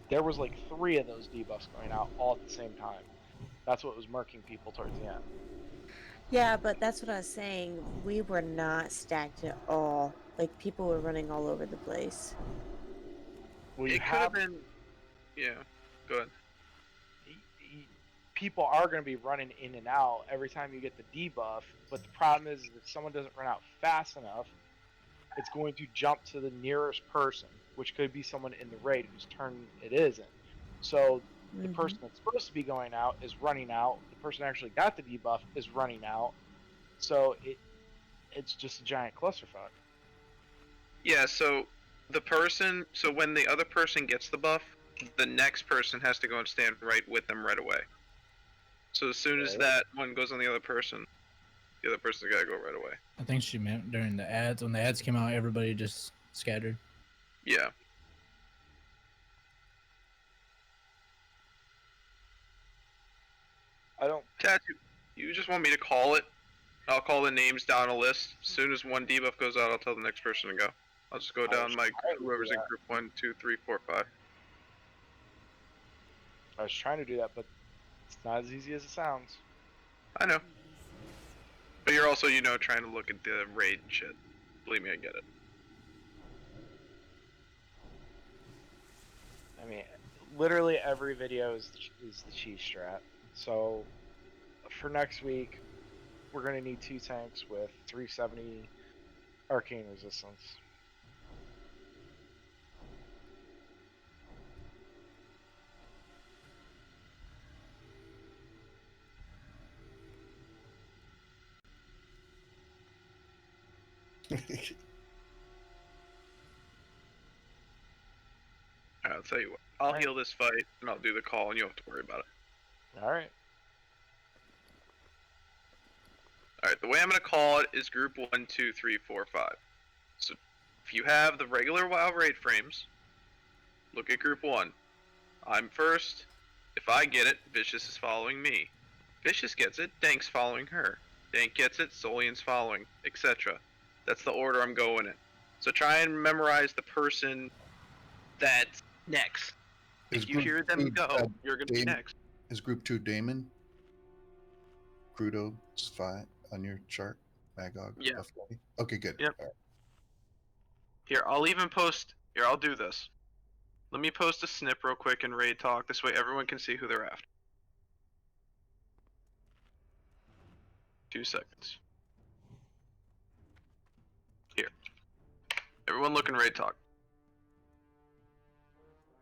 There was like 3 of those debuffs going out all at the same time. That's what was murking people towards the end. Yeah, but that's what I was saying. We were not stacked at all. Like, people were running all over the place. Well, it could have been. Yeah. Go ahead. People are going to be running in and out every time you get the debuff, but the problem is if someone doesn't run out fast enough, it's going to jump to the nearest person, which could be someone in the raid whose turn it isn't. So the person that's supposed to be going out is running out. The person who actually got the debuff is running out. So it's just a giant clusterfuck. Yeah. So when the other person gets the buff, the next person has to go and stand right with them right away. So as soon as that one goes on the other person, the other person's gotta go right away. I think she meant during the ads. When the ads came out, everybody just scattered. Yeah. I don't. Tattoo. You just want me to call it? I'll call the names down a list. As soon as one debuff goes out, I'll tell the next person to go. I'll just go down my whoever's in group 1, 2, 3, 4, 5. I was trying to do that, but it's not as easy as it sounds. I know. But you're also, trying to look at the raid and shit. Believe me, I get it. I mean, literally every video is the cheese strat. So for next week, we're going to need 2 tanks with 370 arcane resistance. I'll tell you what. I'll heal this fight, and I'll do the call, and you don't have to worry about it. Alright. Alright, the way I'm going to call it is group 1, 2, 3, 4, 5. So If you have the regular WoW raid frames, look at group 1. I'm first. If I get it, Vicious is following me. Vicious gets it, Dank's following her. Dank gets it, Solian's following, etc. That's the order I'm going in. So try and memorize the person that's next. Is If you group hear them two, go, you're going to be Damon- next. Is group 2 Damon? Crudo spy on your chart? Magog? Yeah. Buffalo? Okay, good. Yep. All right. Here, I'll even post. Here, I'll do this. Let me post a snip real quick in Raid Talk. This way everyone can see who they're after. 2 seconds. Here. Everyone look in Raid Talk.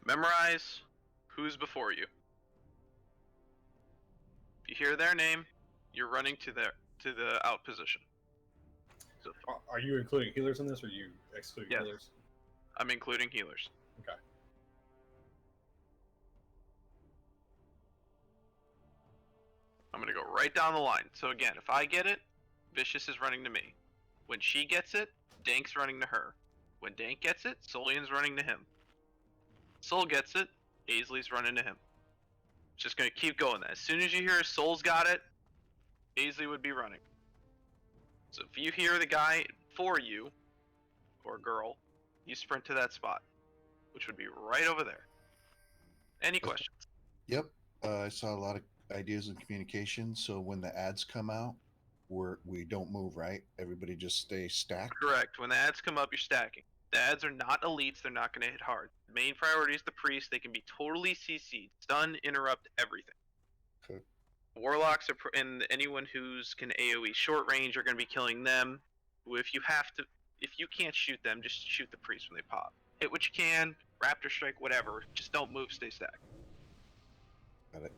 Memorize who's before you. If you hear their name, you're running to the out position. So Are you including healers in this, or are you excluding Yes. healers? I'm including healers. Okay. I'm gonna go right down the line. So again, if I get it, Vicious is running to me. When she gets it, Dank's running to her. When Dank gets it, Solian's running to him. Sol gets it, Aisley's running to him. Just gonna keep going. As soon as you hear Sol's got it, Aisley would be running. So if you hear the guy for you, or girl, you sprint to that spot, which would be right over there. Any questions? Yep. I saw a lot of ideas in communication. So when the ads come out, we don't move, right? Everybody just stays stacked. Correct. When the ads come up, you're stacking. The ads are not elites. They're not going to hit hard. Main priority is the priest. They can be totally CC'd. Stun, interrupt, everything. Okay. Warlocks are and anyone who's can AoE short range are going to be killing them. If you can't shoot them, just shoot the priest when they pop. Hit what you can, raptor strike, whatever. Just don't move, stay stacked. Got it.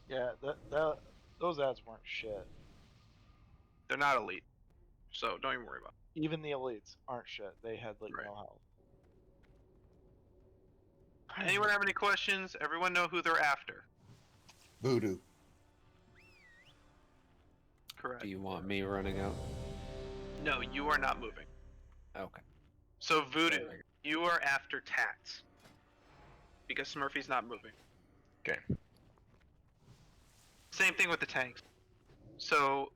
Yeah, those ads weren't shit. They're not elite, so don't even worry about it. Even the elites aren't shit. They had like no health. Anyone have any questions? Everyone know who they're after. Voodoo. Correct. Do you want me running out? No, you are not moving. Okay. So Voodoo, you are after Tats. Because Smurfy's not moving. Okay. Same thing with the tanks. So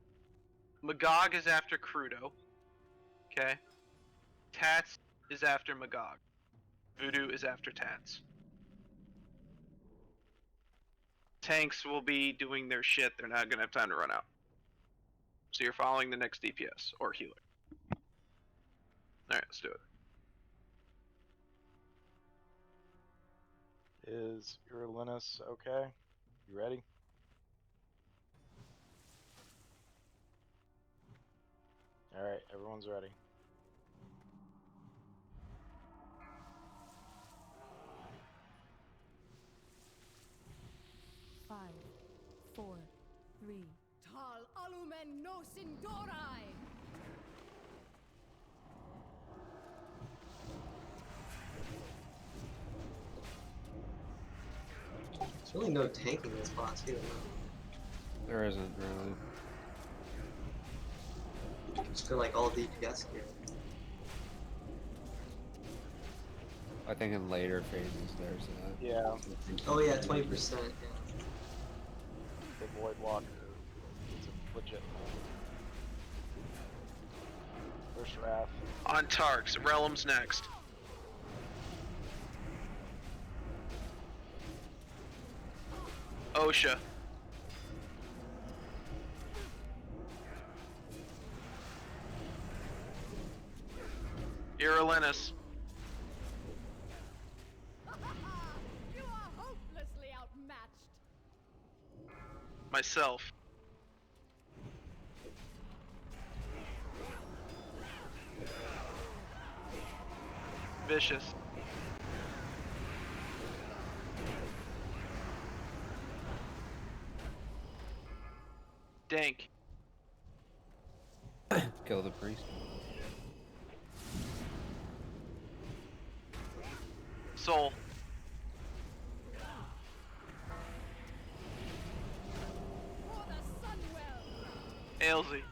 Magog is after Crudo. Okay. Tats is after Magog. Voodoo is after Tats. Tanks will be doing their shit. They're not gonna have time to run out. So you're following the next DPS or healer. Alright, let's do it. Is your Linus okay? You ready? Alright, everyone's ready. Five, four, three. Tal alumen nosin dorai. There's really no tanking in this boss either. There isn't really. Just go like all DPS here. I think in later phases there's that. Yeah. Oh yeah, 20%. Yeah. The Void Walker. It's a legit. First Wrath. On Tarks, Realm's next. OSHA. Irelinus. You are hopelessly outmatched. Myself. Vicious. Dank. Kill the priest. Soul. For the Sunwell. Ailsey.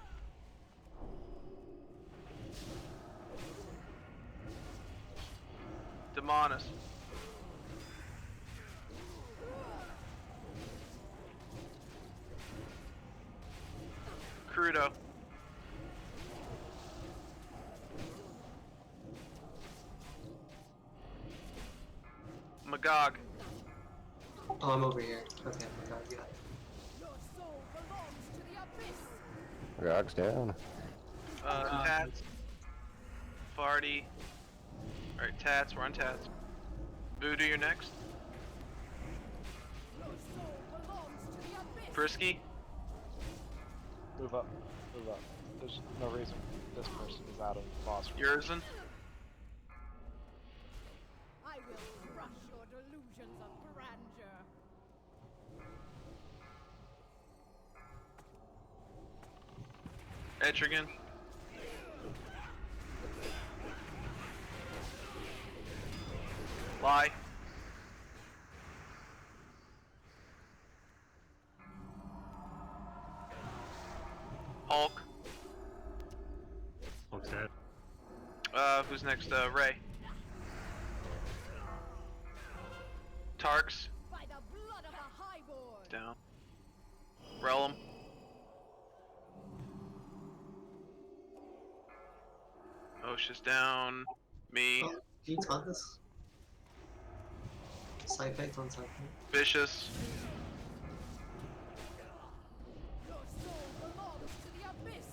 on us. Crudo. Magog. Oh, I'm over here. Okay, my god, yeah. Your soul belongs to the abyss. Rocks down. Tats. Farty. Alright, Tats, we're on Tats. Voodoo, you're next. Your soul belongs to the abyss. Frisky. Move up. Move up. There's no reason this person is out of boss. Yerzen. I will crush your delusions of grandeur. Etrigan. Lie. Hulk. Hulk's dead. Who's next? Ray. Tarks. By the blood of a highborn. Down. Realm. Osha's down. Me. Oh, can you taunt this? Side effect on side effect. Vicious. Your soul belongs to the abyss.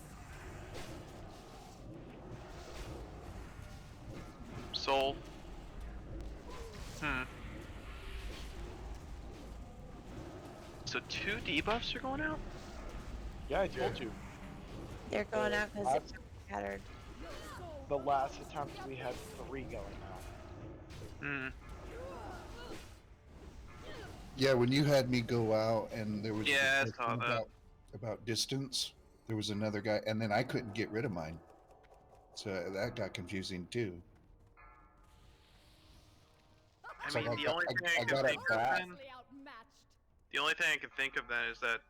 Soul. So 2 debuffs are going out? Yeah, I told you. They're going out because they're scattered. The last attempt we had 3 going out. Yeah, when you had me go out and there was Yeah, I a saw question that. about distance, there was another guy, and then I couldn't get rid of mine, so that got confusing too. I So mean, the got- only thing I I can got it think of back. then, the only thing I can think of then is that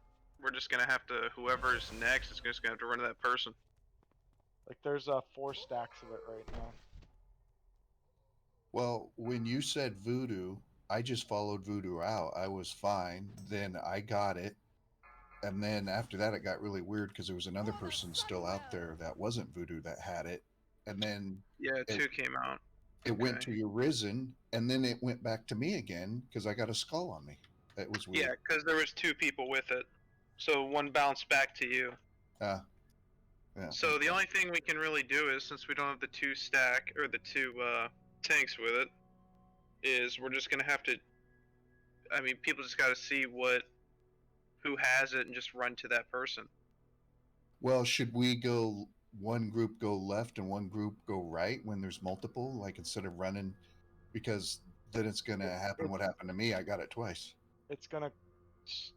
we're just gonna have to, whoever's next is just gonna have to run to that person. Like there's 4 stacks of it right now. Well, when you said voodoo, I just followed voodoo out. I was fine. Then I got it. And then after that, it got really weird because there was another person still out there that wasn't voodoo that had it. And then Yeah, 2 came out. it went Okay. to your risen, and then it went back to me again because I got a skull on me. That was weird. Yeah, because there was 2 people with it, so one bounced back to you. Yeah. So the only thing we can really do is, since we don't have the 2 stack or the 2 tanks with it, is we're just gonna have to. I mean, people just gotta see who has it and just run to that person. Well, should we go one group go left and one group go right when there's multiple? Like instead of running, because then it's gonna happen what happened to me. I got it twice. It's gonna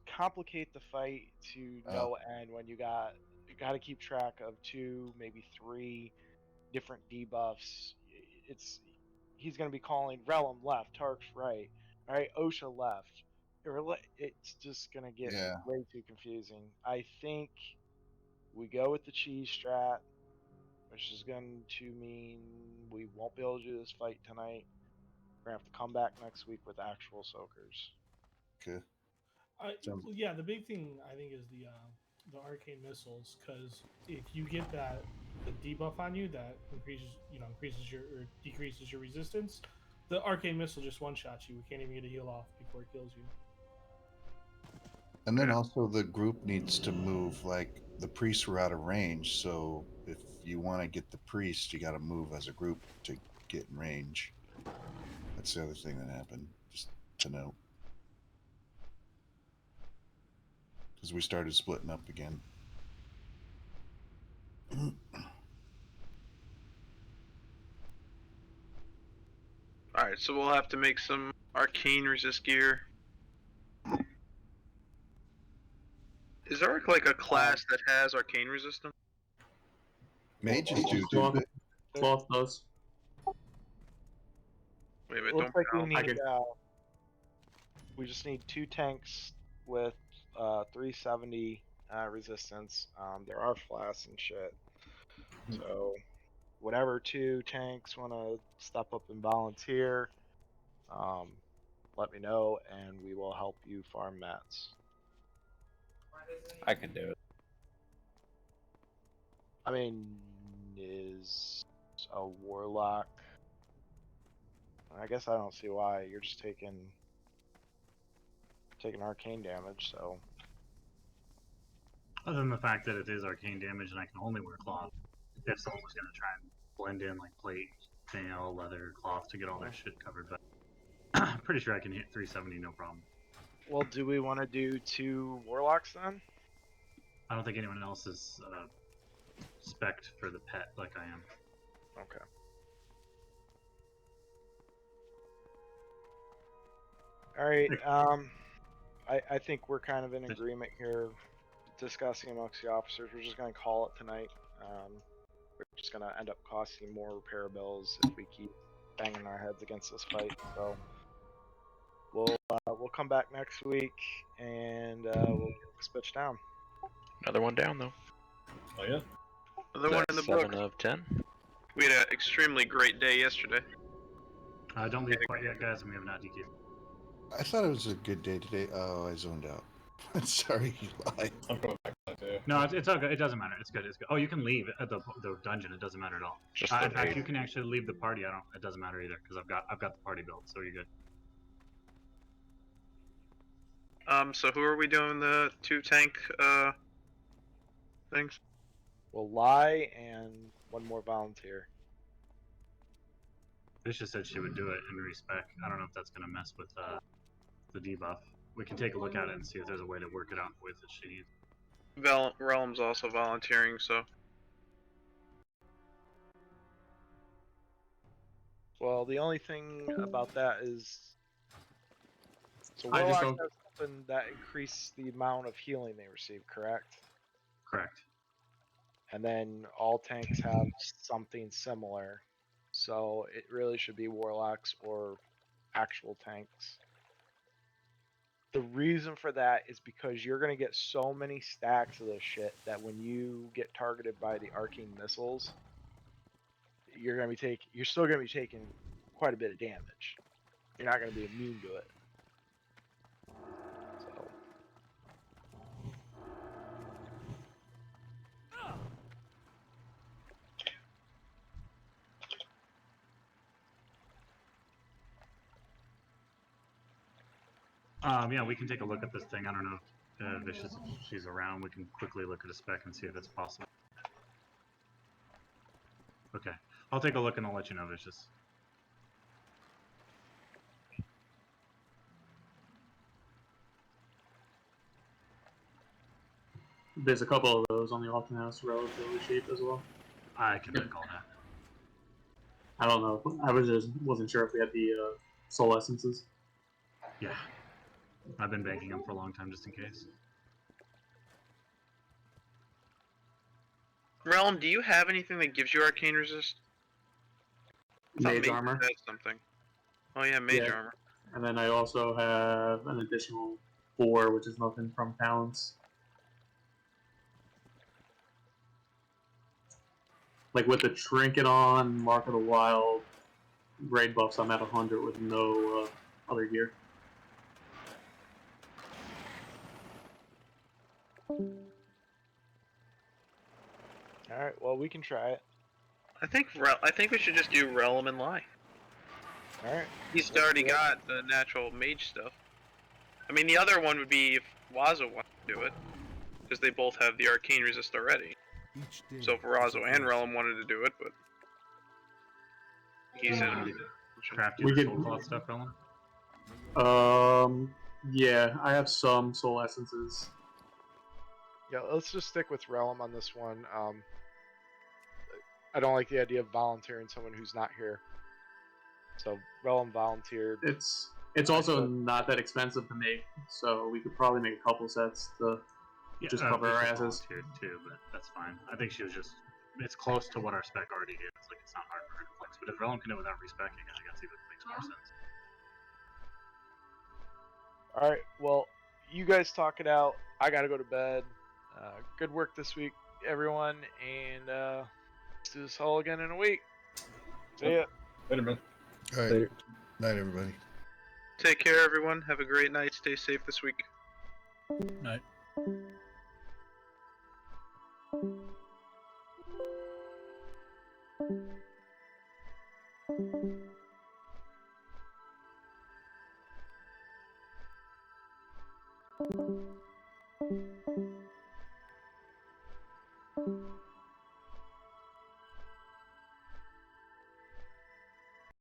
complicate the fight to no end when you got to keep track of 2, maybe 3 different debuffs. He's gonna be calling Realm left, Tarks right. All right, Osha left. It's just gonna get way too confusing. I think we go with the cheese strat, which is going to mean we won't be able to do this fight tonight. We're gonna have to come back next week with actual soakers. Okay. Well, yeah, the big thing I think is the arcane missiles, because if you get the debuff on you that increases your or decreases your resistance, the arcane missile just one shots you. We can't even get a heal off before it kills you. And then also the group needs to move. Like the priests were out of range, so if you want to get the priest, you got to move as a group to get in range. That's the other thing that happened. Just to note, because we started splitting up again. Alright, so we'll have to make some arcane resist gear. Is there like a class that has arcane resistance? Mages do. Cloth does. Wait a minute, Looks don't like we bounce. need. We just need 2 tanks with 370 resistance. There are flasks and shit. So, whatever 2 tanks want to step up and volunteer, let me know, and we will help you farm mats. I can do it. I mean, is a warlock? I guess I don't see why. You're just taking arcane damage, so. Other than the fact that it is arcane damage and I can only wear cloth, if someone was going to try and blend in like plate, mail, leather, cloth to get all their shit covered, but I'm pretty sure I can hit 370 no problem. Well, do we want to do 2 warlocks then? I don't think anyone else is spec'd for the pet like I am. Okay. All right. I think we're kind of in agreement here, discussing amongst the officers. We're just going to call it tonight. We're just going to end up costing more repair bills if we keep banging our heads against this fight. So we'll come back next week and we'll get this bitch down. Another one down though. Oh yeah. Another one in the 7 book. of 10. We had an extremely great day yesterday. Don't leave quite yet, guys, and we have not DQ'd. I thought it was a good day today. Oh, I zoned out. Sorry, Eli. I'm going back to that too. No, it's all good. It doesn't matter. It's good. It's good. Oh, you can leave at the dungeon. It doesn't matter at all. Just in fact, you can actually leave the party. It doesn't matter either because I've got the party built, so you're good. So who are we doing the 2 tank things? We'll lie and 1 more volunteer. Vicious said she would do it in respec. I don't know if that's gonna mess with the debuff. We can take a look at it and see if there's a way to work it out with if she needs. Realm's also volunteering, so. Well, the only thing about that is, so I just warlocks don't- have something that increase the amount of healing they receive, correct? Correct. And then all tanks have something similar, so it really should be warlocks or actual tanks. The reason for that is because you're going to get so many stacks of this shit that when you get targeted by the arcane missiles, you're still going to be taking quite a bit of damage. You're not going to be immune to it. So. Yeah, we can take a look at this thing. I don't know if Vicious, if she's around. We can quickly look at a spec and see if it's possible. Okay, I'll take a look and I'll let you know, Vicious. There's a couple of those on the auction house relatively cheap as well. I can make all that. I don't know. I wasn't sure if we had the soul essences. Yeah, I've been banking them for a long time just in case. Realm, do you have anything that gives you arcane resist? I thought Mage Mage armor. had something. Oh yeah, mage Yeah. armor. And then I also have an additional 4, which is nothing from talents. Like with the trinket on, Mark of the Wild, grade buffs, I'm at 100 with no other gear. Alright, well, we can try it. I think we should just do Realm and Lie. Alright. He's already got the natural mage stuff. I mean, the other one would be if Wazo wanted to do it, because they both have the arcane resist already. So if Wazo and Realm wanted to do it, but he's in. Crafty We the could- soul cloth stuff, Roland? Yeah, I have some soul essences. Yeah, let's just stick with Realm on this one. I don't like the idea of volunteering someone who's not here. So Realm volunteered. It's also not that expensive to make, so we could probably make a couple sets to just cover our Vicious asses. volunteered too, but that's fine. I think she was just. It's close to what our spec already is. Like it's not hard for her to flex. But if Realm can do it without respecing, I guess it makes more sense. Alright, well, you guys talk it out. I gotta go to bed. Good work this week, everyone, and let's do this all again in a week. See ya. Later, man. All right. Night, everybody. Take care, everyone. Have a great night. Stay safe this week. Night. Thank you.